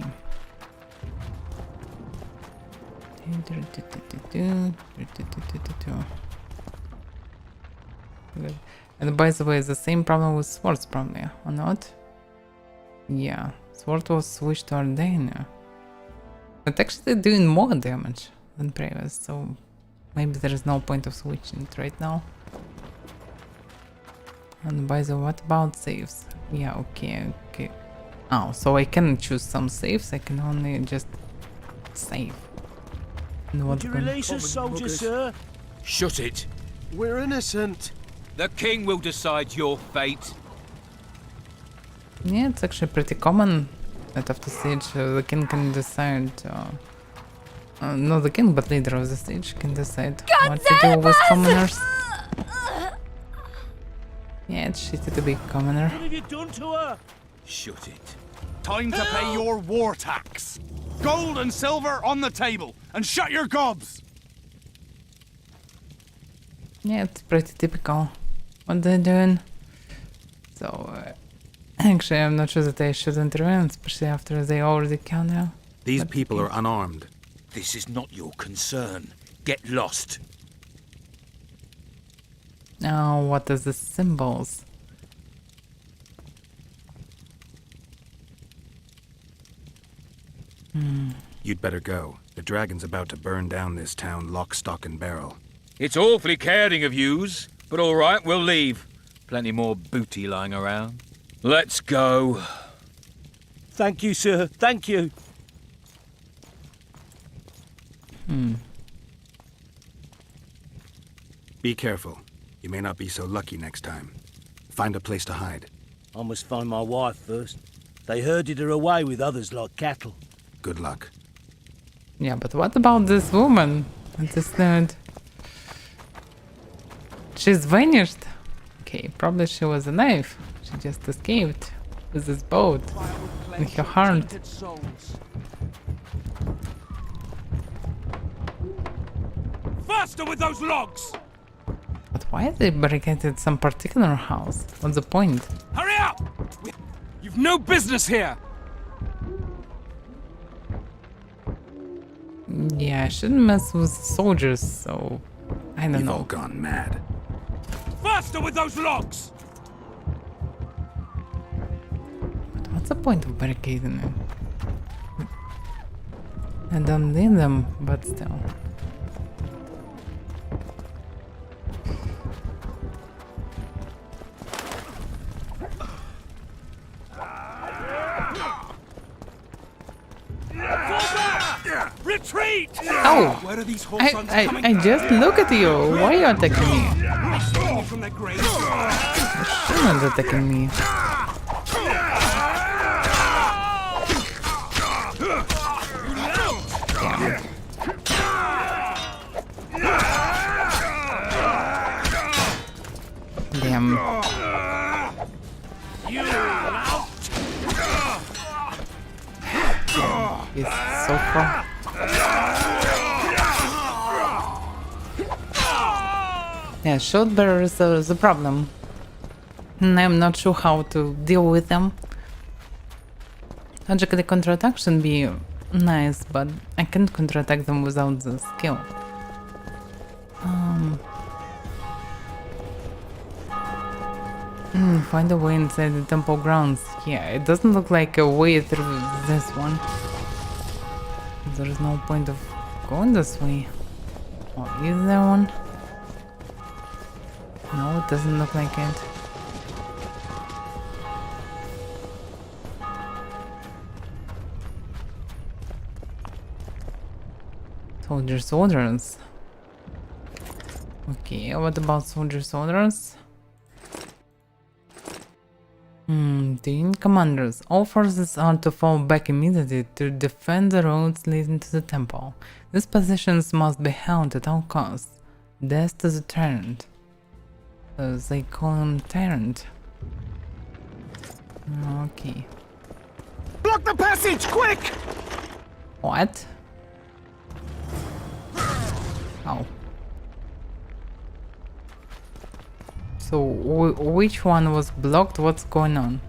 And by the way, the same problem with swords probably, or not? Yeah, sword was switched to Ardaina. But actually doing more damage than previous, so maybe there is no point of switching it right now. And by the way, what about saves? Yeah, okay. Oh, so I can choose some saves, I can only just save. And Would you release us, soldier, sir? Shut it. We're innocent. The king will decide your fate. Yeah, it's actually pretty common that after siege the king can decide not the king, but leader of the stage can decide what to do with commoners. Yeah, it's shitty to be a commoner. What have you done to her? Shut it. Time to pay your war tax. Gold and silver on the table, and shut your gobs! Yeah, it's pretty typical what they're doing. So, actually, I'm not sure that I should intervene, especially after they already killed her. These people are unarmed. This is not your concern. Get lost. Now, what are the symbols? You'd better go. The dragon's about to burn down this town lock, stock, and barrel. It's awfully caring of yous, but all right, we'll leave. Plenty more booty lying around. Let's go. Thank you, sir. Thank you. Be careful. You may not be so lucky next time. Find a place to hide. I must find my wife first. They herded her away with others like cattle. Good luck. Yeah, but what about this woman? This nerd. She's vanished. Okay, probably she was alive. She just escaped with this boat in her heart. Faster with those logs! But why they barricaded some particular house? What's the point? Hurry up! You've no business here! Yeah, I shouldn't mess with soldiers, so I don't You've know. all gone mad. Faster with those logs! But what's the point of barricading them? I don't need them, but still. Retreat! Oh! Where are these horse sons coming I just look at you! Why are you attacking me? from their graves? You're not attacking me. Damn. You lout! He's so far. Yeah, shield bearers are the problem. And I'm not sure how to deal with them. Logically, counterattack should be nice, but I can't counterattack them without the skill. Find a way inside the temple grounds. Yeah, it doesn't look like a way through this one. There's no point of going this way. Oh, is there one? No, it doesn't look like it. Soldiers. Okay, what about soldiers? The commanders. All forces are to fall back immediately to defend the roads leading to the temple. These positions must be held at all costs. Death to the tyrant. They call him tyrant. Okay. Block the passage, quick! What? Oh. So, which one was blocked? What's going on?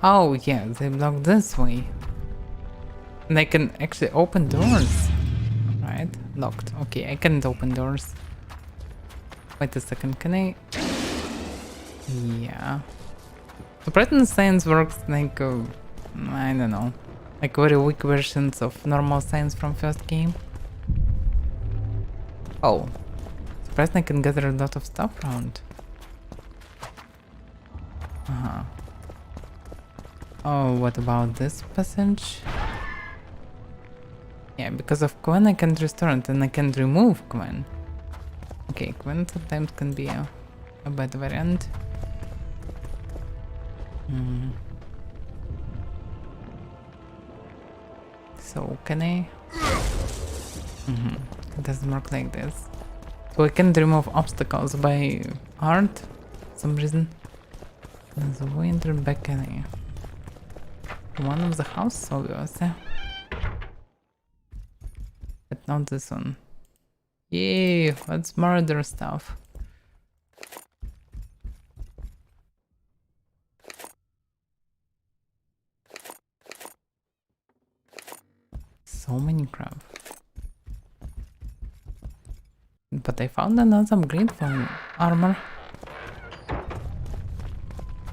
Oh, yeah, they blocked this way. And I can actually open doors. Right? Locked. Okay, I can't open doors. Wait a second, can I? Yeah. The present science works like, I don't know, like very weak versions of normal science from first game. Oh. Surprised I can gather a lot of stuff around. Oh, what about this passage? Yeah, because of Gwen I can't restore it and I can't remove Gwen. Okay, Gwen sometimes can be a bad variant. So, can I? It doesn't work like this. So I can remove obstacles by art, for some reason. There's a way into the balcony. One of the house, obviously. But not this one. Yay, let's murder stuff. So many crap. But I found another upgrade for armor.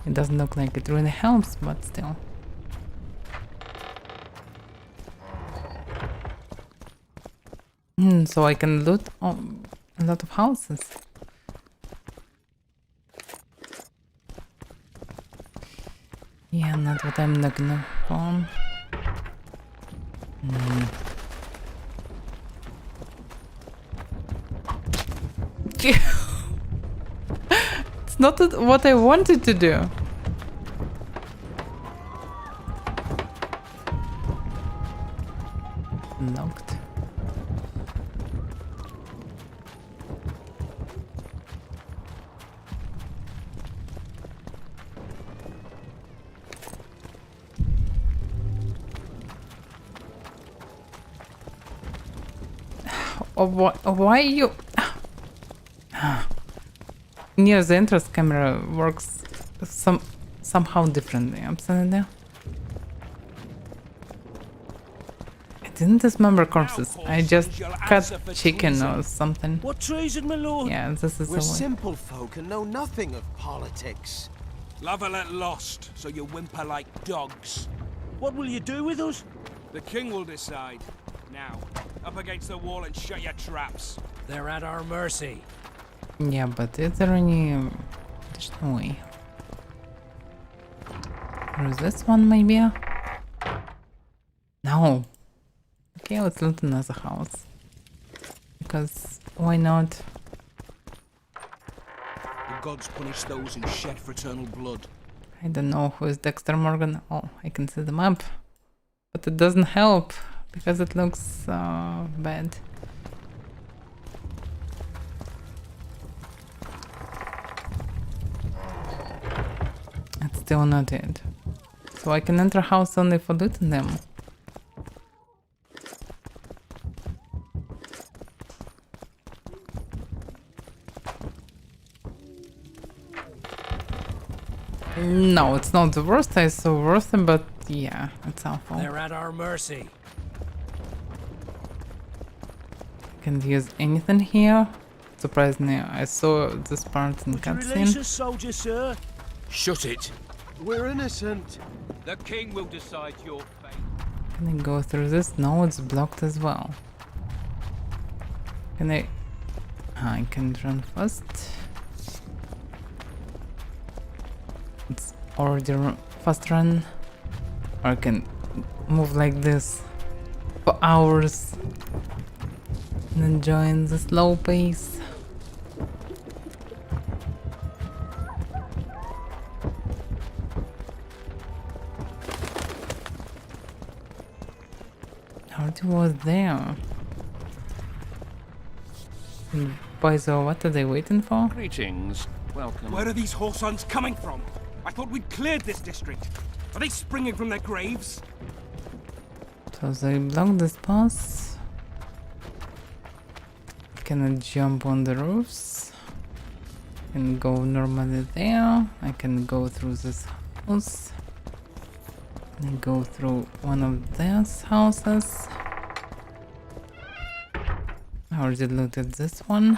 It doesn't look like it really helps, but still. So I can loot a lot of houses. Yeah, not what I'm looking for. It's not what I wanted to do. Locked. Why you? Near the entrance camera works somehow differently. Absolutely. I didn't dismember corpses. I just cut chicken or something. What treason, my lord? Yeah, this is We're the way. simple folk and know nothing of politics. Lavalet lost, so you whimper like dogs. What will you do with us? The king will decide. Now, up against the wall and shut your traps. They're at our mercy. Yeah, but is there any... there's no way. Or is this one maybe? No. Okay, let's loot another house. Because why not? The gods punish those who shed fraternal blood. I don't know who is Dexter Morgan. Oh, I can see the map. But it doesn't help because it looks bad. It's still not it. So I can enter house only for looting them. No, it's not the worst. I saw worse, but yeah, it's awful. They're at our mercy. Can't use anything here. Surprisingly, I saw this part in cutscene. soldier, sir? Shut it. We're innocent. The king will decide your fate. Can I go through this? No, it's blocked as well. Can I... I can run fast. It's already fast run. Or I can move like this for hours and enjoying the slow pace. Already was there. By the what are they waiting for? Greetings. Welcome. Where are these whoresons coming from? I thought we'd cleared this district. Are they springing from their graves? So they block this pass. Can I jump on the roofs? Can go normally there. I can go through this house. And go through one of these houses. I already looted this one.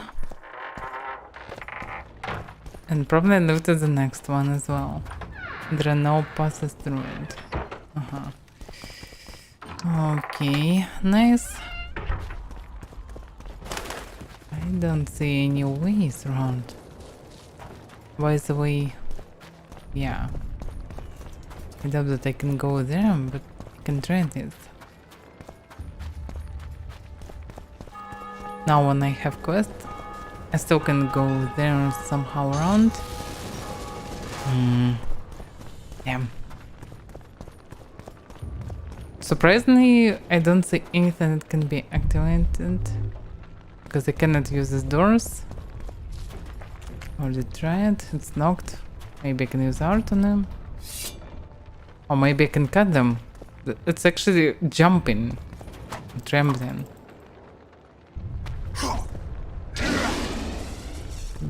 And probably looted the next one as well. There are no passes through it. Okay, nice. I don't see any ways around. By the way, yeah. I doubt that I can go there, but I can try this. Now when I have quest, I still can go there somehow around. Damn. Surprisingly, I don't see anything that can be activated. Because I cannot use these doors. Already tried, it's knocked. Maybe I can use art on them. Or maybe I can cut them. It's actually jumping. Trembling.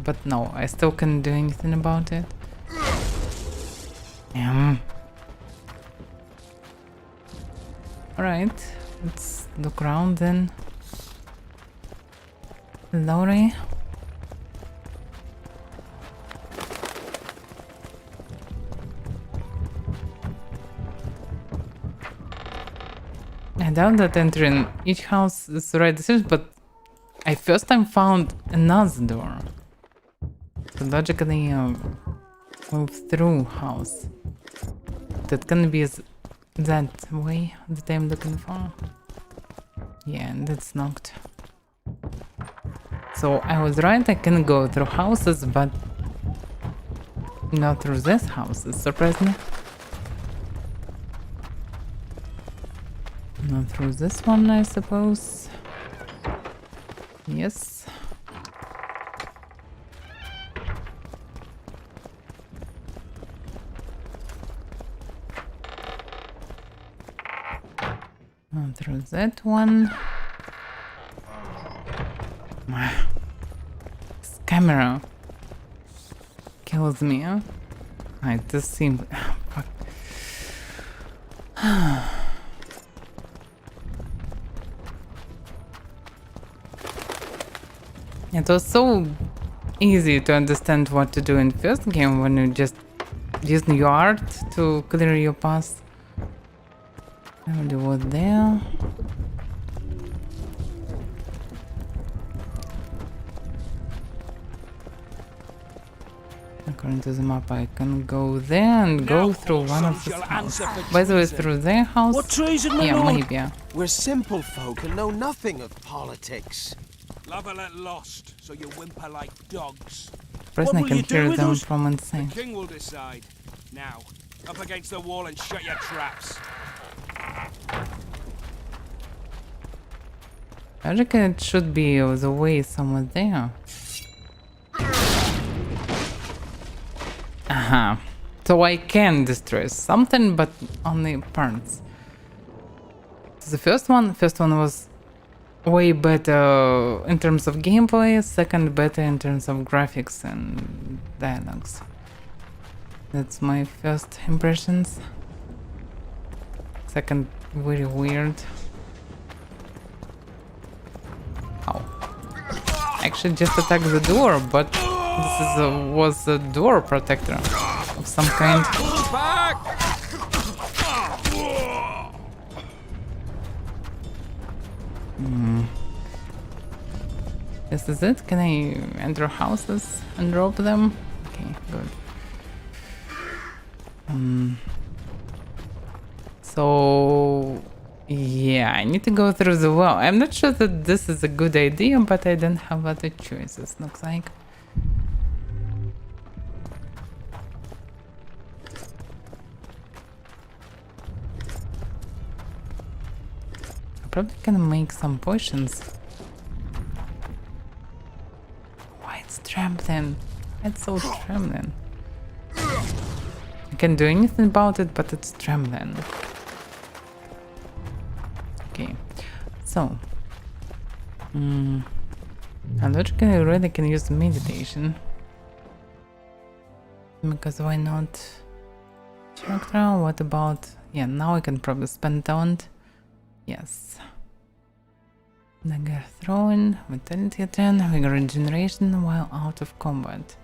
But no, I still can't do anything about it. Alright, let's look around then. Lorry. I doubt that entering each house is the right decision, but I first time found another door. So logically move through house. That can be that way that I'm looking for. Yeah, and it's knocked. So I was right, I can go through houses, but not through this houses, surprisingly. Not through this one, I suppose. Yes. Not through that one. This camera kills me, huh? It does seem... fuck. It was so easy to understand what to do in first game when you just using your art to clear your path. I already was there. According to the map, I can go there and go through one of the houses. By the way, through their house? What treason, my yeah, lord? maybe. Yeah. We're simple folk and know nothing of politics. Love are let lost, so you whimper like dogs. Person I can hear them from inside. The king will decide. Now, up against the wall and shut your traps. I reckon it should be the way somewhere there. Aha. So I can destroy something, but only parts. The first one was way better in terms of gameplay, second better in terms of graphics and dialogues. That's my first impressions. Second, very weird. Oh. Actually just attacked the door, but this is was a door protector of some kind. This is it? Can I enter houses and rob them? Okay, good. So yeah, I need to go through the well. I'm not sure that this is a good idea, but I don't have other choices, looks like. I probably can make some potions. Why it's trembling? It's so trembling. I can't do anything about it, but it's trembling. Okay, so I logically already can use meditation, because why not? Chakra, what about, yeah, now I can probably spend taunt. Yes. Dagger throwing, vitality 10, vigor regeneration while out of combat.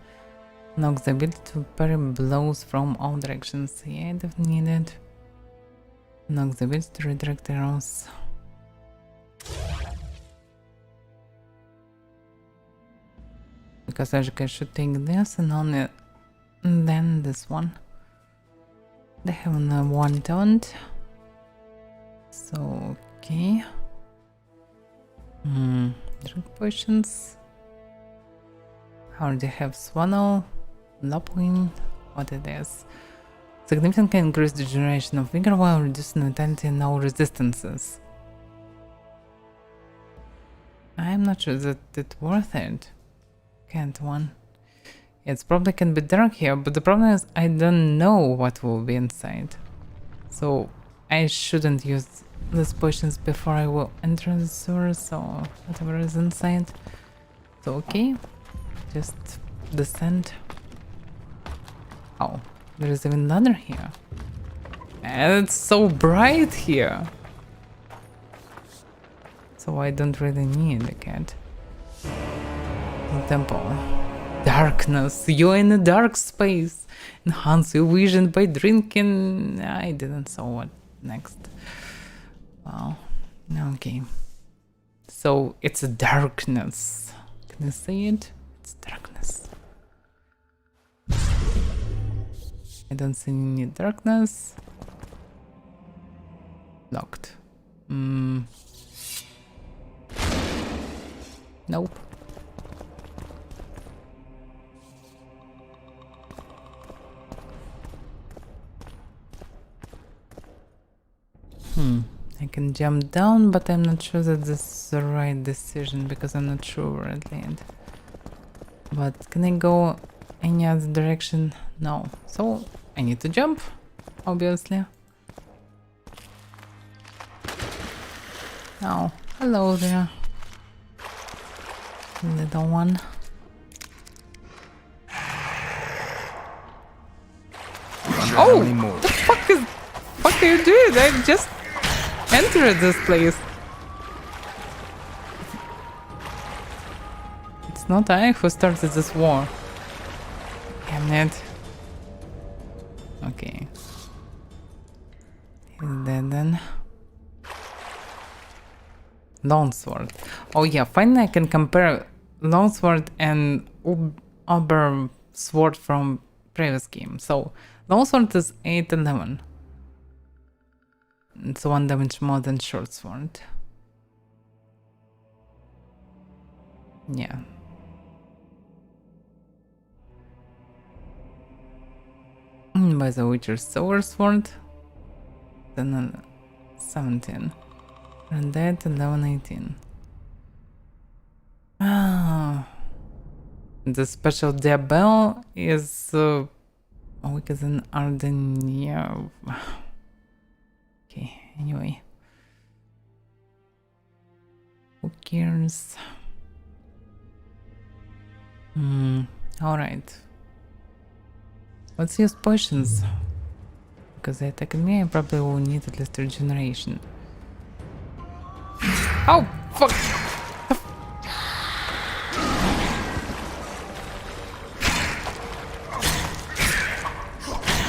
Knocks the ability to parry blows from all directions. Yeah, if needed. Knocks the ability to redirect arrows. Because I should take this and only then this one. They have one taunt. So, okay. Drink potions. I already have Swannel, Lapwing, what it is. Significantly increase the generation of vigor while reducing vitality and all resistances. I'm not sure that it's worth it. Can't one. It's probably can be dark here, but the problem is I don't know what will be inside. So I shouldn't use these potions before I will enter the sewers or whatever is inside. So okay, just descend. Oh, there is even another here. And it's so bright here. So I don't really need a cat. The temple. Darkness. You're in a dark space. Enhance your vision by drinking. I didn't saw what next. Wow. Okay. So it's a darkness. Can you see it? It's darkness. I don't see any darkness. Locked. Nope. I can jump down, but I'm not sure that this is the right decision because I'm not sure where it lands. But can I go any other direction? No. So I need to jump, obviously. Oh, hello there. Little one. Oh! What the fuck are you doing? I just entered this place. It's not I who started this war. Damn it. Okay. He's dead then. Longsword. Oh yeah, finally I can compare Longsword and Uber Sword from previous game. So Longsword is 8-11. It's 1 damage more than Short Sword. Yeah. By the Witcher's Sour Sword. Then 17. And that 11-18. Ah. The special Diabel is weaker than Ardenia. Okay, anyway. Who cares? Alright. Let's use potions. Because they attack me, I probably will need at least regeneration. Oh, fuck!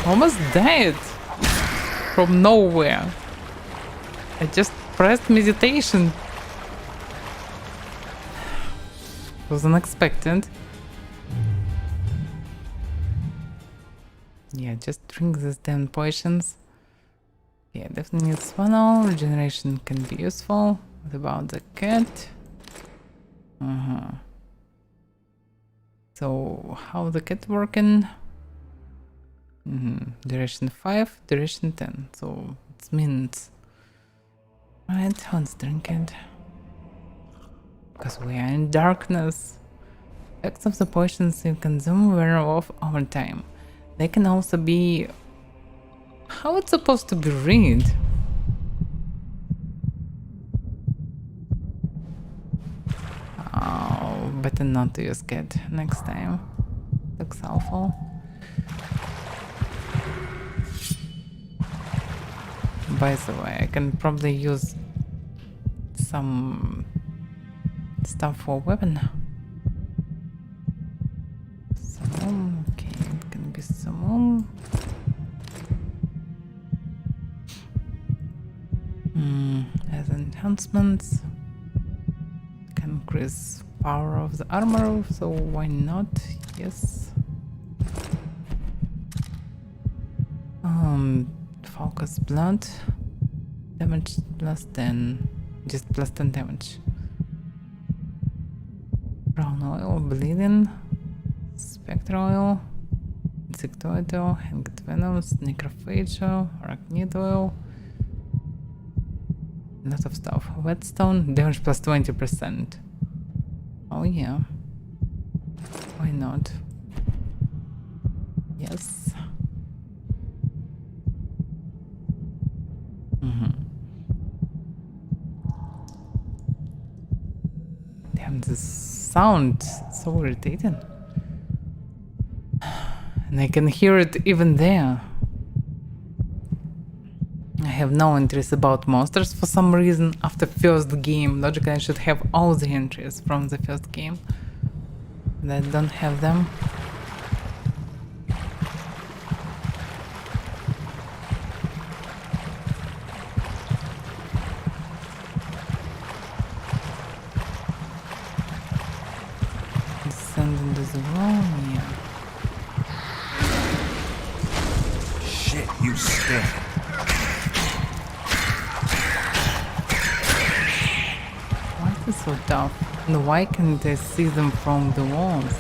Almost died from nowhere. I just pressed meditation. It was unexpected. Yeah, just drink these damn potions. Yeah, definitely needs funnel. Regeneration can be useful. What about the cat? So, how the cat working? Duration 5, duration 10. So, it's minutes. Right, let's drink it. Because we are in darkness. Effects of the potions you consume wear off over time. They can also be... How it's supposed to be read? Oh, better not to use cat next time. Looks awful. By the way, I can probably use some stuff for weapon. Summon, okay, it can be summon. As enhancements, can increase power of the armor, so why not? Yes. Focus blood damage plus 10, just plus 10 damage. Brown oil, bleeding, spectre oil, insectoid oil, hanged venoms, necrophage oil, arachnid oil. Lot of stuff. Whetstone, damage plus 20%. Oh yeah. Why not? Yes. Damn, this sound is so irritating. And I can hear it even there. I have no interest about monsters for some reason. After first game, logically I should have all the entries from the first game. But I don't have them. Descend into the wall, yeah. Shit, you stink. So tough. And why can't I see them from the walls?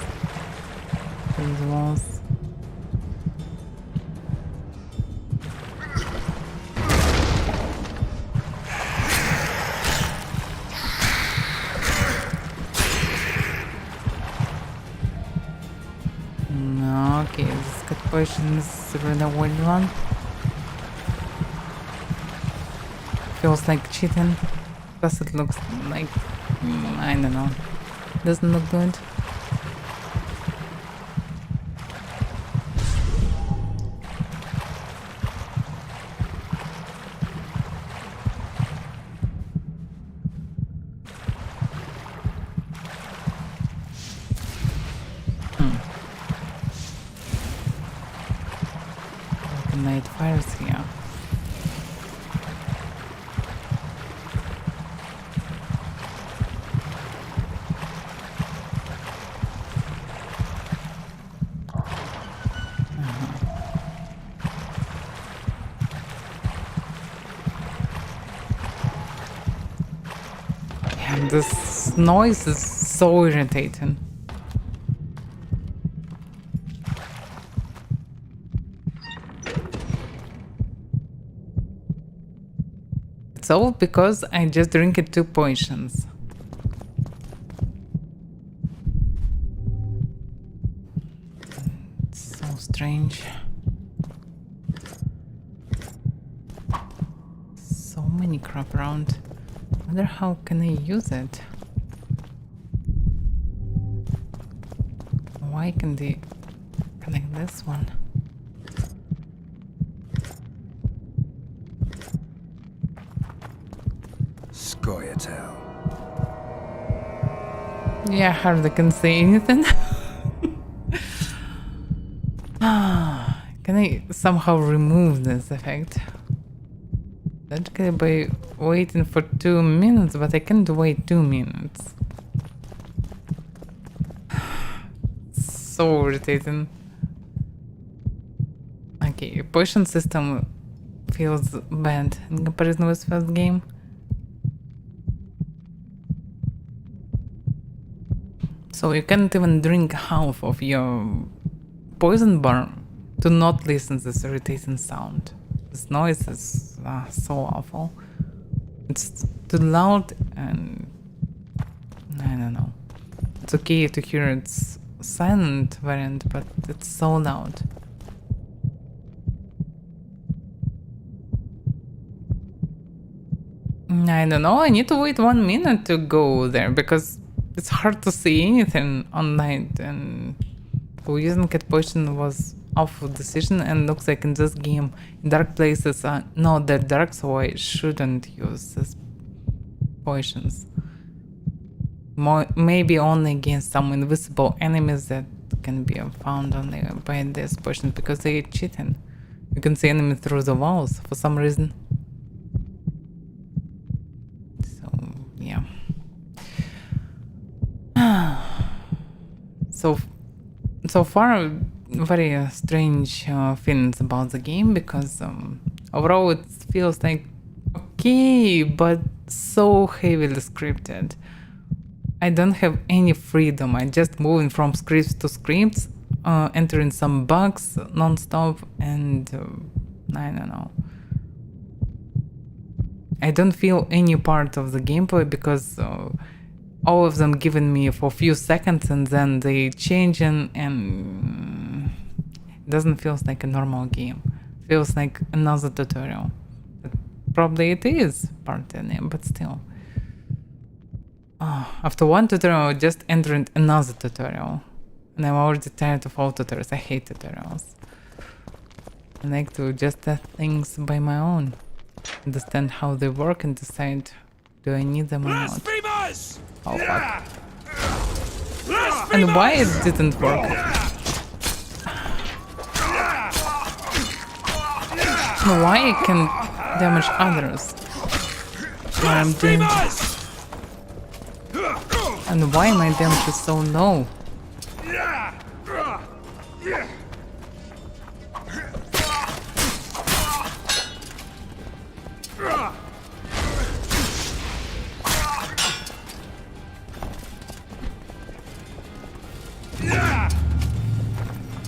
From the walls. No, okay, this cat potion is really weird one. Feels like cheating. Plus it looks like... I don't know. Doesn't look good. Light fires here. This noise is so irritating. It's all because I just drank 2 potions. It's so strange. So many crap around. I wonder how can I use it? Why can they connect this one? Goyatel. Yeah, I hardly can say anything. Can I somehow remove this effect? Logically by waiting for 2 minutes, but I can't wait 2 minutes. So irritating. Okay, potion system feels bad in comparison with first game. So you can't even drink half of your poison bar to not listen to this irritating sound. This noise is so awful. It's too loud and I don't know. It's okay to hear its silent variant, but it's so loud. I don't know, I need to wait 1 minute to go there because it's hard to see anything on night, and using cat potion was awful decision, and looks like in this game dark places are not that dark, so I shouldn't use these potions. Maybe only against some invisible enemies that can be found only by this potion because they are cheating. You can see enemies through the walls for some reason. So yeah. So far, very strange feelings about the game because overall it feels like okay, but so heavily scripted. I don't have any freedom. I just moving from scripts to scripts, entering some bugs non-stop, and I don't know. I don't feel any part of the gameplay because all of them given me for a few seconds and then they changing, and it doesn't feel like a normal game. It feels like another tutorial. Probably it is part of it, but still. After one tutorial, I just entered another tutorial. And I'm already tired of all tutorials. I hate tutorials. I like to just test things by my own. Understand how they work and decide, do I need them or not? Oh fuck. And why it didn't work? Why I can damage others while I'm doing this? And why my damage is so low?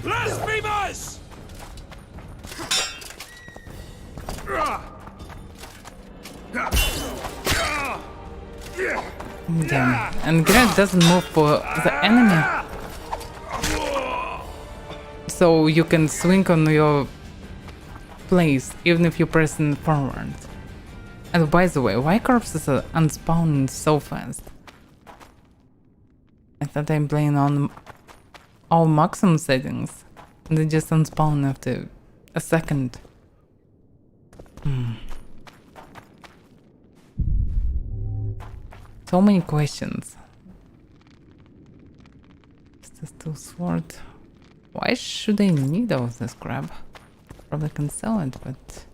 Blasphemers! Damn. And grenade doesn't move for the enemy. So you can swing on your place even if you're pressing forward. And by the way, why corpses are unspawning so fast? I thought I'm playing on all maximum settings. And they just unspawn after a second. So many questions. Is this still sword? Why should I need all this crap? Probably can sell it, but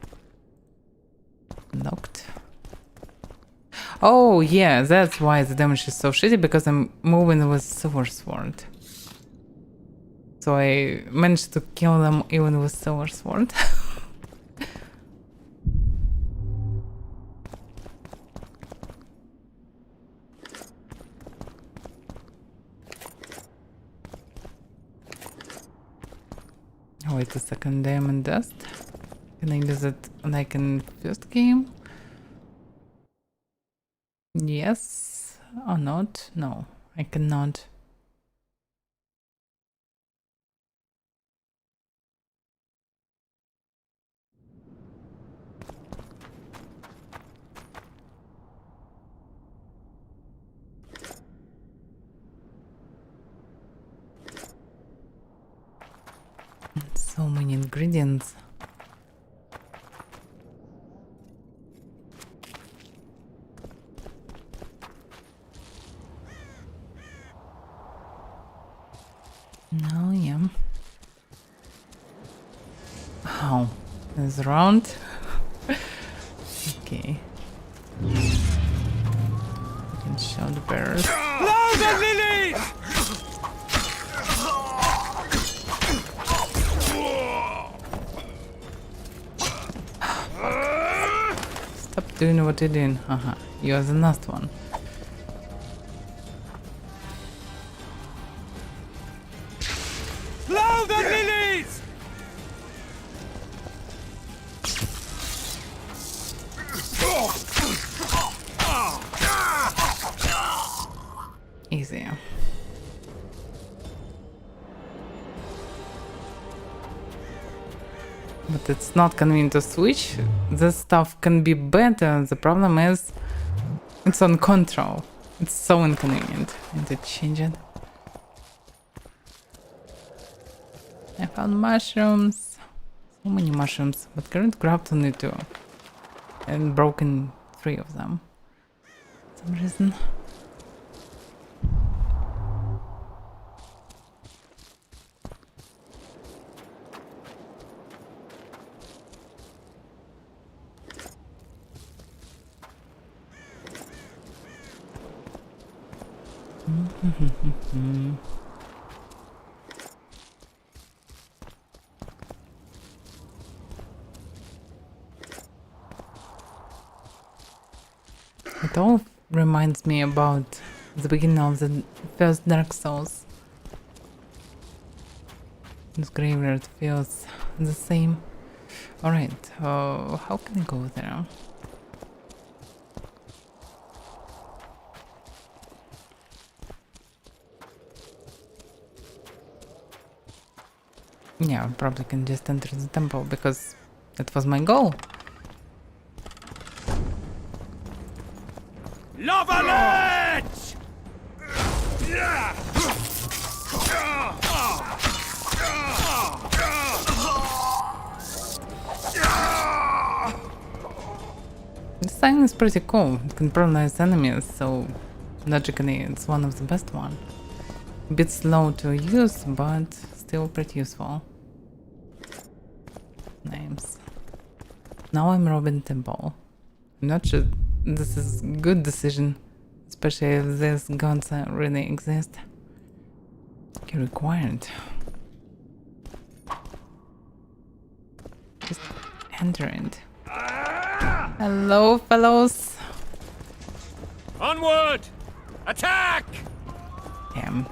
knocked. Oh yeah, that's why the damage is so shitty, because I'm moving with silver sword. So I managed to kill them even with silver sword. Wait a second, diamond dust. Can I use it like in first game? Yes or not? No, I cannot. So many ingredients. No, yeah. Oh, this round. Okay. You can show the bears. Blow the lilies! Stop doing what you're doing. Haha, you're the last one. Blow the lilies! Easy. But it's not convenient to switch. This stuff can be better. The problem is it's on control. It's so inconvenient. I need to change it. I found mushrooms. So many mushrooms. But current grabbed only 2. And broken 3 of them. For some reason. It all reminds me about the beginning of the first Dark Souls. This graveyard feels the same. Alright, how can I go there? Yeah, I probably can just enter the temple because that was my goal. Lava ledge! This sign is pretty cool. It can paralyze enemies, so logically it's one of the best one. A bit slow to use, but still pretty useful. Names. Now I'm robbing temple. I'm not sure this is good decision, especially if these guns really exist. Okay, required. Just enter it. Hello, fellows. Onward! Attack! Damn,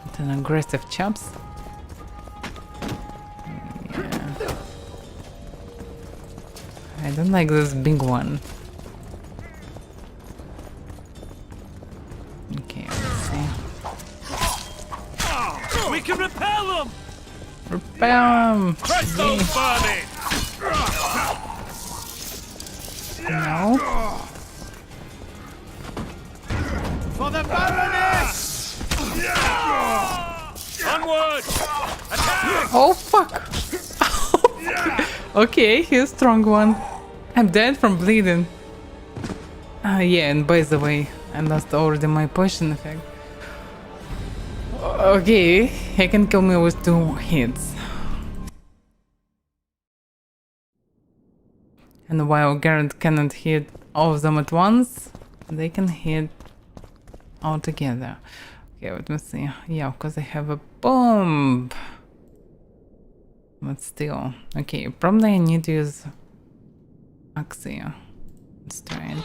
it's an aggressive chaps. Yeah. I don't like this big one. Okay, let's see. We can repel them! Repel them! Press those vermin! No. For the Baroness! Onward! Attack! Oh fuck! Okay, he's a strong one. I'm dead from bleeding. Yeah, and by the way, I lost already my potion effect. Okay, he can kill me with 2 hits. And while Garrett cannot hit all of them at once, they can hit all together. Okay, let me see. Yeah, because I have a bomb. But still. Okay, probably I need to use Axia. Let's try it.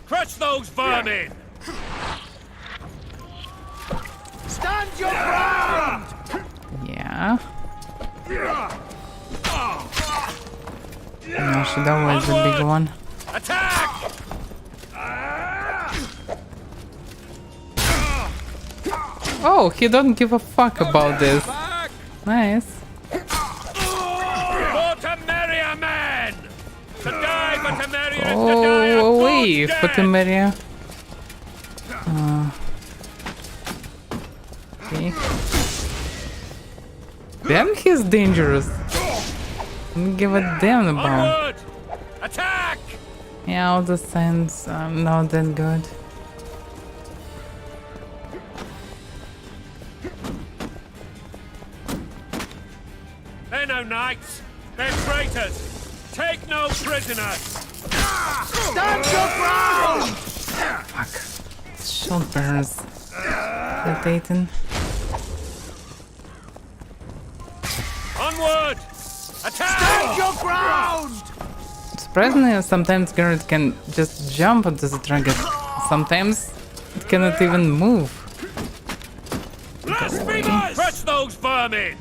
Crush those vermin! Stand your ground! Yeah. No, should always the big one. Attack! Oh, he don't give a fuck about this. Nice. For Temeria, men! To die for Temeria is to die Oh, a away fool's for death! Temeria. Okay. Damn, he's dangerous. Don't give a damn about. Onward! Attack! Yeah, all the signs are not that good. knights! They're traitors! Take no prisoners! Stand your ground! Fuck. Shot burns. Rotating. Onward! Attack! Stand your ground! Surprisingly, sometimes Garrett can just jump onto the dragon. Sometimes it cannot even move. Blasphemers! Crush those vermin!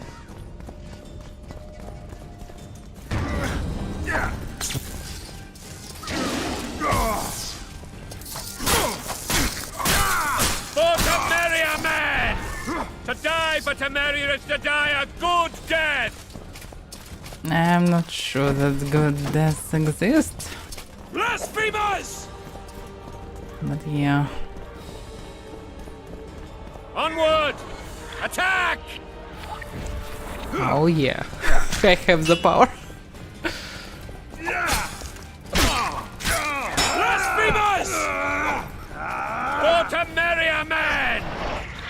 For Temeria, man! To die for Temeria is to die a good death! I'm not sure that good deaths exist. Blasphemers! But yeah. Onward! Attack! Oh yeah. I have the power. Blasphemers! For Temeria, man!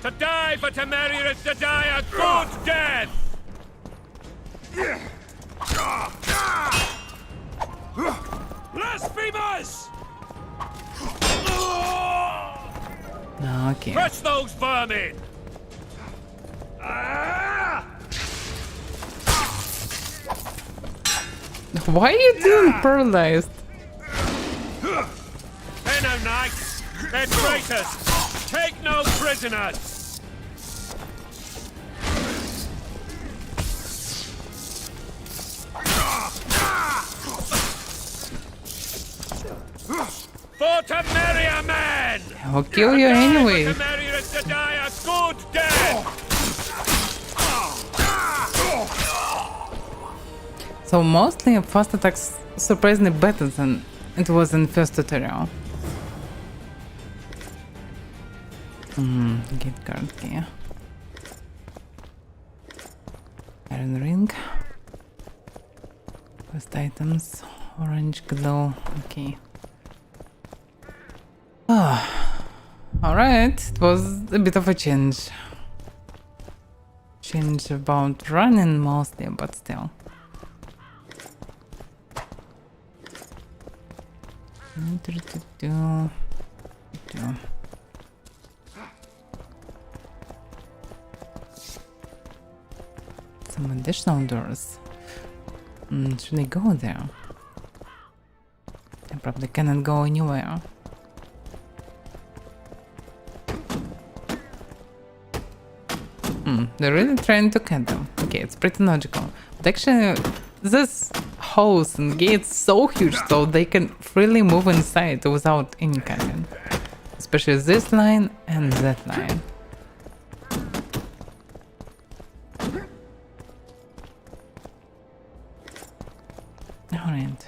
To die for Temeria is to die a good death! Blasphemers! Okay. Crush those vermin! Why are you doing paralyzed? They're no knights! They're traitors! Take no prisoners! For Temeria, man! I'll kill you anyway. Temeria is to die a good death! So mostly fast attacks surprisingly better than it was in first tutorial. Get card key. Iron ring. Quest items. Orange glow. Okay. Alright, it was a bit of a change. Change about running mostly, but still. Some additional doors. Should I go there? I probably cannot go anywhere. They're really trying to cut them. Okay, it's pretty logical. But actually, this holes and gates so huge so they can freely move inside without any cutting. Especially this line and that line. Alright.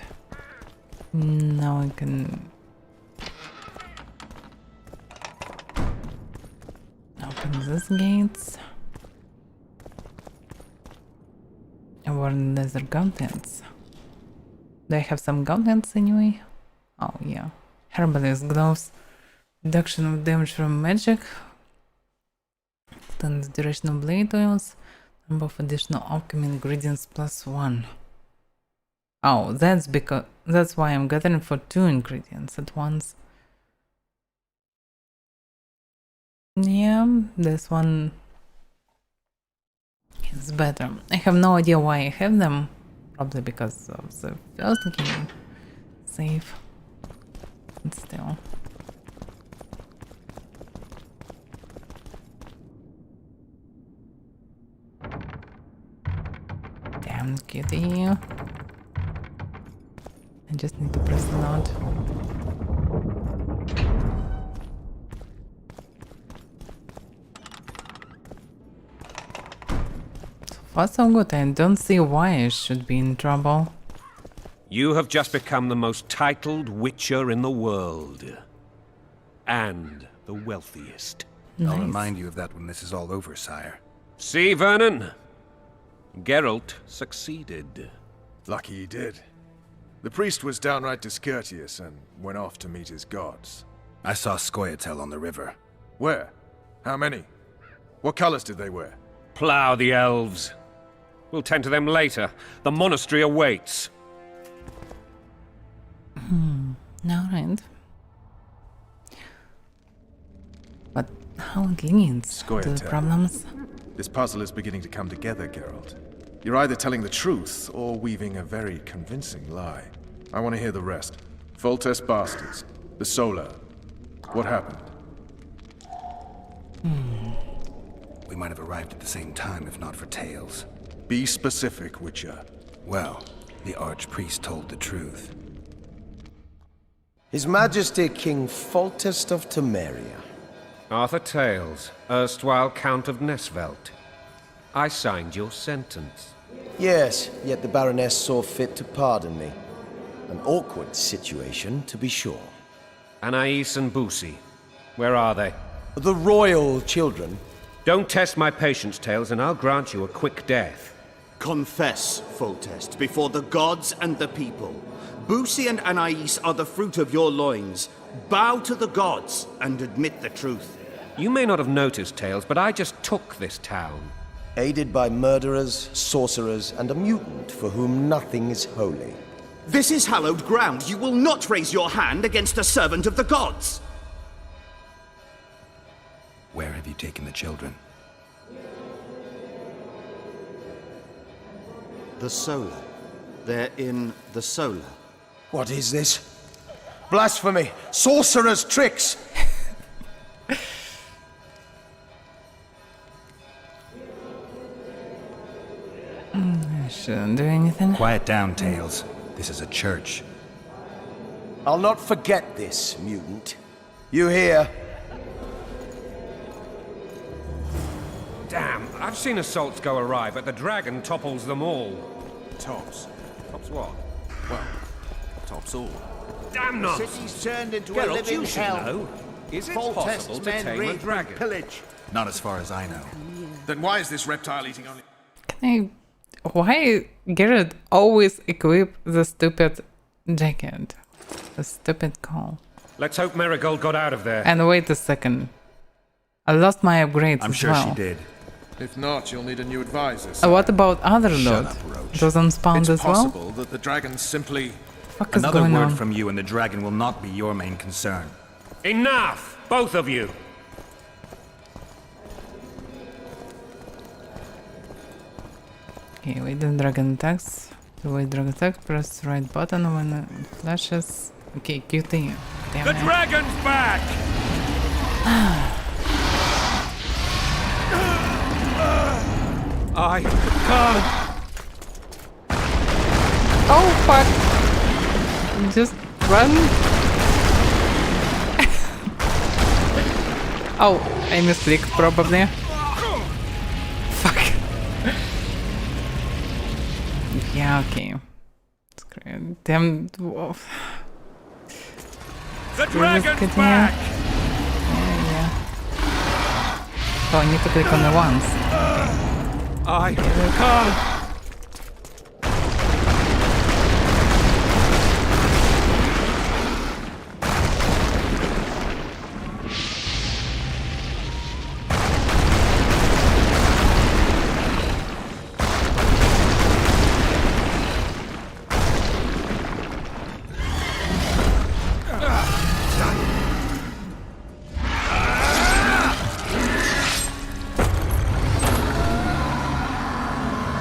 Now I can open these gates. Or lesser gauntlets. Do I have some gauntlets anyway? Oh yeah. Herbalist gloves. Reduction of damage from magic. Standard duration of blade oils. Number of additional alchemy ingredients +1. Oh, that's why I'm gathering for 2 ingredients at once. Yeah, this one is better. I have no idea why I have them. Probably because of the first game save. But still. Damn kitty. I just need to press the node. So far so good. I don't see why I should be in trouble. You have just become the most titled witcher in the world. And the wealthiest. Nice. I'll remind you of that when this is all over, sire. See, Vernon? Geralt succeeded. Lucky he did. The priest was downright discourteous and went off to meet his gods. I saw Scoia'tael on the river. Where? How many? What colors did they wear? Plough the elves. We'll tend to them later. The monastery awaits. Alright. But how it leads to the problems? This puzzle is beginning to come together, Geralt. You're either telling the truth or weaving a very convincing lie. I want to hear the rest. Foltest bastards. The Solar. What happened? We might have arrived at the same time if not for tales. Be specific, Witcher. Well, the Archpriest told the truth. His Majesty King Foltest of Temeria. Arthur Tales, erstwhile Count of Nesvelt. I signed your sentence. Yes, yet the Baroness saw fit to pardon me. An awkward situation, to be sure. Anais and Boussy, where are they? The royal children. Don't test my patience, Tales, and I'll grant you a quick death. Confess, Foltest, before the gods and the people. Boussy and Anais are the fruit of your loins. Bow to the gods and admit the truth. You may not have noticed, Tales, but I just took this town. Aided by murderers, sorcerers, and a mutant for whom nothing is holy. This is hallowed ground. You will not raise your hand against a servant of the gods. Where have you taken the children? The Solar. They're in the Solar. What is this? Blasphemy! Sorcerer's tricks! I shouldn't do anything. Quiet down, Tales. This is a church. I'll not forget this, mutant. You hear? Damn, I've seen assaults go awry, but the dragon topples them all. Tops. Tops what? Well, tops all. Damn The nonsense! city's turned into a Geralt, living you should hell. know. Is it Foltest's possible to men tame a rape and dragon? pillage. Not as far as I know. Then why is this reptile eating only... Why Garrett always equip the stupid jacket? The stupid call. Let's hope Marigold got out of there. And wait a second. I lost my upgrades I'm as sure well. she did. If not, you'll need a new advisor. What about other loot? Doesn't spawn It's as well? possible that the dragon simply... What is Another going word on? from you and the dragon will not be your main concern. Enough! Both of you! Okay, wait the dragon attacks. To wait dragon attack, press right button when it flashes. Okay, QT. Damn The it. dragon's back! I can't. Oh fuck! Just run. Oh, I misclicked probably. Fuck. Yeah, okay. Screw damn. Whoa. The dragon's back! Yeah. Oh, I need to click on the ones. I can't.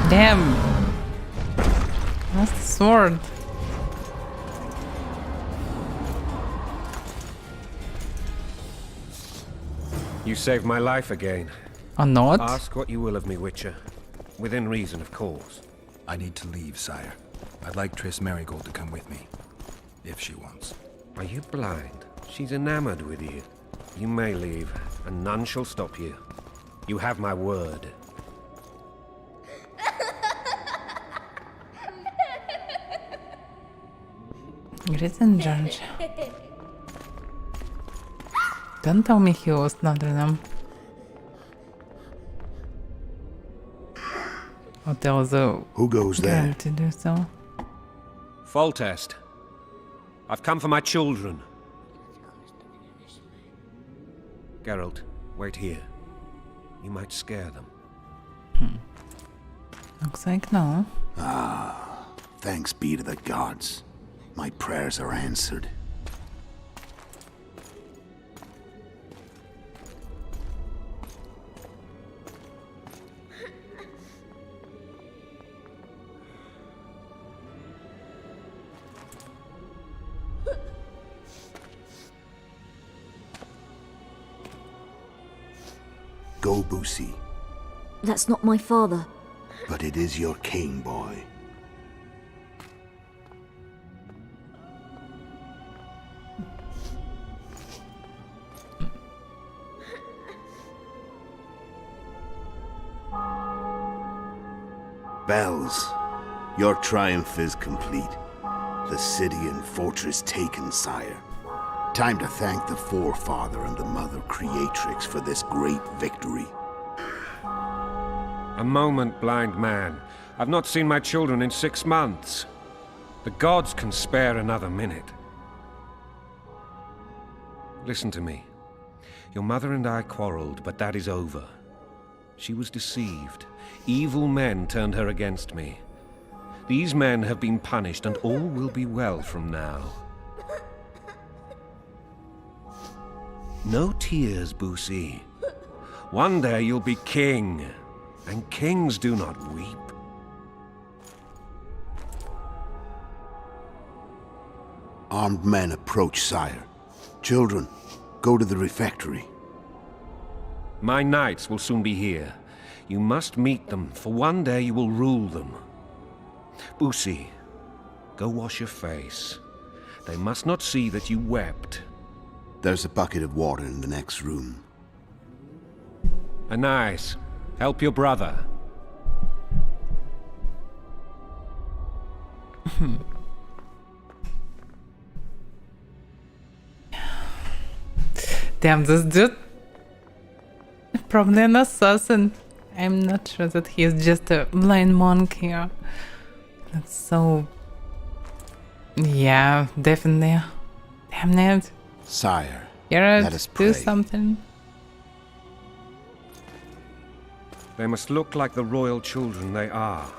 Damn. What's the sword? You saved my life again. Or not? Ask what you will of me, Witcher. Within reason, of course. I need to leave, sire. I'd like Triss Marigold to come with me. If she wants. Are you blind? She's enamored with you. You may leave, and none shall stop you. You have my word. Grayson George. Don't tell me he was Notre Dame. Or tell the Who goes girl there? to do so. Foltest. I've come for my children. Geralt, wait here. You might scare them. Looks like no. Ah, thanks be to the gods. My prayers are answered. Go, Boosie. That's not my father. But it is your king, boy. Bells, your triumph is complete. The city and fortress taken, sire. Time to thank the Forefather and the Mother Creatrix for this great victory. A moment, blind man. I've not seen my children in 6 months. The gods can spare another minute. Listen to me. Your mother and I quarreled, but that is over. She was deceived. Evil men turned her against me. These men have been punished, and all will be well from now. No tears, Boosie. One day you'll be king, and kings do not weep. Armed men approach, sire. Children, go to the refectory. My knights will soon be here. You must meet them, for one day you will rule them. Boosie, go wash your face. They must not see that you wept. There's a bucket of water in the next room. Anais, help your brother. Damn, this dude probably an assassin. I'm not sure that he is just a blind monk here. That's so... Yeah, definitely. Damn it. Sire, Garrett, let us do pray. something. They must look like the royal children they are.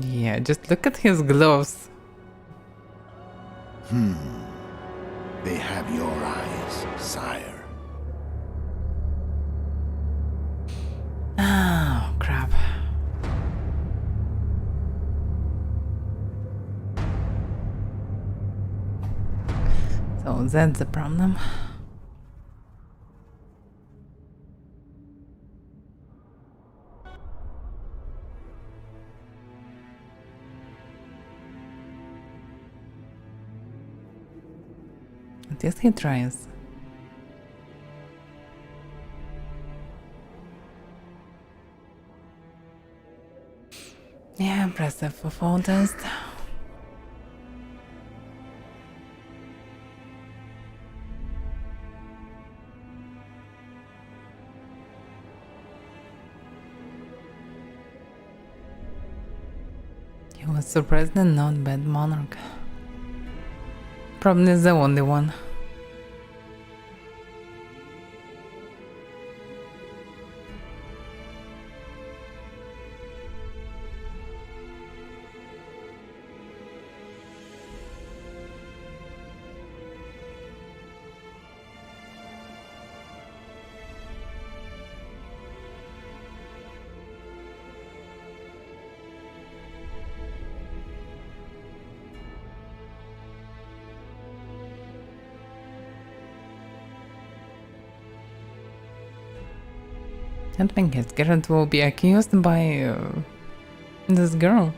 Yeah, just look at his gloves. They have your eyes, sire. Oh, crap. So that's the problem. At least he tries. Yeah, press F for phone test. He was surprised and not bad monarch. Probably the only one. I think his Geralt will be accused by this girl.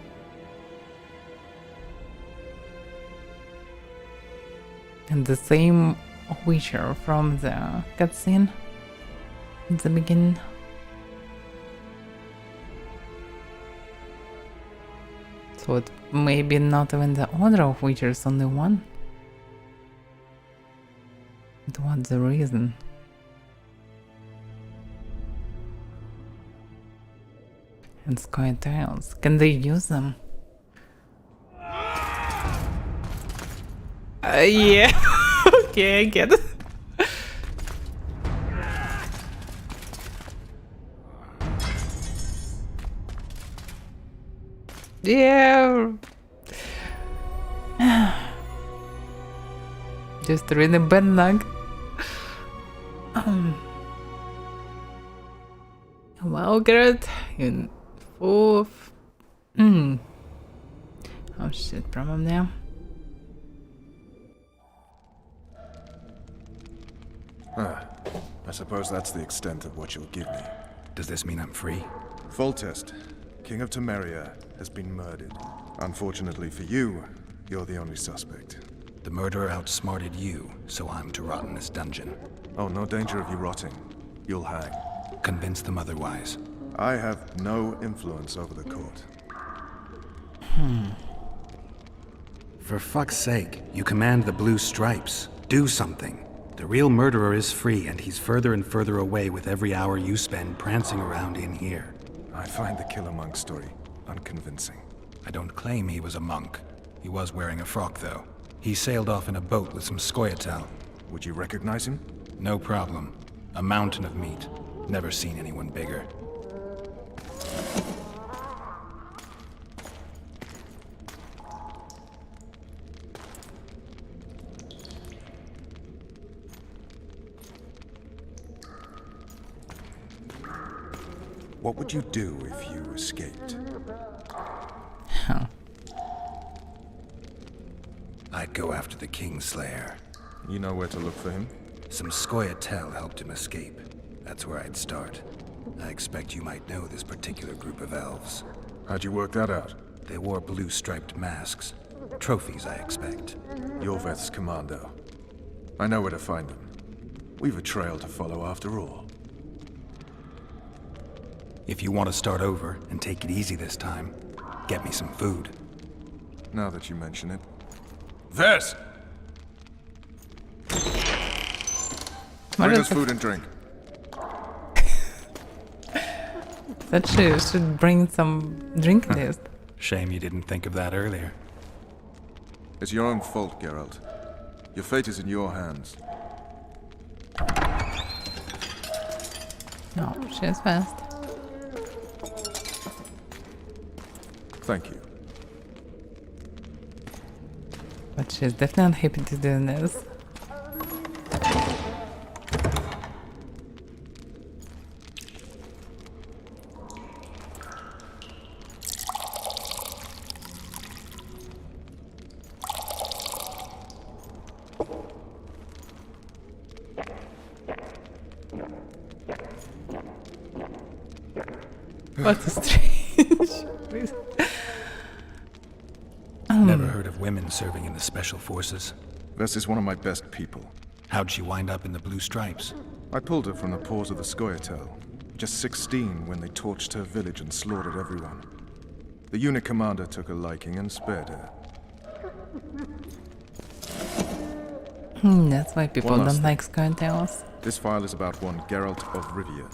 And the same Witcher from the cutscene at the beginning. So it may be not even the order of Witchers, only one. But what's the reason? And sky tiles. Can they use them? Yeah. Okay, I get it. dear. Just really bad luck. Well, Garrett, in 4th. Oh shit, problem now. I suppose that's the extent of what you'll give me. Does this mean I'm free? Foltest, King of Temeria, has been murdered. Unfortunately for you, you're the only suspect. The murderer outsmarted you, so I'm to rot in this dungeon. Oh, no danger of you rotting. You'll hang. Convince them otherwise. I have no influence over the court. For fuck's sake, you command the Blue Stripes. Do something. The real murderer is free, and he's further and further away with every hour you spend prancing around in here. I find the Killer Monk story unconvincing. I don't claim he was a monk. He was wearing a frock, though. He sailed off in a boat with some Scoia'tael. Would you recognize him? No problem. A mountain of meat. Never seen anyone bigger. What would you do if you escaped? I'd go after the Kingslayer. You know where to look for him? Some Scoia'tael helped him escape. That's where I'd start. I expect you might know this particular group of elves. How'd you work that out? They wore blue-striped masks. Trophies, I expect. Yorveth's commando. I know where to find them. We've a trail to follow after all. If you want to start over and take it easy this time, get me some food. Now that you mention it. Vess! Bring us food and drink. That should bring some drink list. Shame you didn't think of that earlier. It's your own fault, Geralt. Your fate is in your hands. No, she's fast. Thank you. But she's definitely happy to do this. What a strange. Never heard of women serving in the special forces. Vess is one of my best people. How'd she wind up in the Blue Stripes? I pulled her from the paws of the Scoia'tael. Just 16 when they torched her village and slaughtered everyone. The unit commander took a liking and spared her. That's why people don't like Scoia'taels. This file is about one Geralt of Rivia.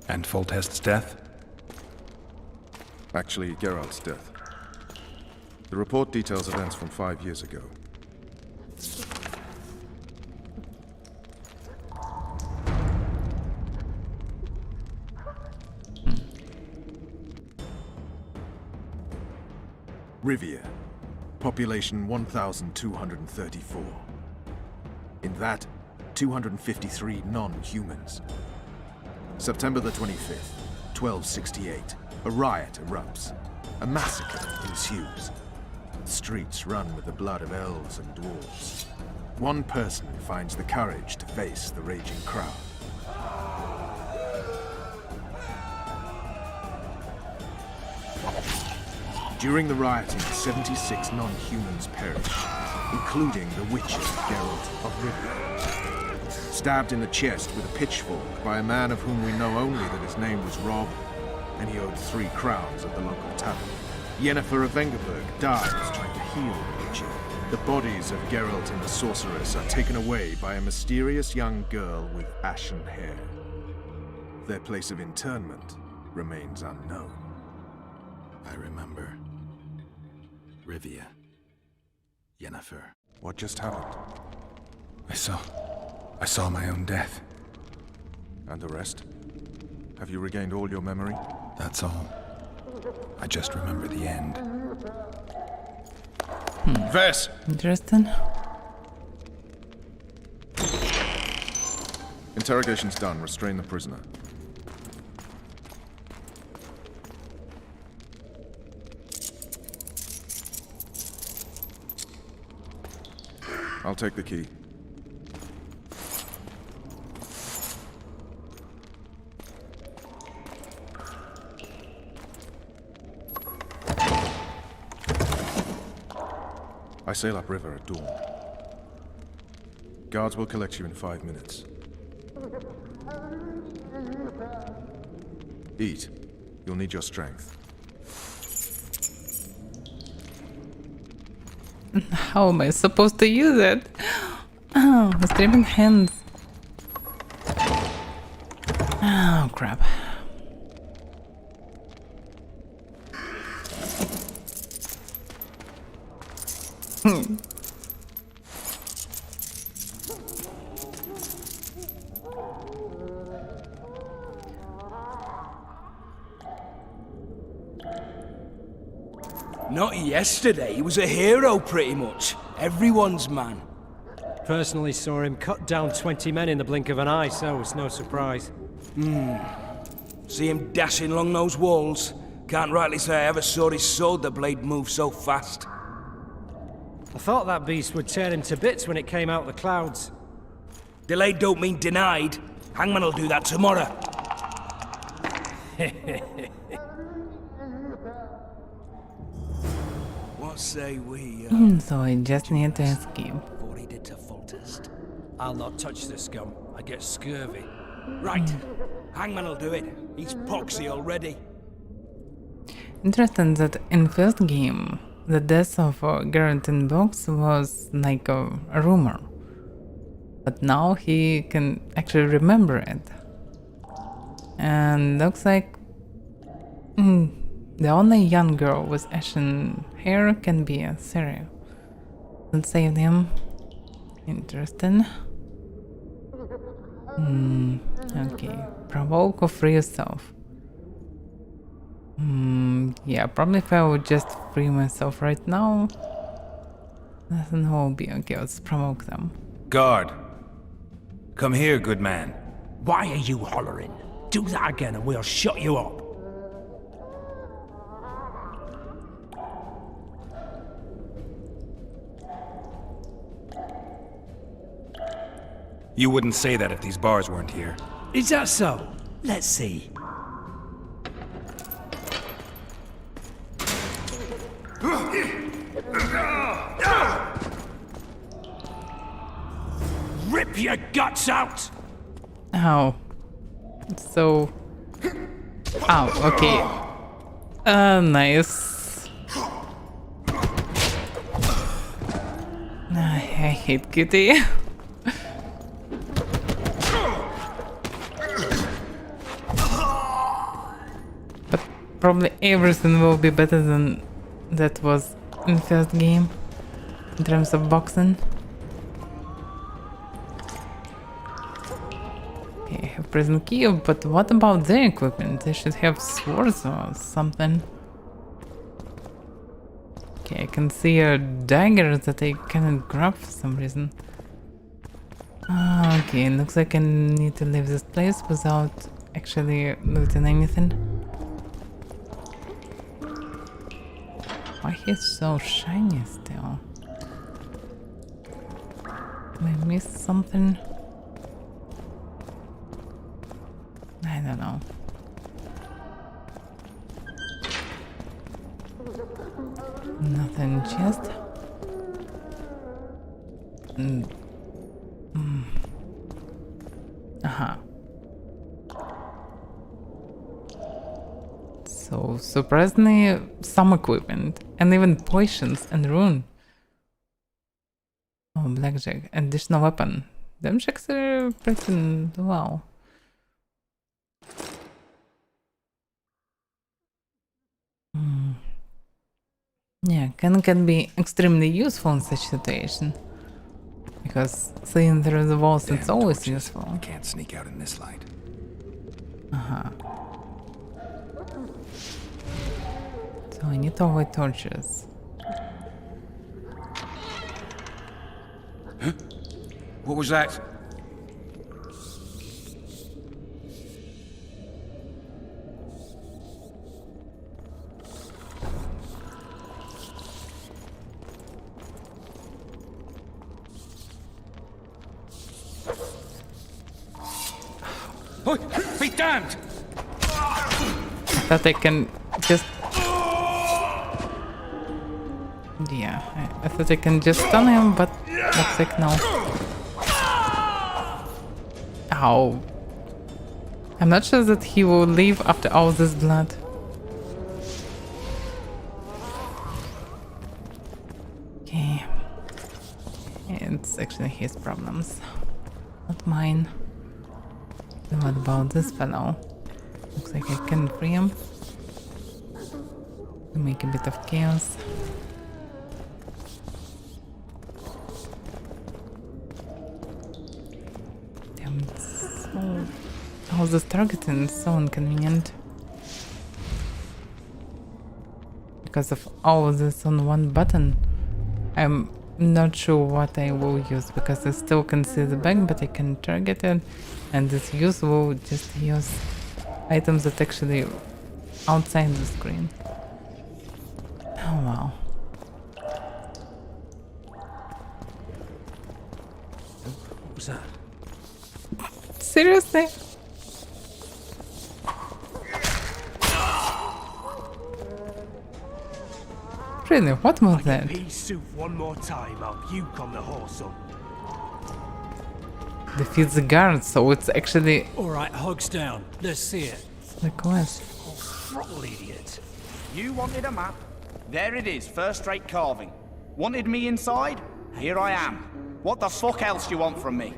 And Foltest's death? Actually, Geralt's death. The report details events from 5 years ago. Rivia. Population 1,234. In that, 253 non-humans. September the 25th, 1268. A riot erupts. A massacre ensues. The streets run with the blood of elves and dwarves. One person finds the courage to face the raging crowd. During the rioting, 76 non-humans perished, including the Witcher Geralt of Rivia. Stabbed in the chest with a pitchfork by a man of whom we know only that his name was Rob, and he owed 3 crowns at the local tavern. Yennefer of Vengerberg dies trying to heal the Witcher. The bodies of Geralt and the sorceress are taken away by a mysterious young girl with ashen hair. Their place of internment remains unknown. I remember. Rivia. Yennefer. What just happened? I saw my own death. And the rest? Have you regained all your memory? That's all. I just remember the end. Vess! Interesting. Interrogation's done. Restrain the prisoner. I'll take the key. I sail upriver at dawn. Guards will collect you in 5 minutes. Eat. You'll need your strength. How am I supposed to use it? Oh, the streaming hands. Oh, crap. Not yesterday, he was a hero pretty much. Everyone's man. Personally saw him cut down 20 men in the blink of an eye, so it's no surprise. See him dashing along those walls. Can't rightly say I ever saw his sword the blade move so fast. I thought that beast would tear him to bits when it came out of the clouds. Delayed don't mean denied. Hangman'll do that tomorrow. What say we, So I just need to escape. what he did to Foltest? I'll not touch the scum. I get scurvy. Right. Hangman'll do it. He's poxy already. Interesting that in first game, the death of Garrett in box was like a rumor. But now he can actually remember it. And looks like the only young girl with ashen hair can be a Syria. Let's save him. Interesting. Okay. Provoke or free yourself. Yeah, probably if I would just free myself right now, nothing will be okay. Let's provoke them. Guard. Come here, good man. Why are you hollering? Do that again and we'll shut you up. You wouldn't say that if these bars weren't here. Is that so? Let's see. Rip your guts out! Ow. So... Ow, okay. Nice. I hate Kitty. But probably everything will be better than that was in first game in terms of boxing. Okay, I have prison key, but what about their equipment? They should have swords or something. Okay, I can see a dagger that I cannot grab for some reason. Okay, looks like I need to leave this place without actually looting anything. Why he's so shiny still? Did I miss something? I don't know. Nothing, chest. Aha. So surprisingly, some equipment and even potions and rune. Oh, blackjack, additional weapon. Them checks are pretty wow. Yeah, can be extremely useful in such situation. Because seeing through the walls, it's always useful. You can't sneak out in this light. So I need to avoid torches. Huh? What was that? Oh, be damned! That I can just... Yeah, I thought I can just stun him, but looks like no. Ow. I'm not sure that he will leave after all this blood. Okay. It's actually his problems, not mine. And what about this fellow? Looks like I can free him. To make a bit of chaos. Damn, it's so... Oh, this targeting is so inconvenient. Because of all this on one button. I'm not sure what I will use, because I still can see the back, but I can target it. And it's useful just to use items that actually outside the screen. Oh wow. What was that? Seriously? Really, what was that? Pea soup one more time, I'll puke on the horse on. Defeat the guards, so it's actually Alright, hogs down. Let's see it. the quest. Throttle idiot. You wanted a map? There it is, first-rate carving. Wanted me inside? Here I am. What the fuck else you want from me?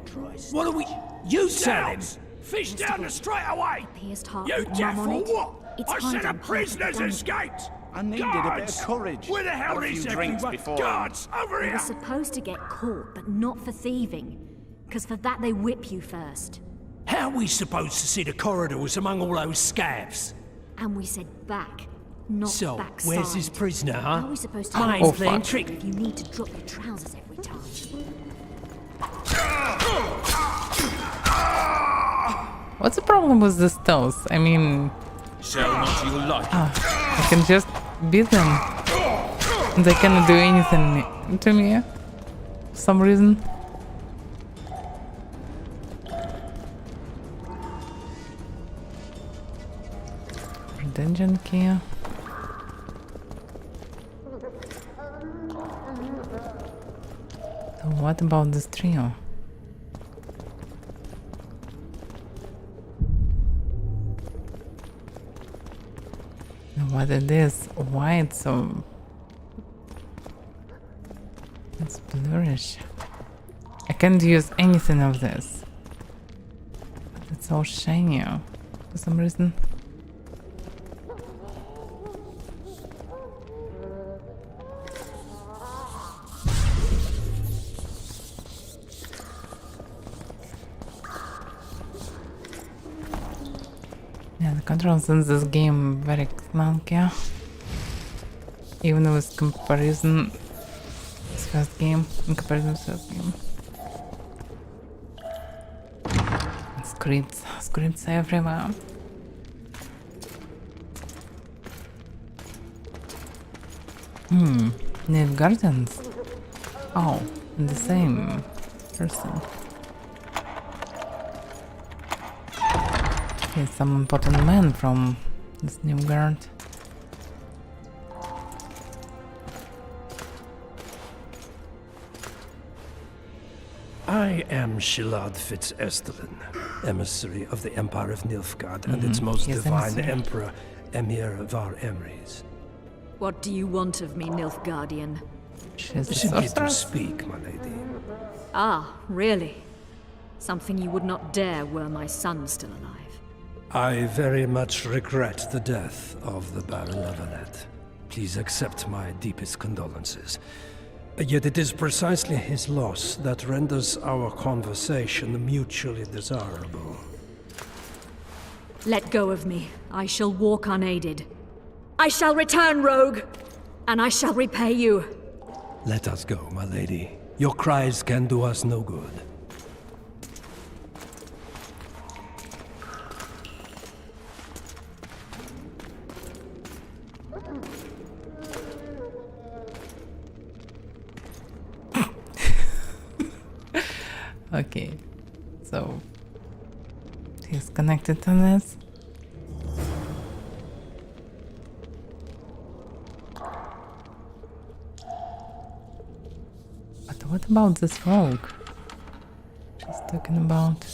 What are we... You tell him! Fish down the straight away! Pierced heart You with deaf mum on or it. what? It's I said a hiding part of the prisoner's damage. escaped! I needed a bit Guards! of courage. Where the hell Had a is few drinks everyone? before. Guards, over You here! were supposed to get caught, but not for thieving. Because for that they whip you first. How are we supposed to see the corridors among all those scabs? And we said back, not So, backside. where's this prisoner, huh? How are we supposed to Mine's know playing trick. if you need to drop your trousers every time? What's the problem with the stealth? I mean, Sell not to your life. I can just beat them. And they cannot do anything to me. For some reason. Dungeon key. So what about this trio? And what it is? Why it's so... It's blurrish. I can't use anything of this. But it's all shiny for some reason. Yeah, the controls in this game very clunky. Even with comparison with first game, in comparison with first game. Scripts everywhere. Need gardens. Oh, the same person. He's some important man from this new guard. I am Shilad Fitz-Estelin, emissary of the Empire of Nilfgaard and its most Yes, divine emissary. emperor, Emir Var Emrys. What do you want of me, Nilfgaardian? She's a Simply to sorceress. speak, my lady. Ah, really? Something you would not dare were my son still alive. I very much regret the death of the Baron Levenet. Please accept my deepest condolences. Yet it is precisely his loss that renders our conversation mutually desirable. Let go of me. I shall walk unaided. I shall return, rogue, and I shall repay you. Let us go, my lady. Your cries can do us no good. Okay, so he's connected to this. But what about this rogue? She's talking about.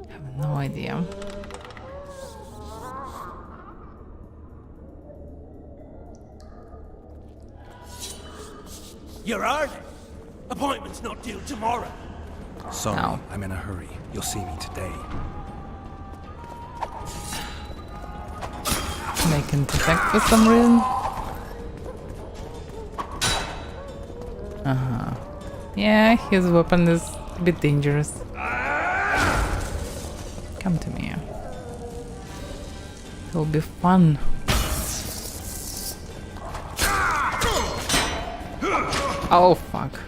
I have no idea. You're early. Appointment's not due tomorrow. Sorry, No. I'm in a hurry. You'll see me today. They can protect for some reason. Yeah, his weapon is a bit dangerous. Come to me. It'll be fun. Oh fuck.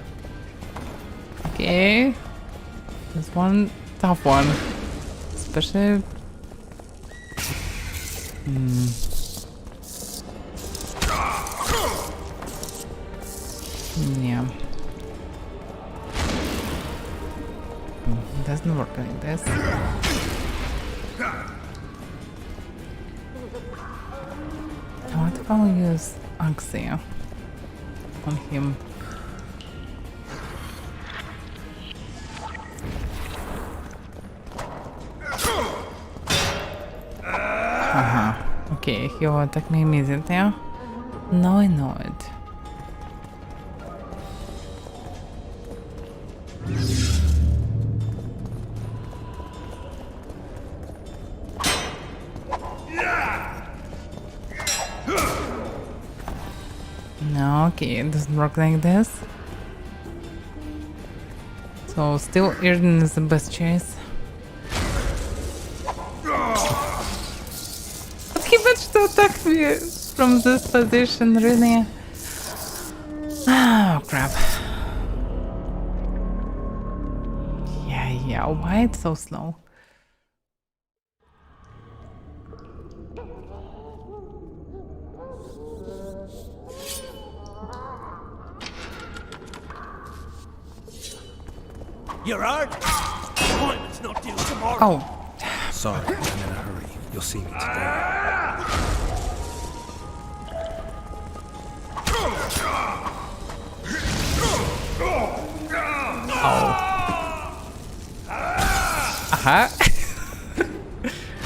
Okay. This one tough one. Especially yeah. It doesn't work like this. What if I'll use Axia on him? Okay, he will attack me immediately. Now I know it. No, okay, it doesn't work like this. So still Irden is the best choice. But he managed to attack me from this position, really. Oh crap. Yeah, why it's so slow? You're early. Appointment's not due tomorrow. Oh. Sorry, I'm in a hurry. You'll see me today. Aha.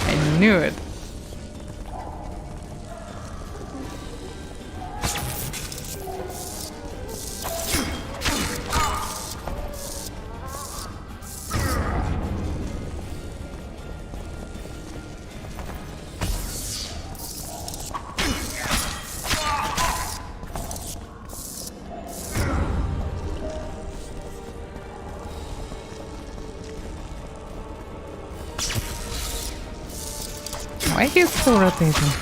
I knew it. Why is he still rotating?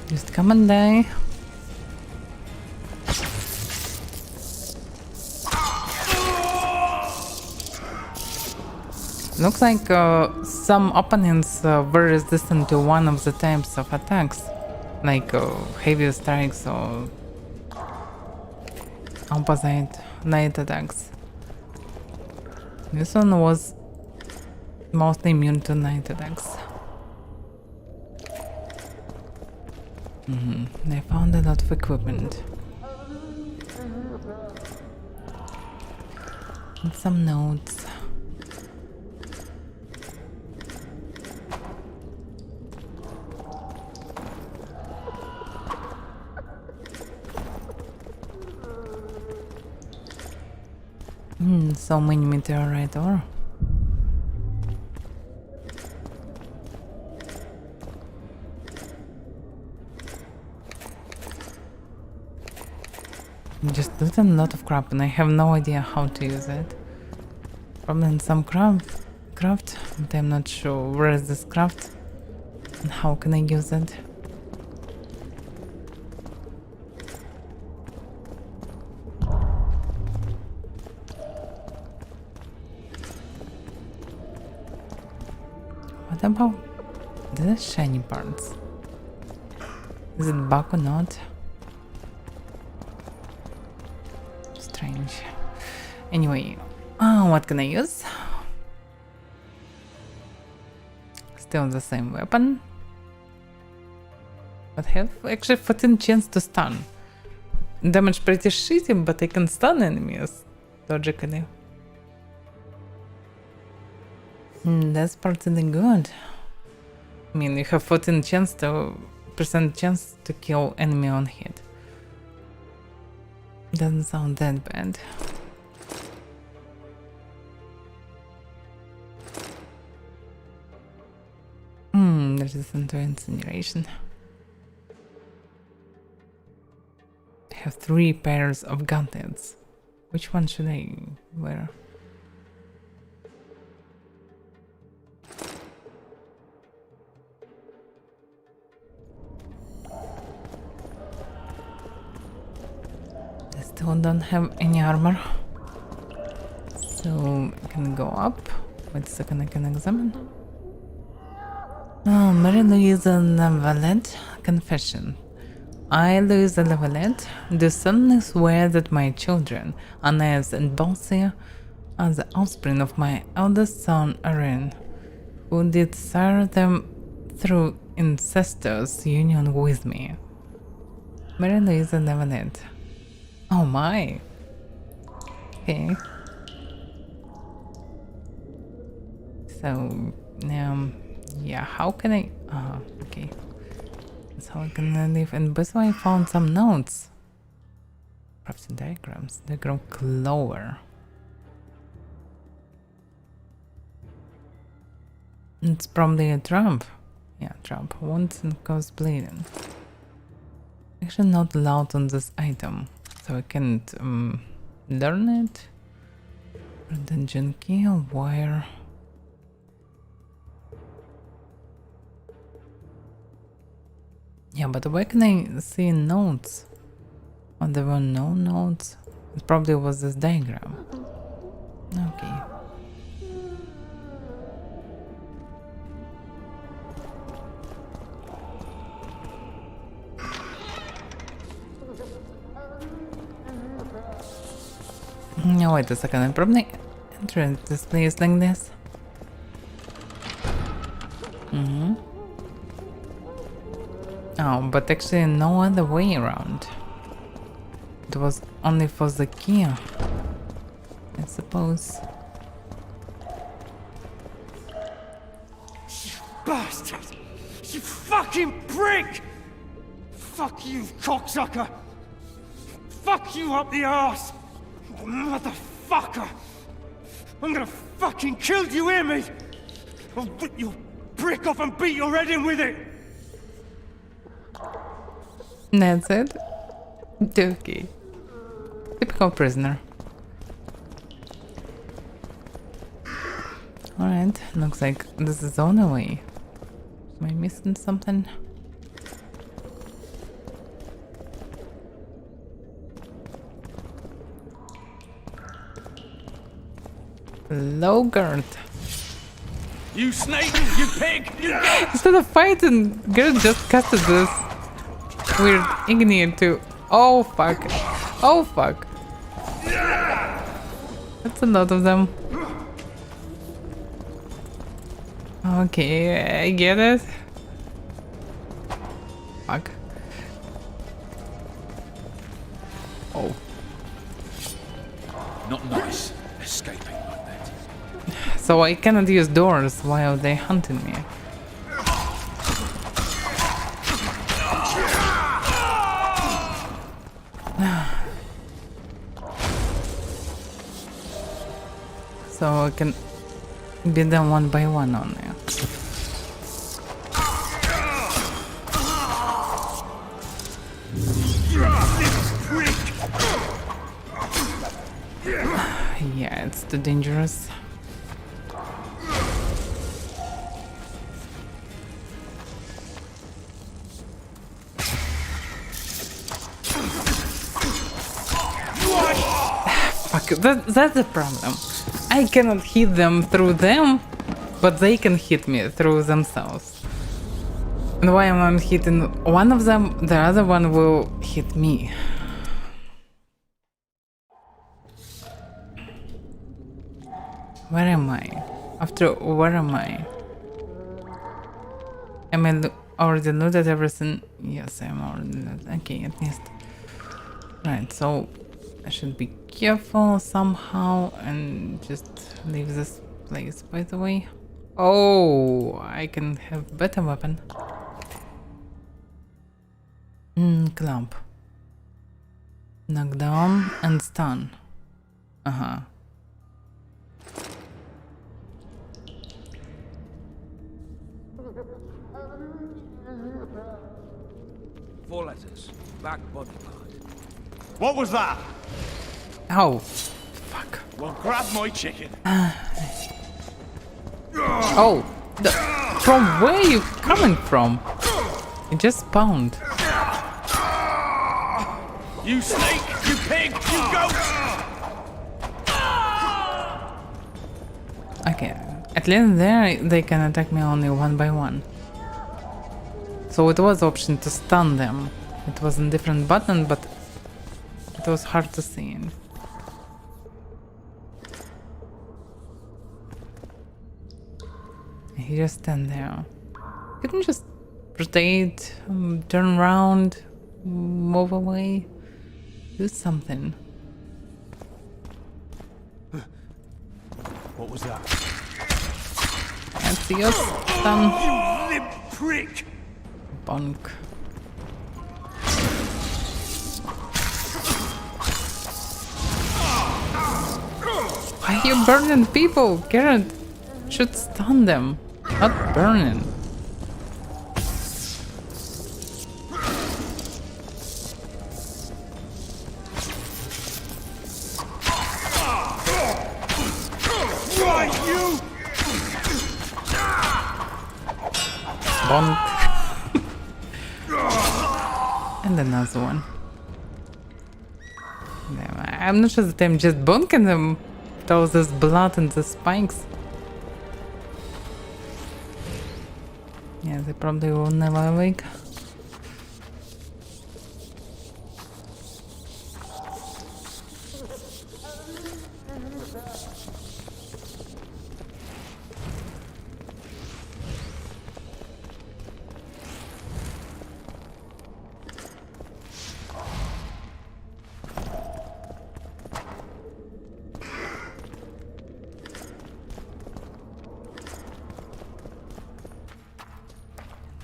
Just come and die. Looks like some opponents were resistant to one of the types of attacks, like heavy strikes or opposite light attacks. This one was mostly immune to night attacks. They found a lot of equipment. And some notes. So many meteorite ore. just did a lot of crap and I have no idea how to use it. Probably in some craft, but I'm not sure where is this craft and how can I use it. What about the shiny parts? Is it bug or not? Strange. Anyway, what can I use? Still the same weapon. But have actually 14 chance to stun. Damage pretty shitty, but I can stun enemies, logically. That's pretty good. I mean, you have 14% chance to kill enemy on hit. Doesn't sound that bad. Resistant to incineration. I have 3 pairs of gauntlets. Which one should I wear? I still don't have any armor. So I can go up. Wait a second, I can examine. Oh, Mary Louise Lavalette confession. I, Louise Lavalette, do solemnly swear that my children, Anais and Balsia, are the offspring of my eldest son, Arin, who did sire them through incestuous union with me. Mary Louise Lavalette. Oh my. Okay. So, yeah, how can I... okay. That's how I can live. And basically I found some notes. Crafting diagrams. Diagram Clover. It's probably a trap. Yeah, trap. Wounds and cause bleeding. Actually not allowed on this item. So I can't learn it. Dungeon key or wire. Yeah, but where can I see notes? Oh, there were no notes. It probably was this diagram. Okay. No, wait a second. I probably entered this place like this. Oh, but actually no other way around. It was only for the key, I suppose. You bastard! You fucking prick! Fuck you, cocksucker! Fuck you up the arse! Motherfucker! I'm gonna fucking kill you, hear me? I'll rip your brick off and beat your head in with it! That's it? Okay. Typical prisoner. Alright, looks like this is the only way. Am I missing something? Logart. You snake! You pig! You Instead of fighting, Gert just casted this weird Igni to... Oh fuck. Oh fuck. That's a lot of them. Okay, I get it. Fuck. Oh. Not nice, escaping like that. So I cannot use doors while they hunting me. So I can beat them one by one on there. Yeah, it's too dangerous. Fuck, that's the problem. I cannot hit them through them, but they can hit me through themselves. And why am I hitting one of them, the other one will hit me. Where am I? Where am I? Am I already looted everything? Yes, I'm already looted. Okay, at least. Right, so I should be careful somehow and just leave this place, by the way. Oh, I can have better weapon. Clamp. Knockdown and stun. Uh-huh. Four letters. Back body part. What was that? Oh, fuck. Well, grab my chicken. Oh, from where are you coming from? It just spawned. You snake! You pig! You goat! Okay, at least there they can attack me only one by one. So it was option to stun them. It was a different button, but it was hard to see. He just stand there. Couldn't just rotate, turn around, move away, do something. What was that? That's your stun. You limp prick! Bonk. Why are you burning people? Garrett should stun them, not burning. Right, you! Bonk. And another one. I'm not sure that I'm just bonking them with all this blood and the spikes. Yeah, they probably will never awake.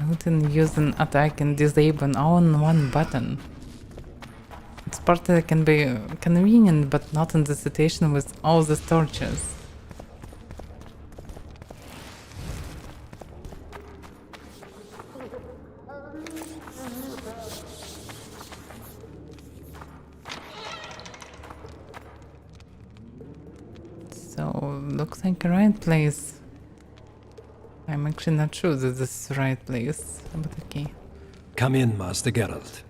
I wouldn't use an attack and disable all on one button. It's part that can be convenient, but not in the situation with all the torches. So, looks like a right place. I'm actually not sure that this is the right place, but okay. Come in, Master Geralt.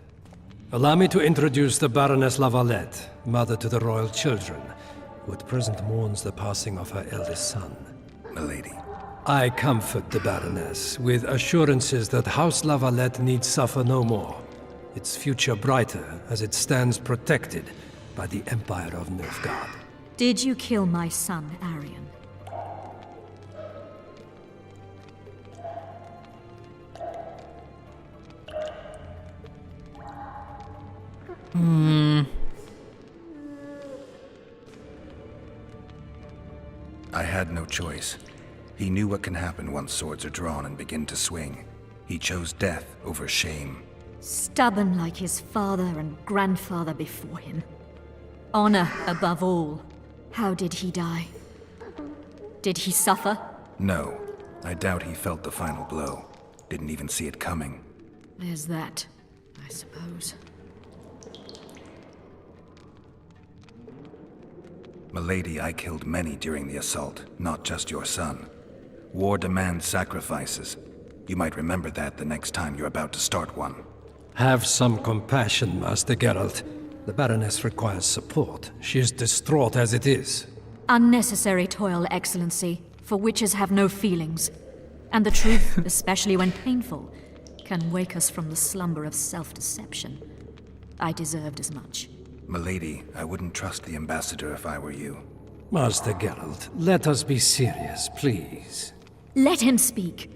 Allow me to introduce the Baroness Lavalette, mother to the royal children, who at present mourns the passing of her eldest son. Milady. I comfort the Baroness with assurances that House Lavalette need suffer no more, its future brighter as it stands protected by the Empire of Nilfgaard. Did you kill my son, Arian? I had no choice. He knew what can happen once swords are drawn and begin to swing. He chose death over shame. Stubborn like his father and grandfather before him. Honor above all. How did he die? Did he suffer? No, I doubt he felt the final blow. Didn't even see it coming. There's that, I suppose. Milady, I killed many during the assault, not just your son. War demands sacrifices. You might remember that the next time you're about to start one. Have some compassion, Master Geralt. The Baroness requires support. She is distraught as it is. Unnecessary toil, Excellency, for witches have no feelings. And the truth, especially when painful, can wake us from the slumber of self-deception. I deserved as much. Milady, I wouldn't trust the ambassador if I were you. Master Geralt, let us be serious, please. Let him speak.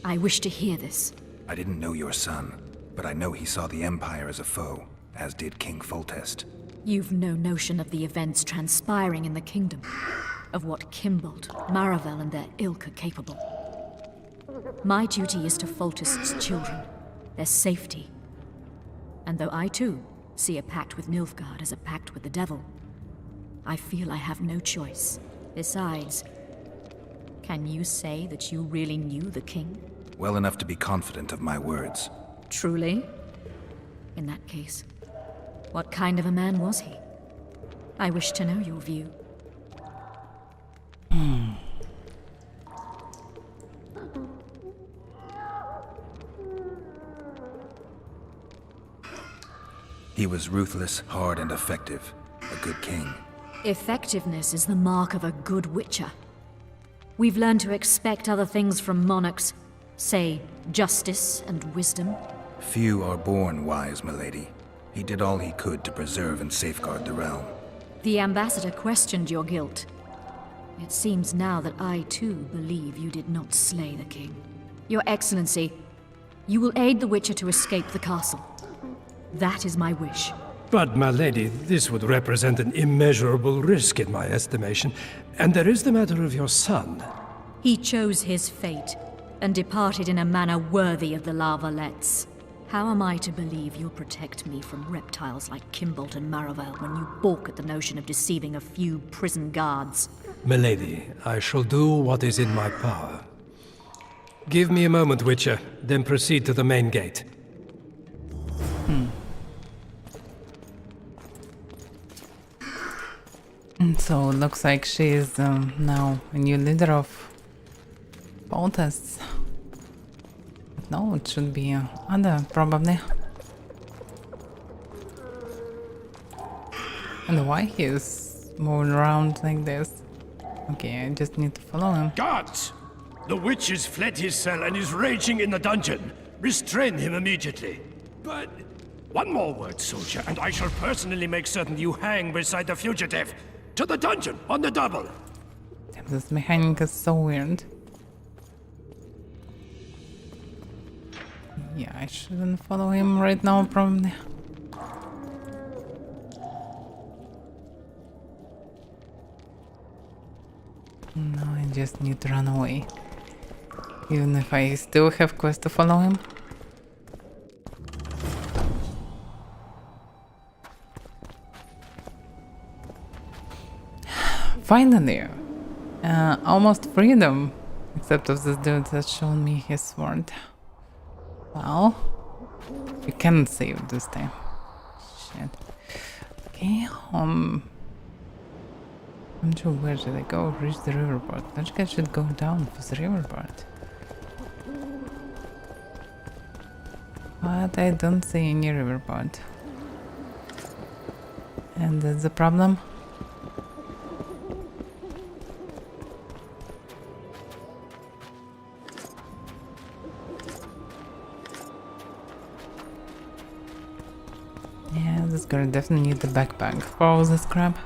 I wish to hear this. I didn't know your son, but I know he saw the Empire as a foe, as did King Foltest. You've no notion of the events transpiring in the kingdom, of what Kimbold, Maravel and their ilk are capable. My duty is to Foltest's children, their safety. And though I too see a pact with Nilfgaard as a pact with the devil, I feel I have no choice. Besides, can you say that you really knew the king? Well enough to be confident of my words. Truly? In that case, what kind of a man was he? I wish to know your view. He was ruthless, hard, and effective. A good king. Effectiveness is the mark of a good witcher. We've learned to expect other things from monarchs, say, justice and wisdom. Few are born wise, milady. He did all he could to preserve and safeguard the realm. The ambassador questioned your guilt. It seems now that I too believe you did not slay the king. Your Excellency, you will aid the Witcher to escape the castle. That is my wish. But, my lady, this would represent an immeasurable risk in my estimation. And there is the matter of your son. He chose his fate, and departed in a manner worthy of the La Valettes. How am I to believe you'll protect me from reptiles like Kimbold and Maravel when you balk at the notion of deceiving a few prison guards? Milady, I shall do what is in my power. Give me a moment, Witcher, then proceed to the main gate. So it looks like she is now a new leader of Foltests. No, it should be other, probably. And why he is moving around like this? Okay, I just need to follow him. Guards! The witch has fled his cell and is raging in the dungeon. Restrain him immediately. But one more word, soldier, and I shall personally make certain you hang beside the fugitive. To the dungeon, on the double! Damn, this mechanic is so weird. Yeah, I shouldn't follow him right now, probably. No, I just need to run away. Even if I still have quest to follow him. Finally! Almost freedom! Except of this dude that showed me his sword. Well, you can save this time. Shit. Okay, I'm sure where should I go? Reach the riverport. I think I should go down for the riverport. But I don't see any riverport. And that's the problem. Yeah, this girl definitely need the backpack for all this crap.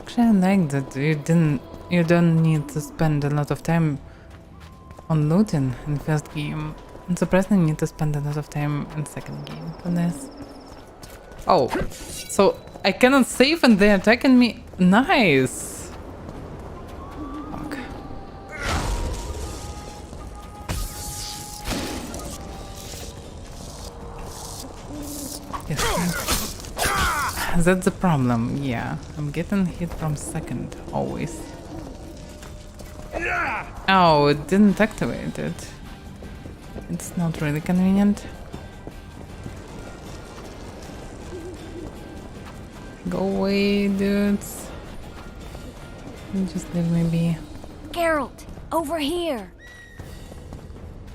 Actually, I like that you don't need to spend a lot of time on looting in first game. And surprisingly, need to spend a lot of time in second game for this. Oh, so I cannot save and they're attacking me. Nice. Fuck. Yes. That's the problem, yeah. I'm getting hit from second, always. Oh, it didn't activate it. It's not really convenient. Go away, dudes. Just leave me be. Geralt, over here.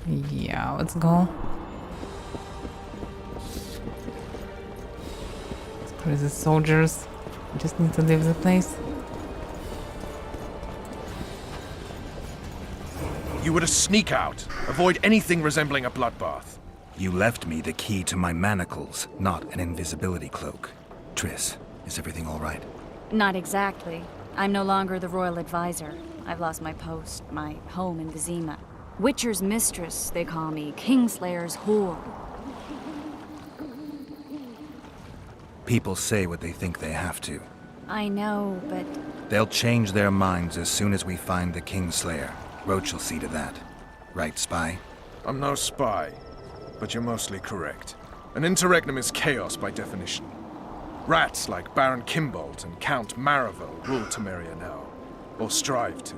Yeah, let's go. Crazy soldiers. Just need to leave the place. You were to sneak out. Avoid anything resembling a bloodbath. You left me the key to my manacles, not an invisibility cloak. Triss, is everything all right? Not exactly. I'm no longer the royal advisor. I've lost my post, my home in Vizima. Witcher's mistress, they call me. Kingslayer's whore. People say what they think they have to. I know, but... They'll change their minds as soon as we find the Kingslayer. Roach will see to that. Right, Spy? I'm no spy, but you're mostly correct. An interregnum is chaos by definition. Rats like Baron Kimbold and Count Maravel rule Temeria now, or strive to.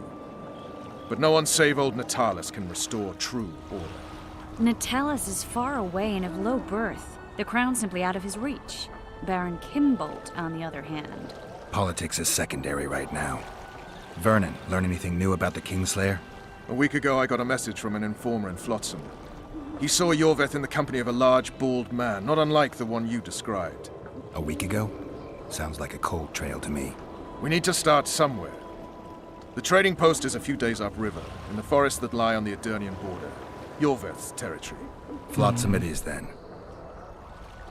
But no one save old Natalis can restore true order. Natalis is far away and of low birth. The crown's simply out of his reach. Baron Kimbold, on the other hand. Politics is secondary right now. Vernon, learn anything new about the Kingslayer? A week ago, I got a message from an informer in Flotsam. He saw Yorveth in the company of a large, bald man, not unlike the one you described. A week ago? Sounds like a cold trail to me. We need to start somewhere. The trading post is a few days upriver, in the forests that lie on the Edirnian border. Yorveth's territory. Flotsam it is, then.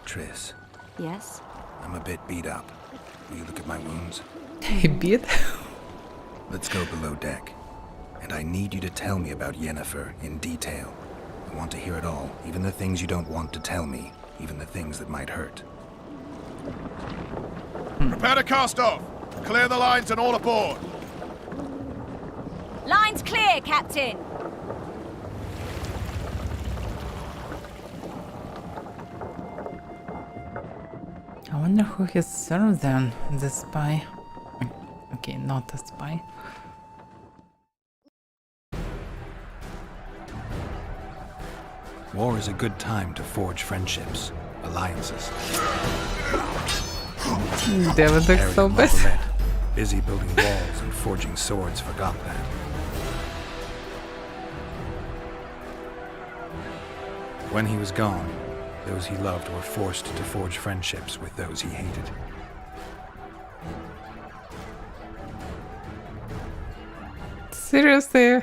Triss. Yes? I'm a bit beat up. Will you look at my wounds? Beat? Let's go below deck. And I need you to tell me about Yennefer in detail. I want to hear it all, even the things you don't want to tell me, even the things that might hurt. Prepare to cast off! Clear the lines and all aboard! Lines clear, Captain! I wonder who he served then, the spy. Okay, not a spy. War is a good time to forge friendships, alliances. David looks so bad. Busy building walls and forging swords forgot that. When he was gone, those he loved were forced to forge friendships with those he hated. Seriously?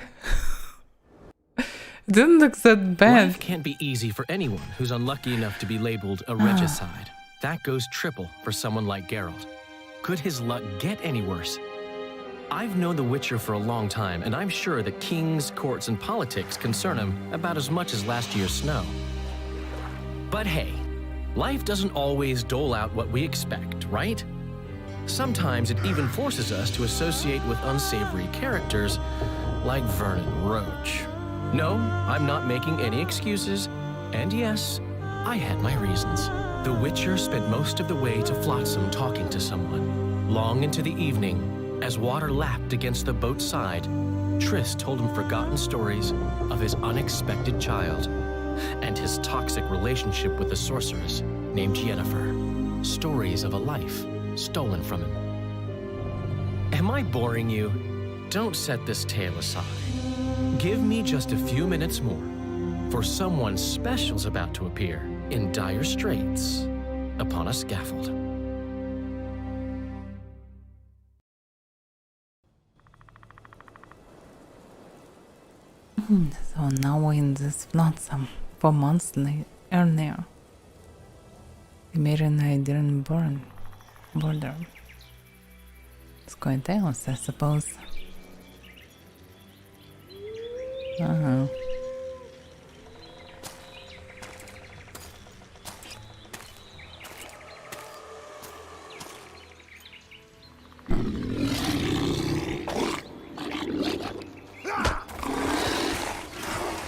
Didn't look that bad. Life can't be easy for anyone who's unlucky enough to be labeled a regicide. That goes triple for someone like Geralt. Could his luck get any worse? I've known the Witcher for a long time, and I'm sure that kings, courts, and politics concern him about as much as last year's snow. But hey, life doesn't always dole out what we expect, right? Sometimes it even forces us to associate with unsavory characters like Vernon Roach. No, I'm not making any excuses, and yes, I had my reasons. The Witcher spent most of the way to Flotsam talking to someone. Long into the evening, as water lapped against the boat's side, Triss told him forgotten stories of his unexpected child and his toxic relationship with the sorceress named Yennefer. Stories of a life stolen from him. Am I boring you? Don't set this tale aside. Give me just a few minutes more, for someone special's about to appear in dire straits upon a scaffold. So now we're in this Flotsam 4 months earlier. We made an Edirnian border. It's quite else, I suppose.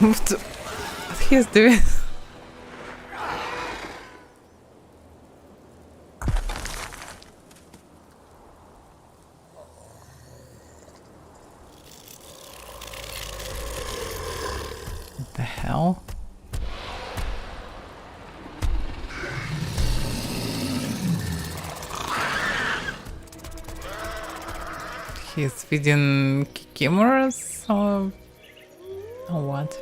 What he's doing? He's feeding chimeras or what?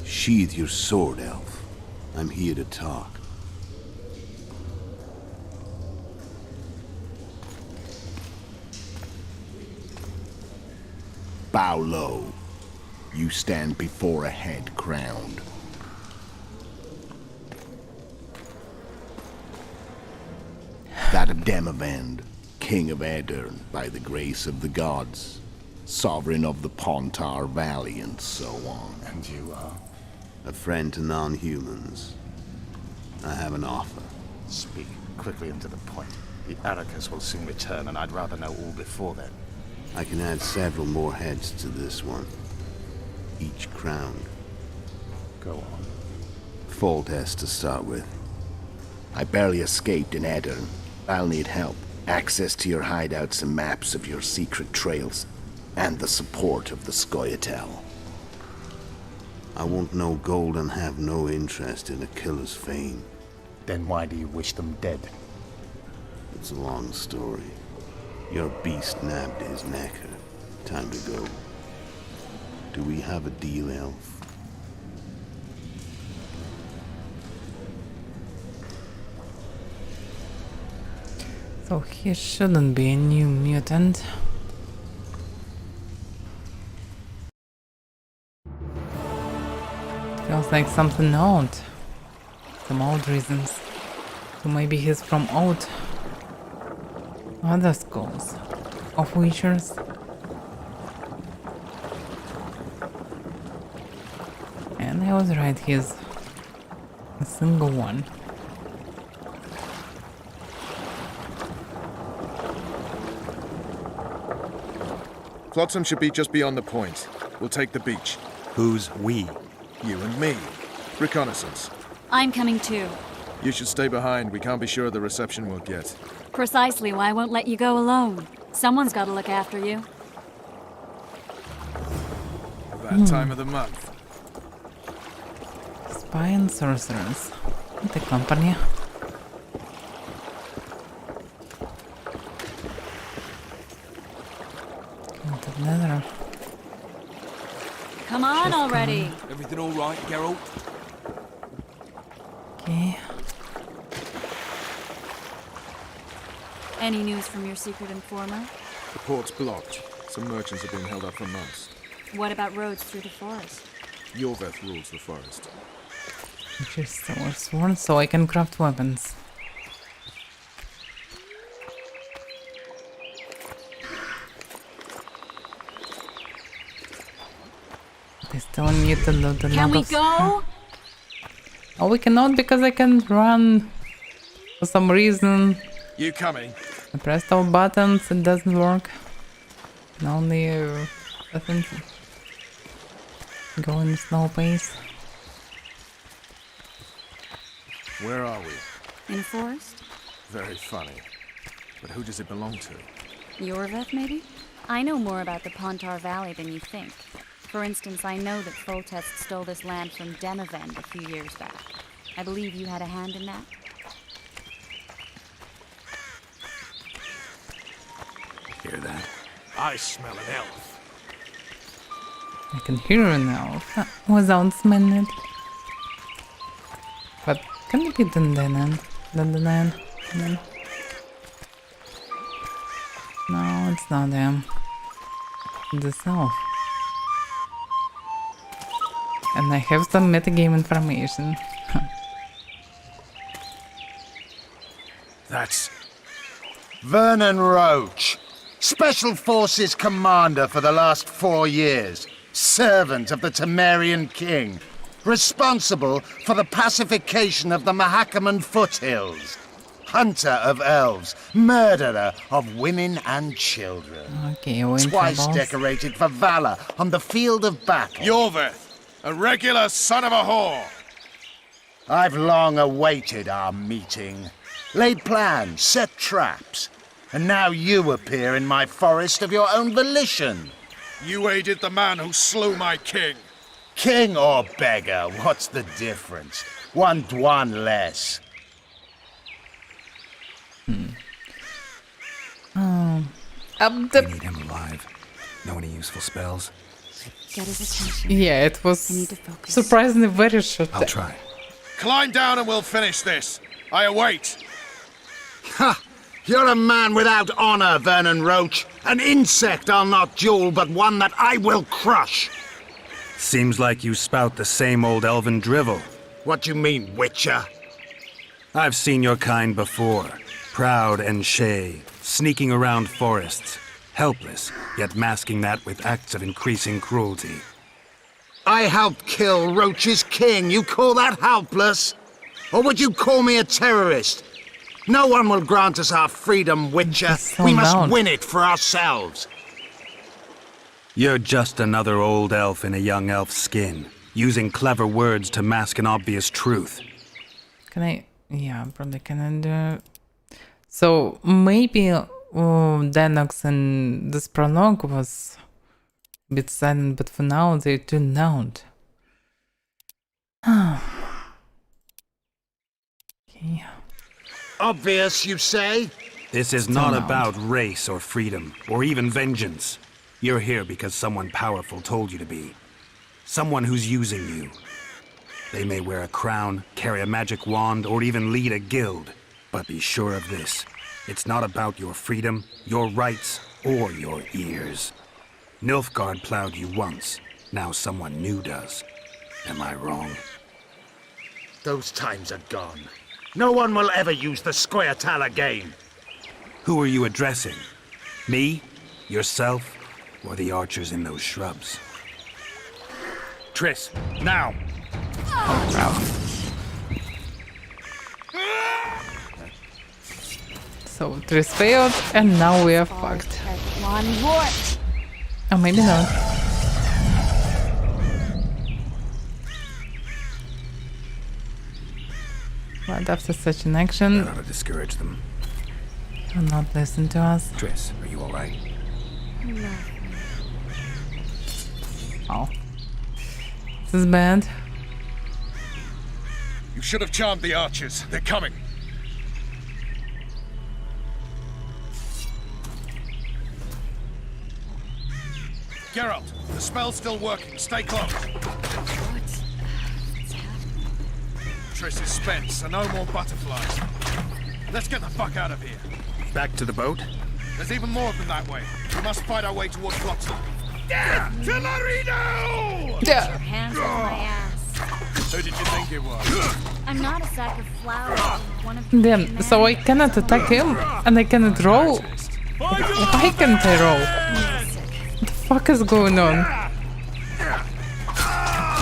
Sheathe your sword, elf. I'm here to talk. Bow low. You stand before a head crowned. That of Demavend, king of Aedirn, by the grace of the gods, sovereign of the Pontar Valley, and so on. And you are? A friend to non-humans. I have an offer. Speak quickly and to the point. The Arrakis will soon return, and I'd rather know all before then. I can add several more heads to this one. Each crowned. Go on. Foltest to start with. I barely escaped in Aedirn. I'll need help. Access to your hideouts and maps of your secret trails. And the support of the Scoia'tael. I want no gold and have no interest in a killer's fame. Then why do you wish them dead? It's a long story. Your beast nabbed his necker. Time to go. Do we have a deal, elf? So he shouldn't be a new mutant. Feels like something old. Some old reasons. So maybe he's from old other schools of witchers. And I was right, he's a single one. Flotsam should be just beyond the point. We'll take the beach. Who's we? You and me. Reconnaissance. I'm coming too. You should stay behind. We can't be sure of the reception we'll get. Precisely why I won't let you go alone. Someone's got to look after you. That time of the month. Spy and sorcerers. The company. Into the nether. Come on already. Everything all right, Geralt? Okay. Any news from your secret informer? The port's blocked. Some merchants have been held up for months. What about roads through the forest? Yorveth rules the forest. Which is sworn so I can craft weapons. They still need to load the Can we nuggets. go? Oh, we cannot because I can't run for some reason. You coming? I pressed all buttons, it doesn't work. Can only I think go in slow pace. Where are we? In a forest? Very funny. But who does it belong to? Yorveth, maybe? I know more about the Pontar Valley than you think. For instance, I know that Foltest stole this land from Demavend a few years back. I believe you had a hand in that. Hear that? I smell an elf. I can hear it now, without smelling it. But can it be Dandanan? Dandanan? No, it's not them. The self. And I have some metagame information. That's... Vernon Roach, Special Forces Commander for the last 4 years. Servant of the Temerian King. Responsible for the pacification of the Mahakaman foothills. Hunter of elves. Murderer of women and children. Okay, Twice decorated for valor on the field of battle. Yorveth, a regular son of a whore. I've long awaited our meeting. Laid plans, set traps. And now you appear in my forest of your own volition. You aided the man who slew my king. King or beggar, what's the difference? One Dwan less. We need him alive. Know any useful spells? Get his attention. Yeah, it was surprisingly very short. I'll try. Climb down and we'll finish this. I await. Ha! You're a man without honor, Vernon Roach. An insect I'll not duel, but one that I will crush. Seems like you spout the same old elven drivel. What do you mean, Witcher? I've seen your kind before. Proud and shay, sneaking around forests. Helpless, yet masking that with acts of increasing cruelty. I helped kill Roach's king. You call that helpless? Or would you call me a terrorist? No one will grant us our freedom, Witcher. We must win it for ourselves. You're just another old elf in a young elf's skin, using clever words to mask an obvious truth. Can I? Yeah, probably can do. So maybe Danox in this prologue was a bit silent, but for now they tuned out. Okay. Obvious, you say? This is not about race or freedom, or even vengeance. You're here because someone powerful told you to be. Someone who's using you. They may wear a crown, carry a magic wand, or even lead a guild. But be sure of this. It's not about your freedom, your rights, or your ears. Nilfgaard plowed you once. Now someone new does. Am I wrong? Those times are gone. No one will ever use the Squirtal again. Who are you addressing? Me? Yourself? Or the archers in those shrubs? Triss, now! So Triss failed, and now we are fucked. Oh, maybe not. But after such an action, That ought to discourage them. will not listen to us. Triss, are you alright? Oh. This is bad. You should have charmed the archers. They're coming. Geralt, the spell's still working. Stay close. What's happening? Triss is spent, so no more butterflies. Let's get the fuck out of here. Back to the boat? There's even more of them that way. We must fight our way towards Flotsam. Yeah! Tolarido! Get your hands off my ass. Who did you think it was? I'm not a sack of flowers. One of Damn, so I cannot attack him, and I cannot roll? Why can't I roll? What the fuck is going on? At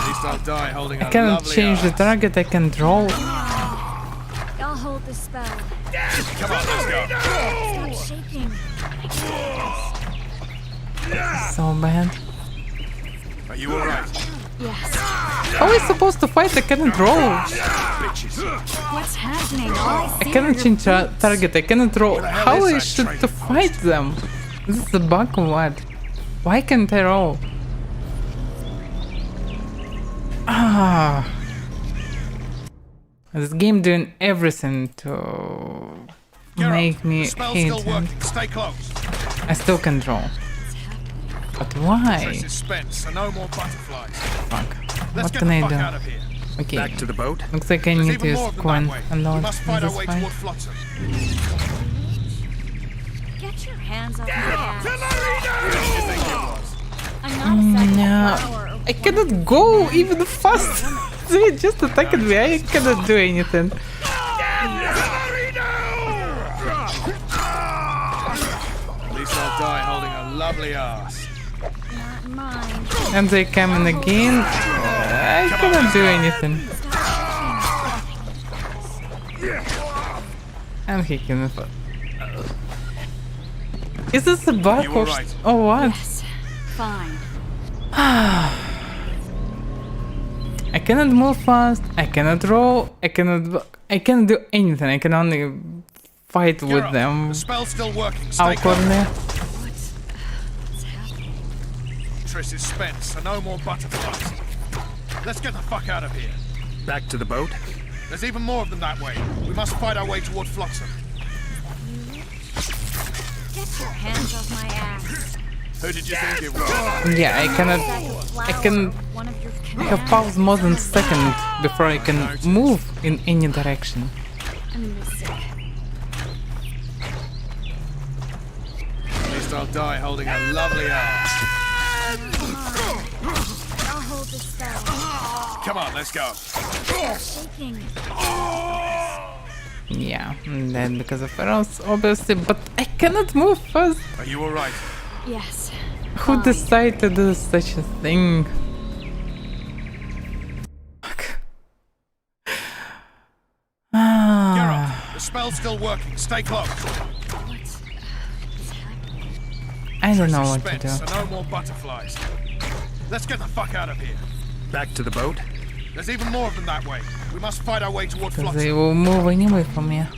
least I'll die holding I cannot change the target, I can't roll. I'll hold the spell. Come on, let's go. Stop shaking. So bad. Are you alright? Yes. How are we supposed to fight? I cannot roll. What's happening? All I cannot change target, I cannot roll. How I should to fight them? Is this a bug or what? Why can't I roll? Ah. This game doing everything to make me hate it. Stay close. I still can't roll. But why? Triss is spent, so no more butterflies. Fuck. Let's What get can the I fuck do? out of here. Okay. Back to the boat? Looks like I There's need to even use more of them Coin that way. a We lot must in fight our this way fight. toward Flotsam. Get your hands off my ass. I'm not a sack of flower. I cannot go even fast. They just attacked me. I cannot do anything. lovely ass. Not mine. And they come in again. I cannot do anything. And he can. Is this a bug or right? oh what? Yes. Fine. I cannot move fast. I cannot roll. I cannot do anything. I can only fight with Geralt, them. the spell's still working. Stay Awkwardly. What's happening? Triss is spent, so no more butterflies. Let's get the fuck out of here. Back to the boat? There's even more of them that way. We must fight our way toward Flotsam. Get your hands off my ass. Who did you think it was? Yeah, I cannot. I can. I have paused more than a second before I can move in any direction. I'm sick. At least I'll die holding a lovely ass. I'll hold this spell. Come on, let's go. Stop shaking. Yeah, and then because of arrows, obviously, but I cannot move fast. Are you alright? Yes. Who Fine. decided to do such a thing? Geralt, the spell's still working. Stay close. I don't know Triss is what to spent, do. so no more butterflies. Let's get the fuck out of here. Back to the boat? There's even more of them that way. We must fight our way toward Because Flotsam. they will move anyway from here.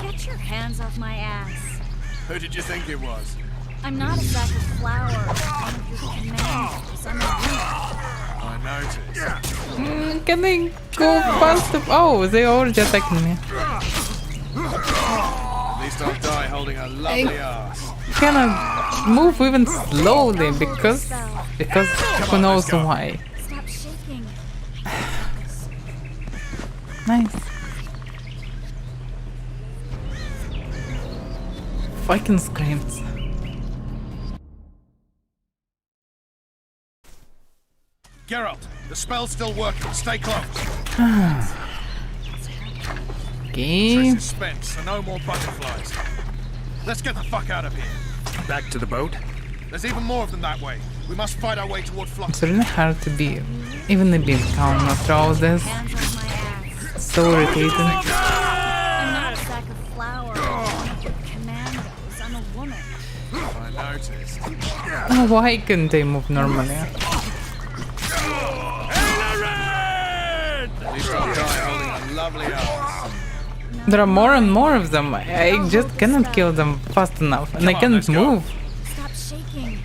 Get your hands off my ass. Who did you think it was? I'm not a sack of flour. One of your commandos. I'm a I noticed. Can they go faster? Oh, they already attacked me. At least I'll die holding a lovely ass. Cannot move even slowly because who knows why. Stop shaking. Nice. Fucking screams. Geralt, the spell's still working. Stay close. Okay. Triss is spent, so no more butterflies. Let's get the fuck out of here. Back to the boat? There's even more of them that way. We must fight our way toward Flotsam. It's really hard to be even a bit calm after all this. So irritating. I'm not a sack of flour. One of your commandos. I'm a woman. I noticed. Oh, why couldn't they move normally? At least I'll die holding a lovely ass. There are more and more of them. I just cannot kill them fast enough, and I can't move. Stop shaking.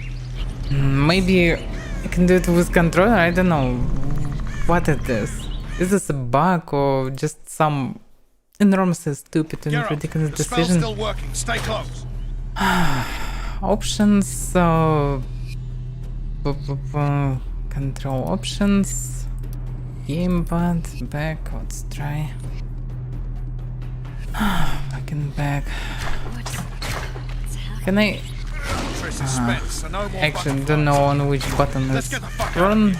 Maybe I can do it with controller. I don't know what it is. Is this a bug or just some enormously stupid and Geralt, ridiculous the spell's decision? still working. Stay close. Options. Control options. Gamepad. Back. Let's try. Fucking back. Can I? Triss is spent, so no more Actually, don't know on which button is run.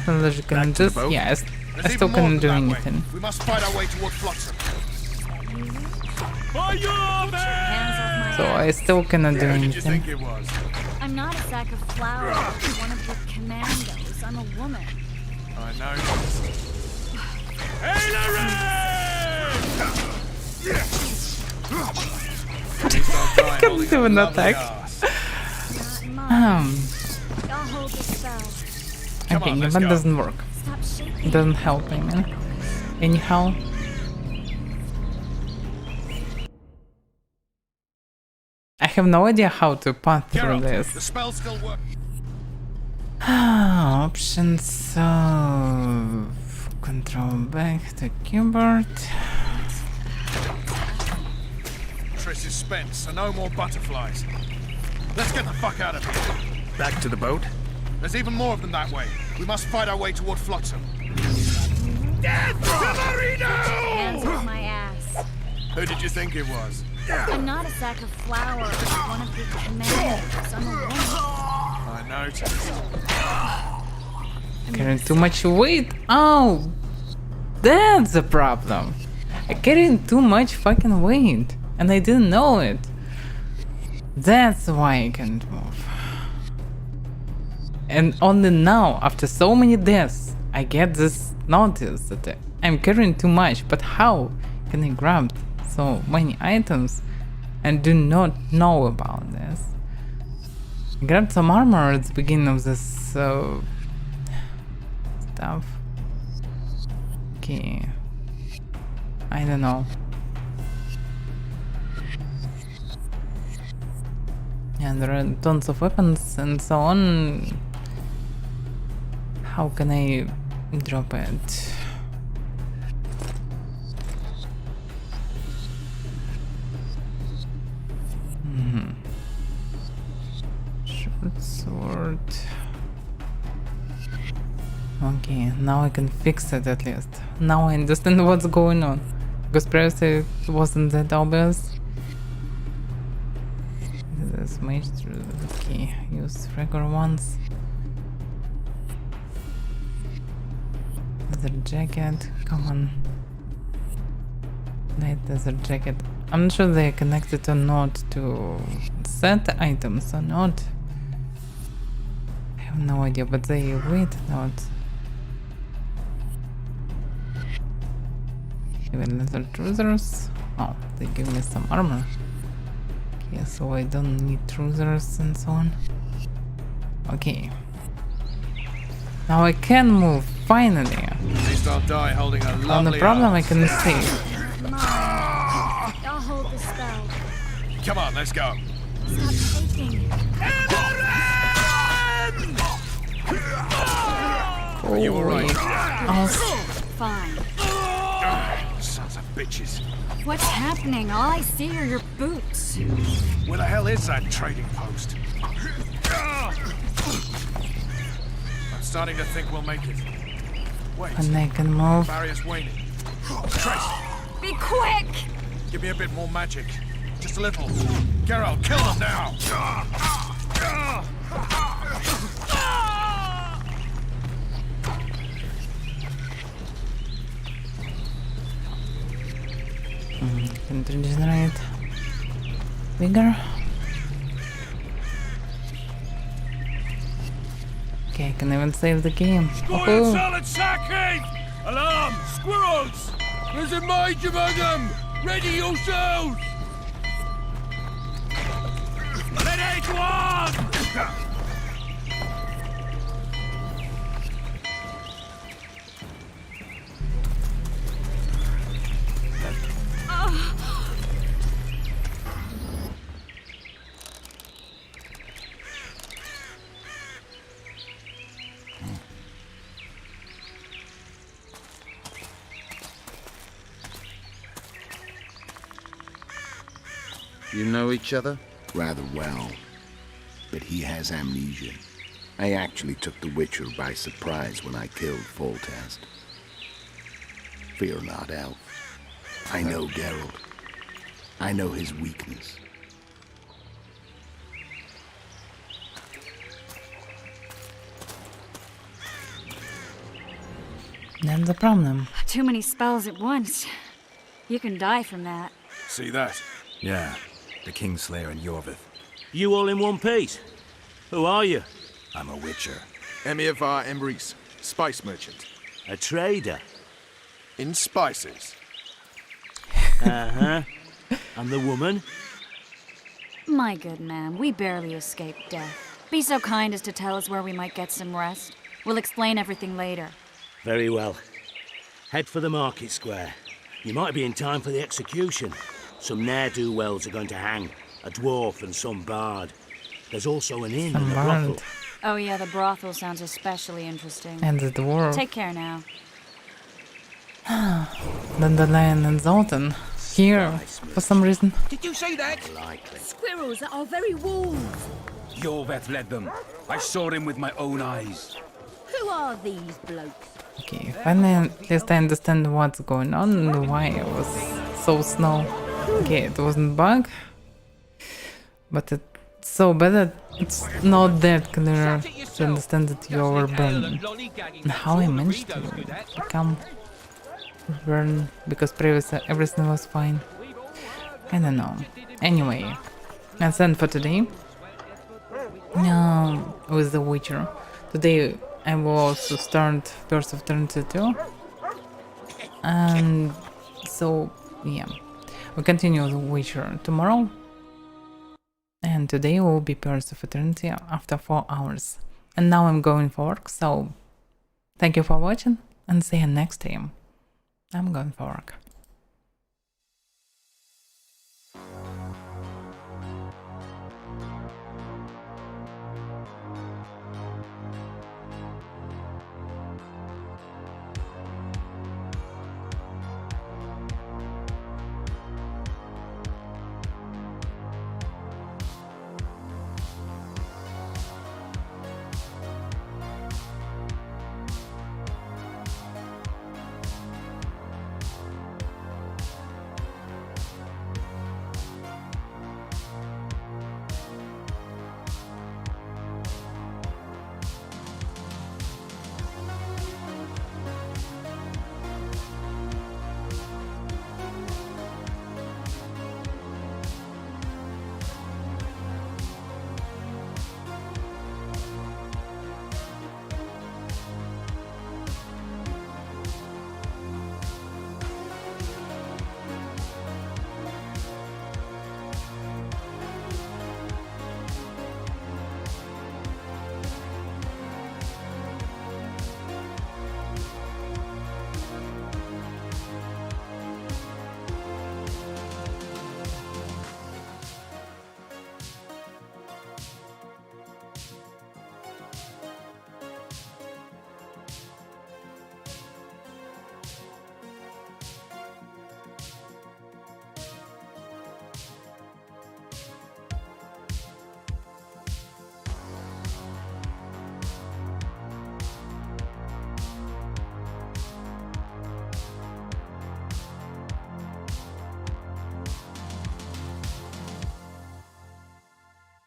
Can just yeah, I still can't do anything. We must fight our way toward Flotsam. So I still cannot do Who did you anything. think it was? I'm not a sack of flour. One of your commandos. I'm a woman. I noticed. I can't even attack. I'll hold the spell. Okay, that doesn't work. Stop shaking. It doesn't help, I mean. Anyhow. I have no idea how to pass through Geralt, the this. spell still works. Options control back to keyboard. Triss is spent, so no more butterflies. Let's get the fuck out of here. Back to the boat? There's even more of them that way. We must fight our way toward Flotsam. Hands off my ass. Who did you think it was? I'm not a sack of flour. One of your commandos. I'm a woman. I noticed. Carrying too much weight. Oh, that's the problem. I carried too much fucking weight, and I didn't know it. That's why I can't move. And only now, after so many deaths, I get this notice that I'm carrying too much. But how can I grab so many items and do not know about this? I grabbed some armor at the beginning of this stuff. Okay. I don't know. And there are tons of weapons and so on. How can I drop it? Short sword. Okay, now I can fix it at least. Now I understand what's going on. Because previously it wasn't that obvious. This mage, okay, use regular ones. Desert jacket, come on. Light desert jacket. I'm not sure they're connected or not to set items or not. I have no idea, but they wait not. Even leather trousers. Oh, they give me some armor. Okay, so I don't need trousers and so on. Okay. Now I can move, finally. At least I'll die holding a lovely On the problem I arse. can save. I'll hold the spell. Come on, let's go. Stop shaking. Are you alright? Fine. Sons of bitches. What's happening? All I see are your boots. Where the hell is that trading post? I'm starting to think we'll make it. Wait. And I can move. Barrier's waning. Trace, Be quick! give me a bit more magic. Just a little. Geralt, kill them now! Can regenerate bigger. Okay, I can even save the game. Squirrel salad sacking! Alarm! Squirrels! There's a mage among them! Ready yourselves! Ready to arm! You know each other? Rather well. But he has amnesia. I actually took the Witcher by surprise when I killed Foltest. Fear not, Elf. I know Geralt. I know his weakness. That's the problem. Too many spells at once. You can die from that. See that? Yeah, the Kingslayer and Yorvith. You all in one piece? Who are you? I'm a Witcher. Emir var Emrys, spice merchant. A trader? In spices. Uh-huh. And the woman? My good man, we barely escaped death. Be so kind as to tell us where we might get some rest. We'll explain everything later. Very well. Head for the market square. You might be in time for the execution. Some ne'er-do-wells are going to hang. A dwarf and some bard. There's also an inn and a brothel. Oh yeah, the brothel sounds especially interesting. And the dwarf. Take care now. Dandelion and Zoltan. Here, for some reason. Did you say that? Squirrels at our very walls. Yorveth led them. I saw him with my own eyes. Who are these blokes? Okay, finally at least I understand what's going on and why it was so snow. Okay, it wasn't bug. But it's so bad that it's not that clear to understand that you were burned. And how I managed to become burned because previously everything was fine. I don't know. Anyway, that's it for today. With The Witcher. Today I will also start First of Eternity 2. And so, yeah. We'll continue The Witcher tomorrow. And today will be First of Eternity after 4 hours. And now I'm going for work, so thank you for watching and see you next time. I'm going for work.